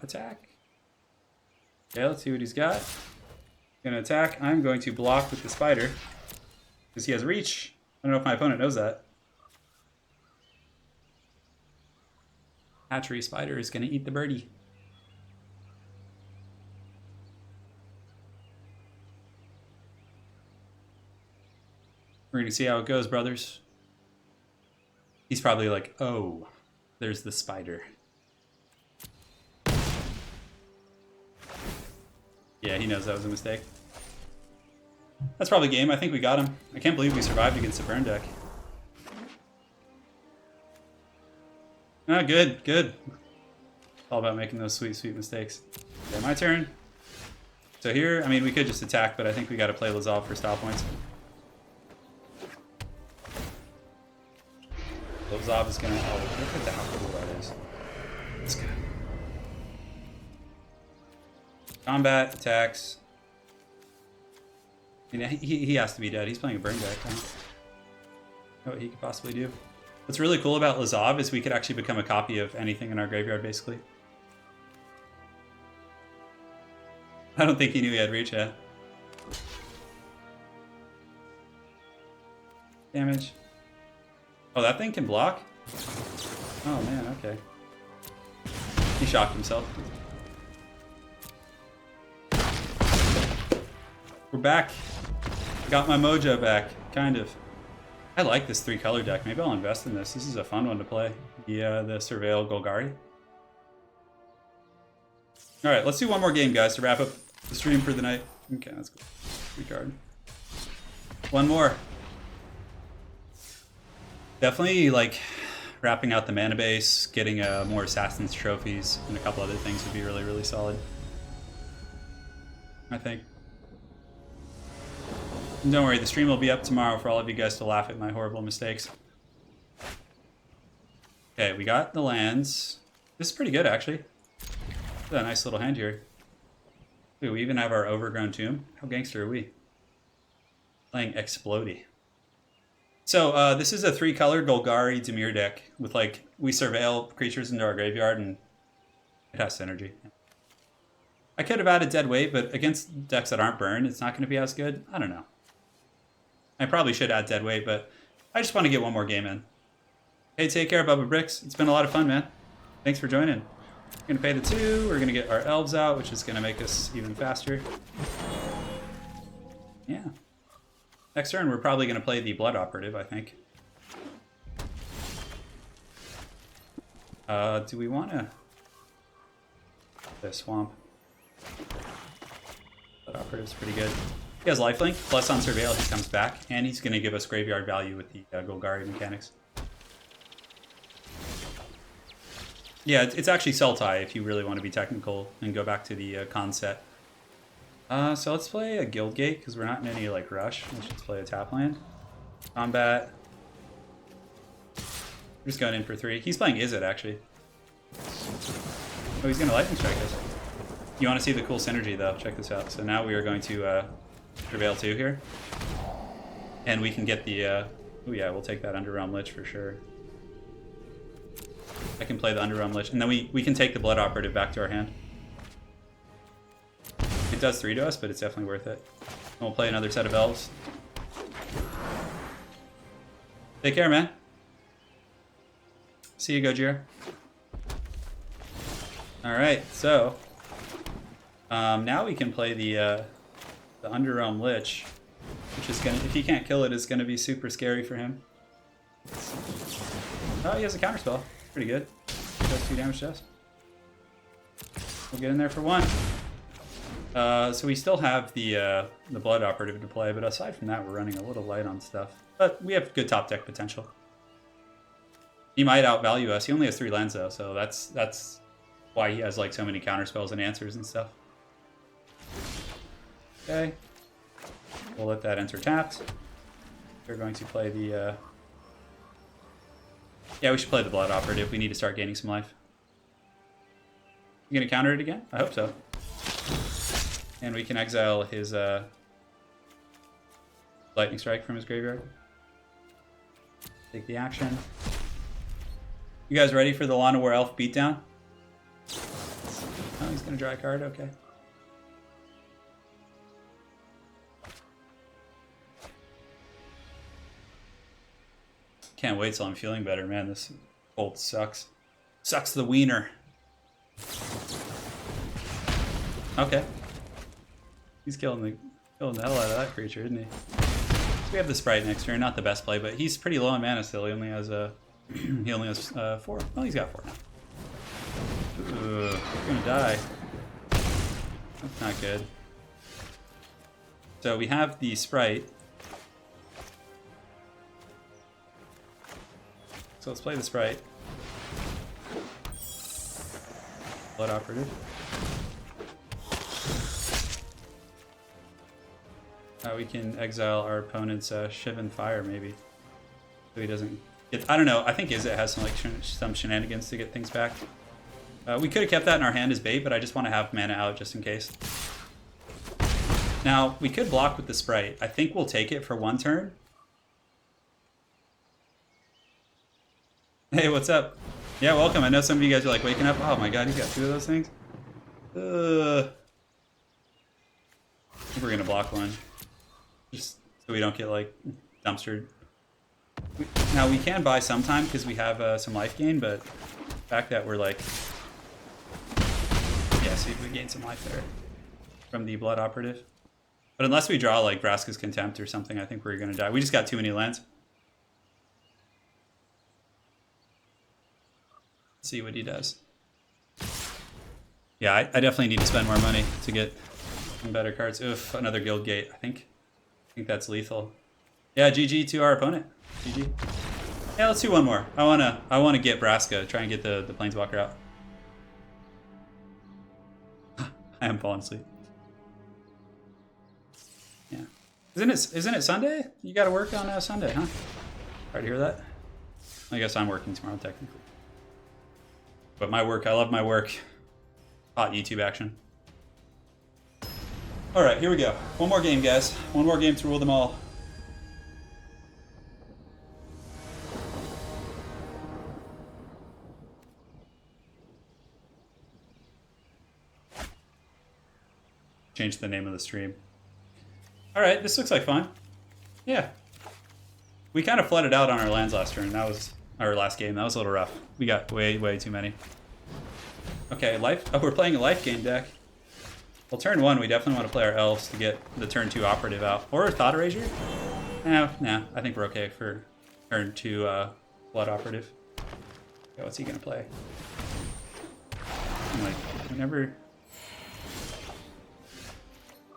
attack. Okay, let's see what he's got. Gonna attack. I'm going to block with the spider because he has reach. I don't know if my opponent knows that. Hatchery spider is gonna eat the birdie. We're gonna see how it goes, brothers. He's probably like, oh, there's the spider. Yeah, he knows that was a mistake. That's probably game. I think we got him. I can't believe we survived against the burn deck. Ah, good, good. It's all about making those sweet, sweet mistakes. Okay, my turn. So here, I mean, we could just attack, but I think we got to play Lazav for style points. Lazav is going to... Oh, look at how cool that is. Let's go. Combat, attacks. I mean, he has to be dead. He's playing a burn deck. I don't know what he could possibly do. What's really cool about Lazav is we could actually become a copy of anything in our graveyard, basically. I don't think he knew he had reach yet. Damage. Oh, that thing can block? Oh, man, okay. He shocked himself. We're back. Got my mojo back, kind of. I like this 3-color deck. Maybe I'll invest in this. This is a fun one to play. The Surveil Golgari. All right, let's do one more game, guys, to wrap up the stream for the night. Okay, that's cool. 3 card. One more. Definitely, like, wrapping out the mana base, getting more Assassin's Trophies, and a couple other things would be really, really solid. I think. Don't worry, the stream will be up tomorrow for all of you guys to laugh at my horrible mistakes. Okay, we got the lands. This is pretty good, actually. Look at that nice little hand here. Ooh, we even have our Overgrown Tomb. How gangster are we? Playing Explodey. So, this is a 3-color Golgari Dimir deck with, like, we surveil creatures into our graveyard and it has synergy. I could have added Dead Weight, but against decks that aren't burned, it's not going to be as good. I don't know. I probably should add Dead Weight, but I just want to get one more game in. Hey, take care, Bubba Bricks. It's been a lot of fun, man. Thanks for joining. We're gonna pay the 2. We're gonna get our elves out, which is gonna make us even faster. Yeah. Next turn, we're probably gonna play the Blood Operative, I think. Do we wanna... The Swamp. Blood Operative's pretty good. He has lifelink, plus on Surveil he comes back, and he's gonna give us graveyard value with the Golgari mechanics. Yeah, it's actually Sultai if you really want to be technical and go back to the con set. So let's play a Guild Gate because we're not in any like rush. Let's just play a tap land. Combat. We're just going in for 3. He's playing Izzet actually. Oh, he's gonna lightning strike us. You want to see the cool synergy though? Check this out. So now we are going to Prevail 2 here, and we can get the. Oh yeah, we'll take that Underrealm Lich for sure. I can play the Underrealm Lich, and then we can take the Blood Operative back to our hand. It does 3 to us, but it's definitely worth it. And we'll play another set of elves. Take care, man. See you, Gojira. Alright, so... now we can play the Underrealm Lich, which is gonna, if he can't kill it, is gonna be super scary for him. Oh, he has a counterspell. Pretty good. Does 2 damage to us. We'll get in there for 1. So we still have the Blood Operative to play, but aside from that, we're running a little light on stuff. But we have good top deck potential. He might outvalue us. He only has 3 lands though, so that's why he has like so many counterspells and answers and stuff. Okay. We'll let that enter tapped. We're going to play the... Yeah, we should play the Blood Operative. We need to start gaining some life. You gonna counter it again? I hope so. And we can exile his Lightning Strike from his graveyard. Take the action. You guys ready for the Llanowar Elf beatdown? Oh, he's gonna draw a card, okay. Can't wait till I'm feeling better, man. This cold sucks. Sucks the wiener. Okay. He's killing the hell out of that creature, isn't he? So we have the Sprite next turn. Not the best play, but he's pretty low on mana still. He only has 4. Well, he's got 4 now. Ugh, we're gonna die. That's not good. So we have the Sprite. So let's play the Sprite. Blood Operative. We can exile our opponent's Shivan Fire, maybe. So he doesn't get... I don't know. I think Izzet has some, like, some shenanigans to get things back. We could have kept that in our hand as bait, but I just want to have mana out just in case. Now, we could block with the Sprite. I think we'll take it for 1 turn. Hey, what's up? Yeah, welcome. I know some of you guys are like waking up. Oh my god, he's got 2 of those things. I think we're gonna block 1, just so we don't get like dumpstered. Now we can buy sometime because we have some life gain, but the fact that we're like, yeah, see if we gain some life there from the Blood Operative. But unless we draw like Vraska's Contempt or something, I think we're gonna die. We just got too many lands. See what he does. Yeah, I definitely need to spend more money to get some better cards. Oof, another Guild Gate. I think that's lethal. Yeah, GG to our opponent. GG. Yeah, let's do 1 more. I wanna get Vraska, try and get the Planeswalker out. I am falling asleep. Yeah. Isn't it Sunday? You gotta work on Sunday, huh? Sorry to hear that. I guess I'm working tomorrow technically. But my work, I love my work. Hot YouTube action. Alright, here we go. 1 more game, guys. 1 more game to rule them all. Change the name of the stream. Alright, this looks like fun. Yeah. We kind of flooded out on our lands last turn. I Our last game. That was a little rough. We got way too many. Okay, life. Oh, we're playing a life game deck. Well, turn 1, we definitely want to play our elves to get the turn 2 operative out. Or Thought Erasure? No, I think we're okay for turn 2 blood operative. Okay, what's he gonna play? Like, whenever...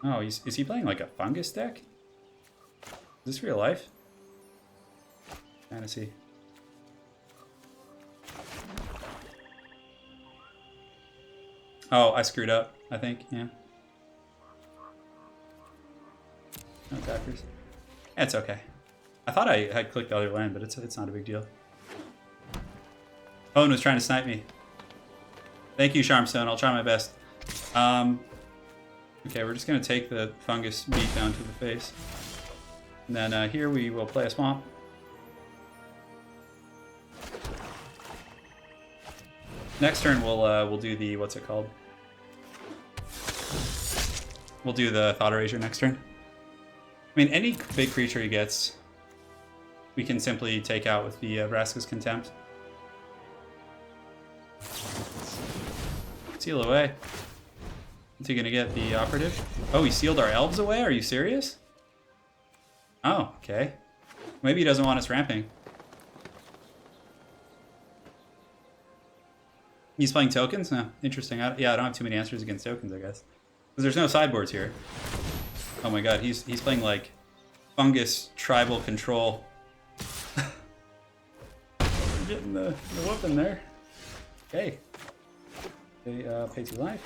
Oh, is he playing like a fungus deck? Is this real life? Fantasy. Oh, I screwed up, I think, yeah. No attackers. Yeah, it's okay. I thought I had clicked the other land, but it's not a big deal. Owen was trying to snipe me. Thank you, Charmstone. I'll try my best. Okay, we're just going to take the fungus beat down to the face. And then here we will play a swamp. Next turn we'll do the, what's it called? We'll do the Thought Erasure next turn. I mean, any big creature he gets, we can simply take out with the Vraska's Contempt. Seal away. Is he gonna get the operative? Oh, he sealed our elves away? Are you serious? Oh, okay. Maybe he doesn't want us ramping. He's playing tokens? No, interesting. Yeah, I don't have too many answers against tokens, I guess. Because there's no sideboards here. Oh my god, he's playing like fungus tribal control. We're getting the whooping there. Okay. They pay 2 life.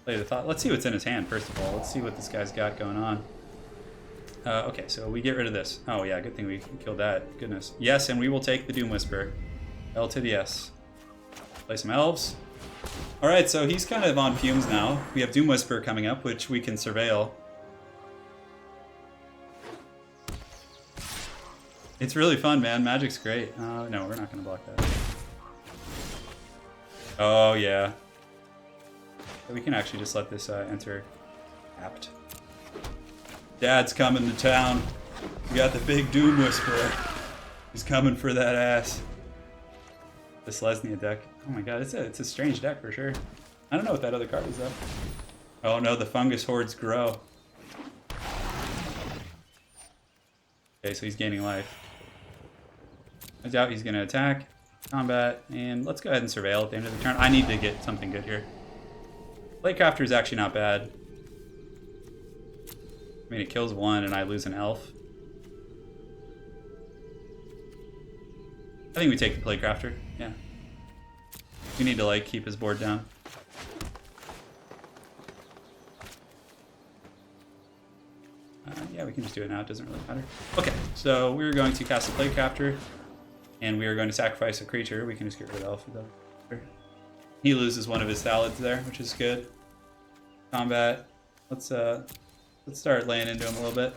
Play the thought. Let's see what's in his hand first of all. Let's see what this guy's got going on. Okay, so we get rid of this. Oh yeah, good thing we killed that. Goodness. Yes, and we will take the Doom Whisper. L to the S. Play some elves. Alright, so he's kind of on fumes now. We have Doom Whisper coming up, which we can surveil. It's really fun, man. Magic's great. No, we're not going to block that. Oh, yeah. We can actually just let this enter apt. Dad's coming to town. We got the big Doom Whisperer. He's coming for that ass. This Lesnia deck. Oh my god, it's a strange deck for sure. I don't know what that other card is though. Oh no, the fungus hordes grow. Okay, so he's gaining life. I doubt he's gonna attack, combat, and let's go ahead and surveil at the end of the turn. I need to get something good here. Playcrafter is actually not bad. I mean, it kills 1 and I lose an elf. I think we take the Playcrafter, yeah. We need to, like, keep his board down. Yeah, we can just do it now, it doesn't really matter. Okay, so we're going to cast a Playcrafter, and we are going to sacrifice a creature. We can just get rid of Elf. He loses one of his Thalids there, which is good. Combat. Let's start laying into him a little bit.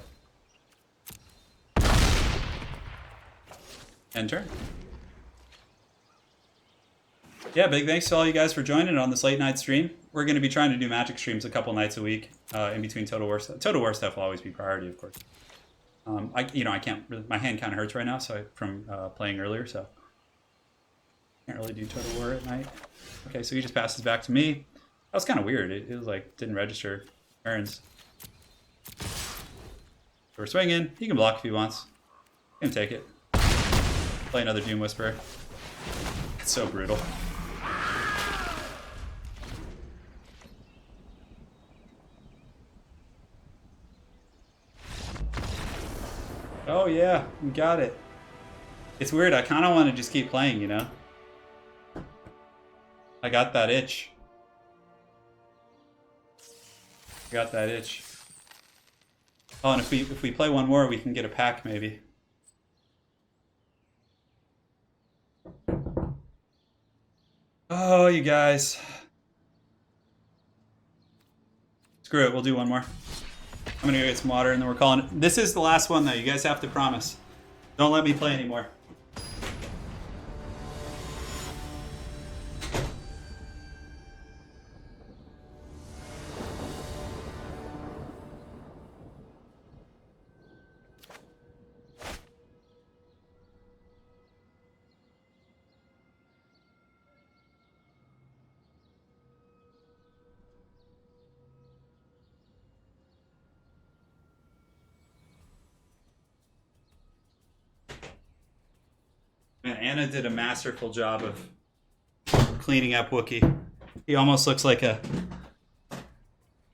End turn. Yeah, big thanks to all you guys for joining on this late night stream. We're going to be trying to do Magic streams a couple nights a week in between Total War stuff. Total War stuff will always be priority, of course. I can't really, my hand kind of hurts right now, so from playing earlier, so can't really do Total War at night. Okay, so he just passes back to me. That was kind of weird. It was like didn't register turns. So we're swinging. He can block if he wants. He can take it. Play another Doom Whisperer. It's so brutal. Oh yeah, we got it. It's weird, I kind of want to just keep playing, you know? I got that itch. I got that itch. Oh, and if we play one more, we can get a pack, maybe. Oh, you guys. Screw it, we'll do one more. I'm gonna go get some water and then we're calling it. This is the last one though, you guys have to promise. Don't let me play anymore. Anna did a masterful job of cleaning up Wookiee. He almost looks like a...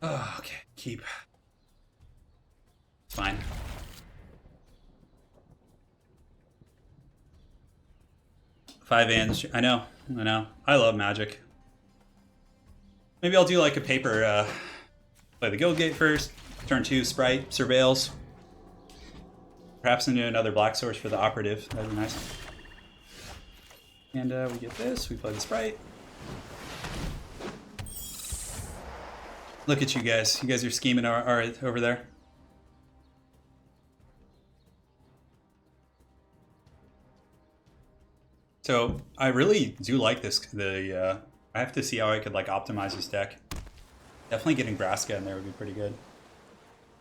Oh, okay. Keep. Fine. Five ends. I know. I love Magic. Maybe I'll do like a paper, play the Guild Gate first. Turn 2, Sprite, Surveils. Perhaps into another black source for the operative. That'd be nice. And we get this. We play the Sprite. Look at you guys. You guys are scheming over there. So I really do like this. I have to see how I could like optimize this deck. Definitely getting Vraska in there would be pretty good.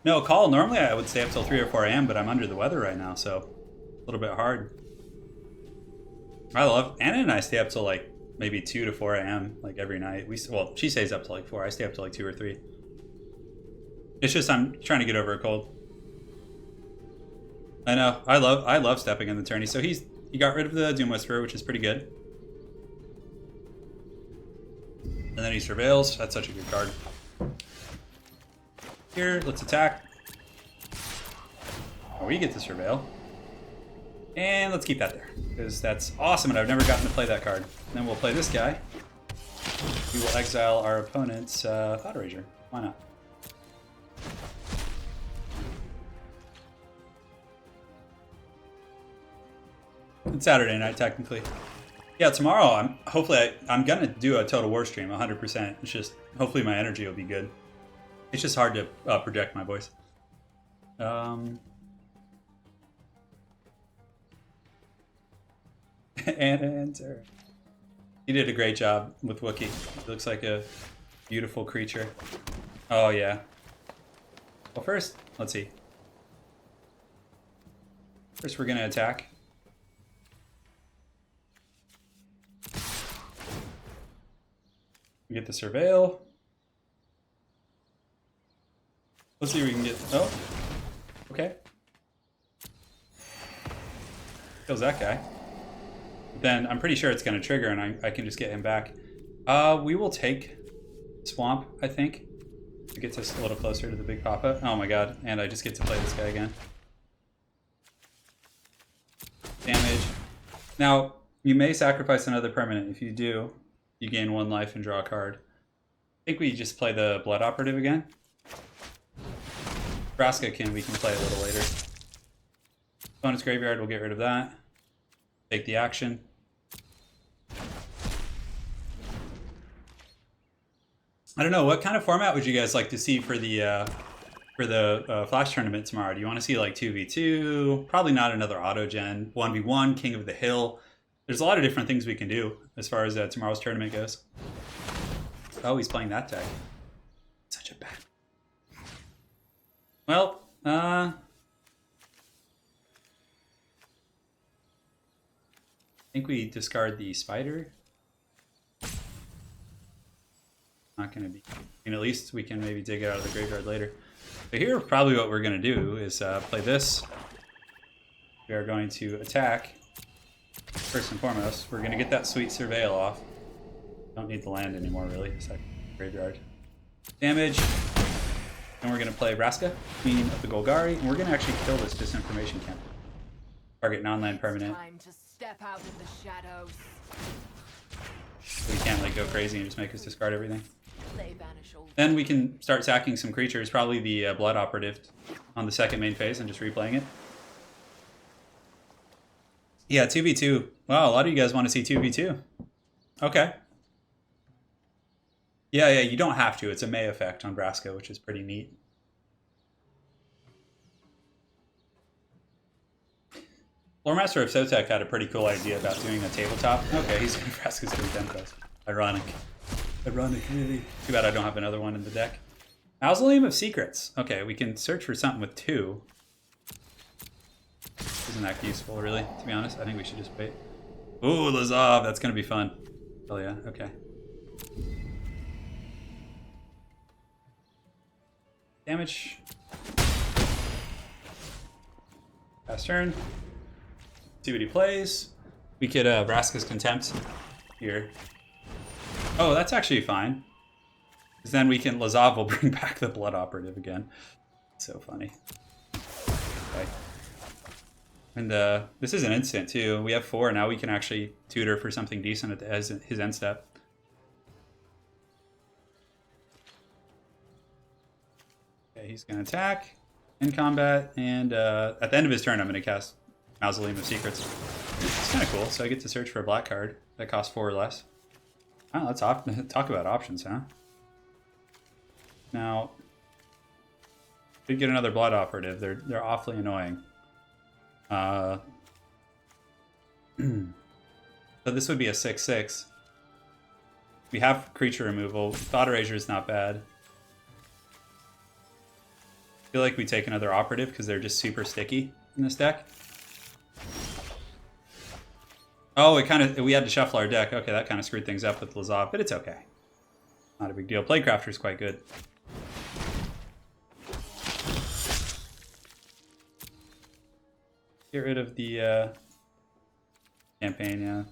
No, call. Normally I would stay up till 3 or 4 a.m., but I'm under the weather right now, so a little bit hard. I love Anna and I stay up till like maybe 2 to 4 a.m. like every night. Well, she stays up till like 4. I stay up till like 2 or 3. It's just I'm trying to get over a cold. I know. I love stepping in the tourney. So he got rid of the Doom Whisperer, which is pretty good. And then he surveils. That's such a good card. Here, let's attack. Oh, we get to surveil. And let's keep that there, because that's awesome, and I've never gotten to play that card. Then we'll play this guy. We will exile our opponent's Thought Erasure. Why not? It's Saturday night, technically. Yeah, tomorrow, I'm gonna do a Total War stream, 100%. It's just, hopefully my energy will be good. It's just hard to project my voice. And enter. He did a great job with Wookiee. He looks like a beautiful creature. Oh, yeah. Well, first, let's see. First, we're going to attack. We get the Surveil. Let's see if we can get... Oh. Okay. Kills that guy. Then I'm pretty sure it's going to trigger and I can just get him back. We will take Swamp, I think. It gets us a little closer to the Big Papa. Oh my god. And I just get to play this guy again. Damage. Now, you may sacrifice another permanent. If you do, you gain 1 life and draw a card. I think we just play the Blood Operative again. Vraska we can play a little later. Opponent's graveyard, we'll get rid of that. Take the action. I don't know, what kind of format would you guys like to see for the Flash tournament tomorrow? Do you want to see like 2v2? Probably not another auto-gen. 1v1, King of the Hill. There's a lot of different things we can do as far as tomorrow's tournament goes. Oh, he's playing that deck. Such a bad... Well, I think we discard the Spider. Not going to be... I mean, at least we can maybe dig it out of the graveyard later. So here, probably what we're going to do is play this. We are going to attack. First and foremost, we're going to get that sweet Surveil off. Don't need the land anymore, really. It's like graveyard. Damage. And we're going to play Vraska, Queen of the Golgari, and we're going to actually kill this Disinformation Camp. Target non-land permanent. Time to step out of the shadows. We can't like go crazy and just make us discard everything. They vanish all. Then we can start sacking some creatures, probably the Blood Operative on the second main phase and just replaying it. Yeah, 2v2. Wow, a lot of you guys want to see 2v2. Okay. Yeah, you don't have to. It's a May effect on Vraska, which is pretty neat. Loremaster of Sotek had a pretty cool idea about doing a tabletop. Okay, he's Vraska's going to Demcos. Ironic. Ironic, really. Too bad I don't have another one in the deck. Mausoleum of Secrets. Okay, we can search for something with 2. Isn't that useful, really, to be honest? I think we should just wait. Ooh, Lazov, that's going to be fun. Oh yeah, okay. Damage. Pass turn. See what he plays. We could Vraska's Contempt here. Oh, that's actually fine. Because then we can, Lazav will bring back the Blood Operative again. So funny. Okay. And this is an instant too. We have 4, now we can actually tutor for something decent at his end step. Okay, he's going to attack in combat, and at the end of his turn I'm going to cast Mausoleum of Secrets. It's kind of cool, so I get to search for a black card that costs 4 or less. Oh, let's talk about options, huh? Now, we get another Blood Operative. They're awfully annoying. So this would be a 6/6. We have creature removal. Thought Erasure is not bad. I feel like we take another Operative because they're just super sticky in this deck. Oh, we had to shuffle our deck. Okay, that kind of screwed things up with Lazav, but it's okay. Not a big deal. Playcrafter is quite good. Get rid of the campaign, yeah.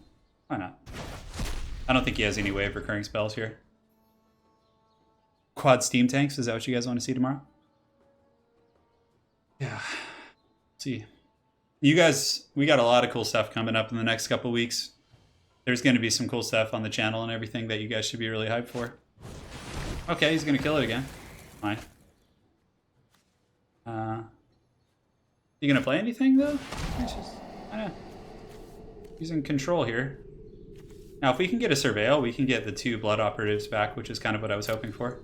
Why not? I don't think he has any way of recurring spells here. Quad Steam Tanks, is that what you guys want to see tomorrow? Yeah. Let's see. You guys, we got a lot of cool stuff coming up in the next couple weeks. There's going to be some cool stuff on the channel and everything that you guys should be really hyped for. Okay, he's going to kill it again. Fine. You going to play anything, though? He's in control here. Now, if we can get a Surveil, we can get the 2 Blood Operatives back, which is kind of what I was hoping for.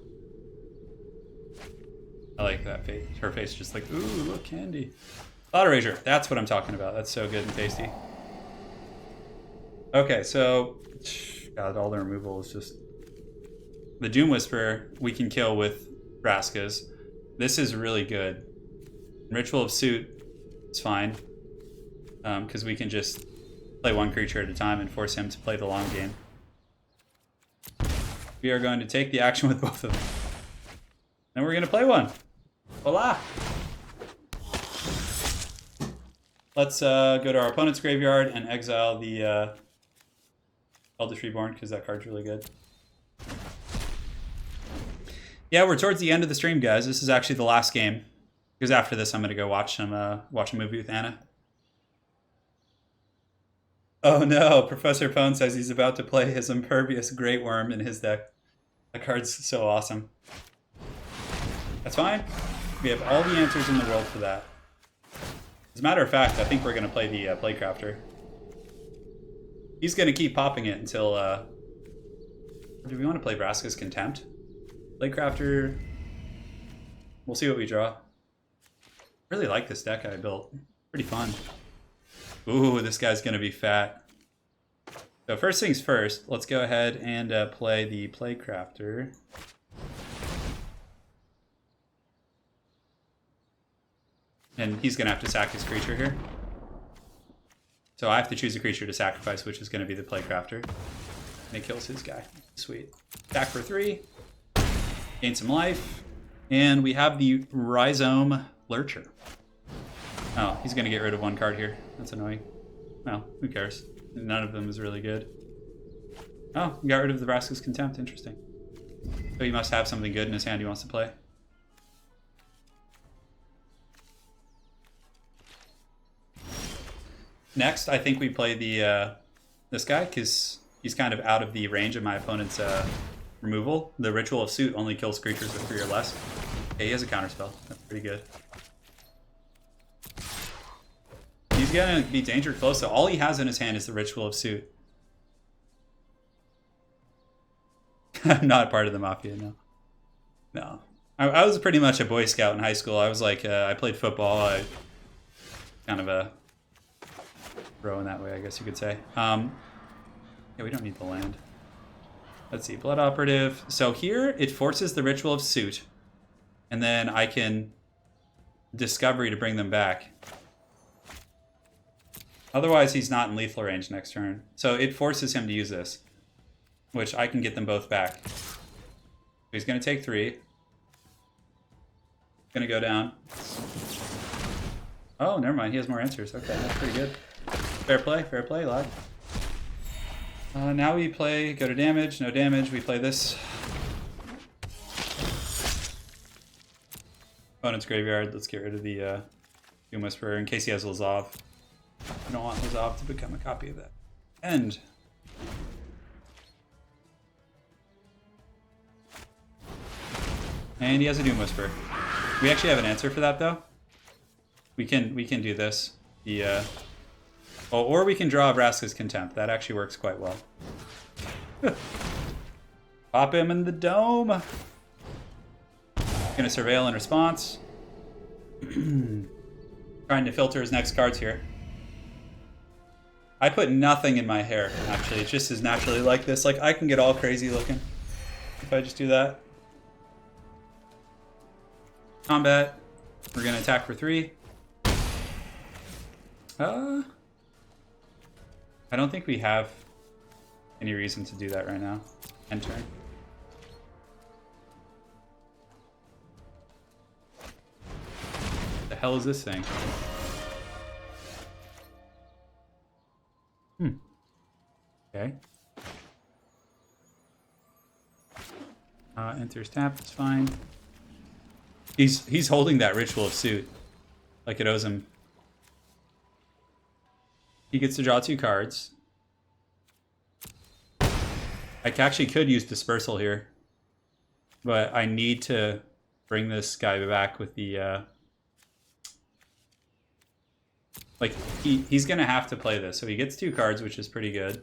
I like that face. Her face just like, ooh, look, candy. Thought Erasure. That's what I'm talking about. That's so good and tasty. Okay, so... God, all the removal is just... The Doom Whisperer we can kill with Vraska's. This is really good. Ritual of Suit is fine. Because we can just play 1 creature at a time and force him to play the long game. We are going to take the action with both of them. And we're going to play 1. Voila! Let's go to our opponent's graveyard and exile the Eldritch Reborn, because that card's really good. Yeah, we're towards the end of the stream, guys. This is actually the last game. Because after this, I'm going to go watch a movie with Anna. Oh no, Professor Pone says he's about to play his Impervious Great Worm in his deck. That card's so awesome. That's fine. We have all the answers in the world for that. As a matter of fact, I think we're going to play the Playcrafter. He's going to keep popping it until... do we want to play Vraska's Contempt? Playcrafter... We'll see what we draw. I really like this deck I built. Pretty fun. Ooh, this guy's going to be fat. So first things first, let's go ahead and play the Playcrafter. And he's going to have to sack his creature here. So I have to choose a creature to sacrifice, which is going to be the Playcrafter. And it kills his guy. Sweet. Attack for 3. Gain some life. And we have the Rhizome Lurcher. Oh, he's going to get rid of 1 card here. That's annoying. Well, who cares? None of them is really good. Oh, he got rid of the Vraska's Contempt. Interesting. So he must have something good in his hand he wants to play. Next, I think we play the this guy, because he's kind of out of the range of my opponent's removal. The Ritual of Suit only kills creatures with 3 or less. Okay, he has a counterspell. That's pretty good. He's going to be danger close, so all he has in his hand is the Ritual of Suit. I'm not part of the Mafia, no. No. I was pretty much a Boy Scout in high school. I was like, I played football. I kind of a pro in that way, I guess you could say. Yeah, we don't need the land. Let's see, Blood Operative. So here, it forces the Ritual of Suit. And then I can Discovery to bring them back. Otherwise, he's not in lethal range next turn. So it forces him to use this, which I can get them both back. He's going to take 3. Going to go down. Oh, never mind. He has more answers. Okay, that's pretty good. Fair play, lad. Now we play, go to damage, no damage, we play this. Opponent's graveyard, let's get rid of the Doom Whisperer in case he has Lazov. We don't want Lazov to become a copy of that. End. And he has a Doom Whisperer. We actually have an answer for that though. We can do this. The oh, or we can draw Vraska's Contempt. That actually works quite well. Pop him in the dome. Gonna surveil in response. Trying to filter his next cards here. I put nothing in my hair, actually. It just is naturally like this. Like, I can get all crazy looking if I just do that. Combat. We're gonna attack for 3. I don't think we have any reason to do that right now. End turn. The hell is this thing? Okay. Enters tap, it's fine. He's holding that Ritual of Suit. Like it owes him. He gets to draw 2 cards. I actually could use Dispersal here. But I need to bring this guy back with the... Like, he's going to have to play this. So he gets 2 cards, which is pretty good.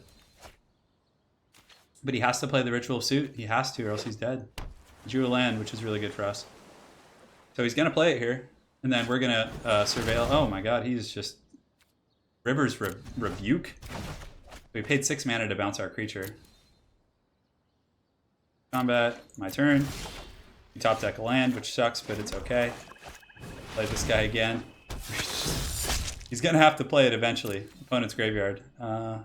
But he has to play the Ritual of Suit. He has to, or else he's dead. Drew a land, which is really good for us. So he's going to play it here. And then we're going to surveil. Oh my god, he's just... River's Rebuke? We paid 6 mana to bounce our creature. Combat, my turn. We top deck a land, which sucks, but it's okay. Play this guy again. He's going to have to play it eventually. Opponent's graveyard. Over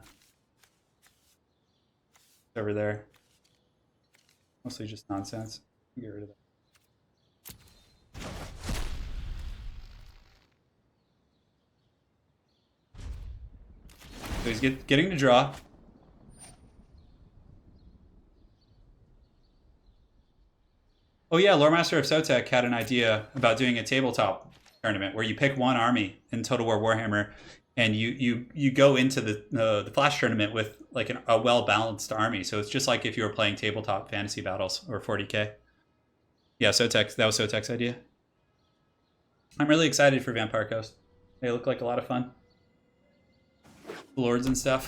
there. Mostly just nonsense. Get rid of that. So he's getting to draw. Oh yeah, Loremaster of Sotek had an idea about doing a tabletop tournament where you pick one army in Total War Warhammer, and you go into the Flash tournament with like a well-balanced army. So it's just like if you were playing tabletop fantasy battles or 40k. Yeah, Sotek, that was Sotek's idea. I'm really excited for Vampire Coast. They look like a lot of fun. Lords and stuff.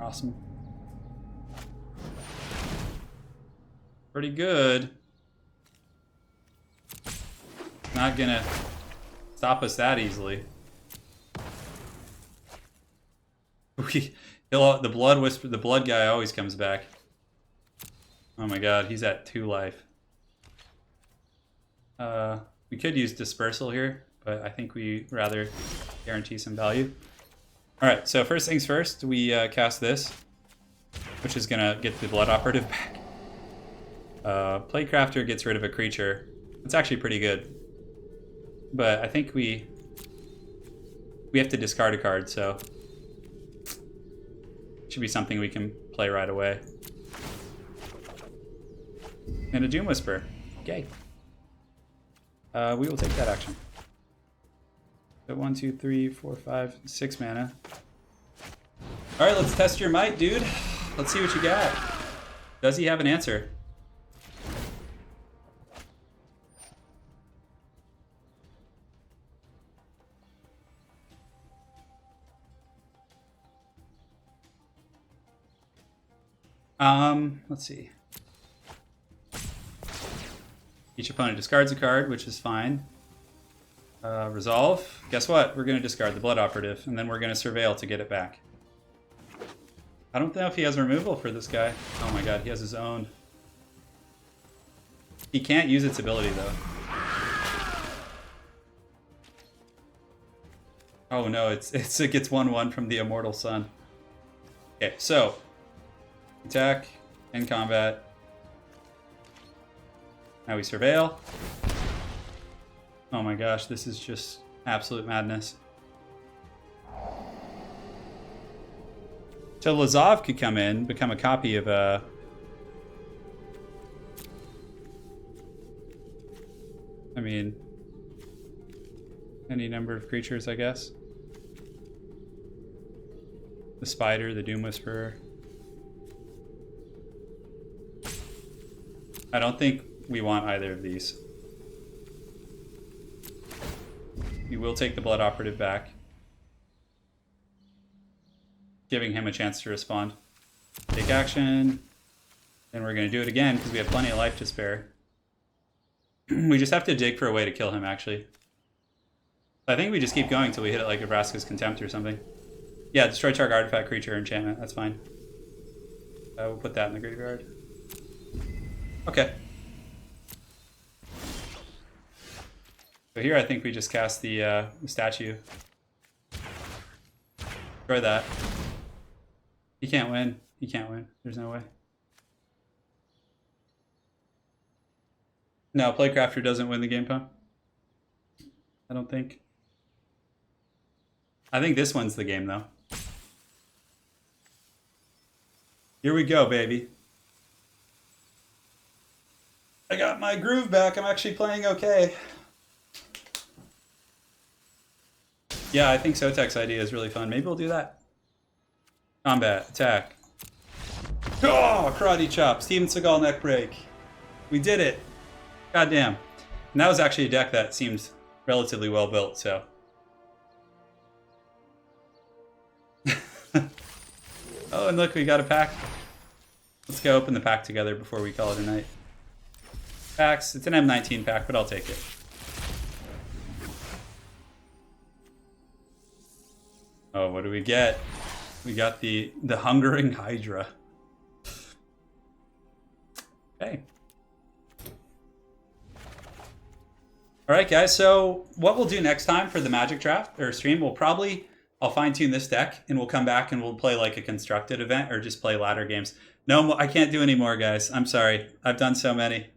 Awesome. Pretty good. Not gonna stop us that easily. The blood guy always comes back. Oh my god, he's at 2 life. We could use Dispersal here, but I think we rather guarantee some value. Alright, so first things first, we cast this, which is gonna get the Blood Operative back. Playcrafter gets rid of a creature. It's actually pretty good. But I think we have to discard a card, so it should be something we can play right away. And a Doom Whisper. Yay. We will take that action. So 1, 2, 3, 4, 5, 6 mana. Alright, let's test your might, dude. Let's see what you got. Does he have an answer? Let's see. Each opponent discards a card, which is fine. Resolve. Guess what? We're going to discard the Blood Operative, and then we're going to surveil to get it back. I don't know if he has removal for this guy. Oh my god, he has his own. He can't use its ability, though. Oh no, it gets 1/1 from the Immortal Sun. Okay, so attack and combat. Now we surveil. Oh my gosh, this is just absolute madness. So Lazov could come in, become a copy of I mean, any number of creatures, I guess. The Spider, the Doom Whisperer. I don't think we want either of these. We will take the Blood Operative back, giving him a chance to respond. Take action. Then we're going to do it again because we have plenty of life to spare. We just have to dig for a way to kill him, actually. I think we just keep going until we hit it like a Vraska's Contempt or something. Yeah, destroy target artifact, creature, enchantment. That's fine. We'll put that in the graveyard. Okay. So here I think we just cast the statue. Destroy that. He can't win. He can't win. There's no way. No, Playcrafter doesn't win the game, Pump. I don't think. I think this one's the game, though. Here we go, baby. I got my groove back. I'm actually playing okay. Yeah, I think Sotek's idea is really fun. Maybe we'll do that. Combat, attack. Oh, karate chop, Steven Seagal neck break. We did it. God damn. And that was actually a deck that seemed relatively well built, so. Oh, and look, we got a pack. Let's go open the pack together before we call it a night. Packs. It's an M19 pack, but I'll take it. Oh, what do we get? We got the Hungering Hydra. Okay. All right, guys. So what we'll do next time for the Magic draft or stream, I'll fine tune this deck and we'll come back and we'll play like a constructed event or just play ladder games. No, I can't do any more, guys. I'm sorry. I've done so many.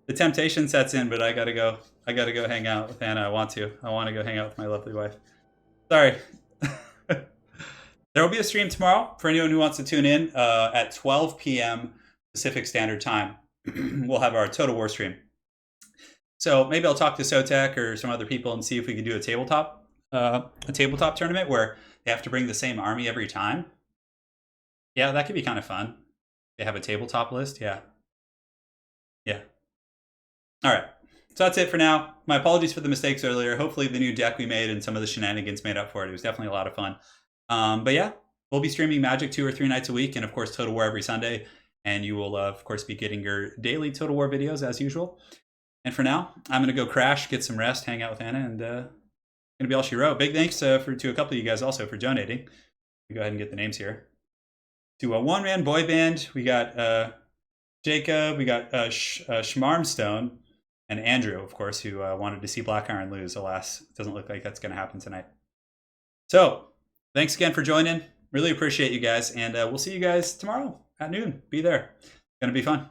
The temptation sets in, but I gotta go. I gotta go hang out with Anna. I want to go hang out with my lovely wife. Sorry. There will be a stream tomorrow for anyone who wants to tune in at 12 p.m. Pacific Standard Time. We'll have our Total War stream. So maybe I'll talk to Sotek or some other people and see if we can do a tabletop tournament where they have to bring the same army every time. Yeah, that could be kind of fun. They have a tabletop list. Yeah. Yeah. All right. So that's it for now. My apologies for the mistakes earlier. Hopefully the new deck we made and some of the shenanigans made up for it. It was definitely a lot of fun. But yeah, we'll be streaming Magic 2 or 3 nights a week and, of course, Total War every Sunday. And you will, of course, be getting your daily Total War videos as usual. And for now, I'm going to go crash, get some rest, hang out with Anna, and going to be all she wrote. Big thanks to a couple of you guys also for donating. We go ahead and get the names here. To a one-man boy band, we got Jacob, we got Schmarmstone, and Andrew, of course, who wanted to see Black Iron lose. Alas, it doesn't look like that's going to happen tonight. So, thanks again for joining. Really appreciate you guys, and we'll see you guys tomorrow at noon. Be there. It's going to be fun.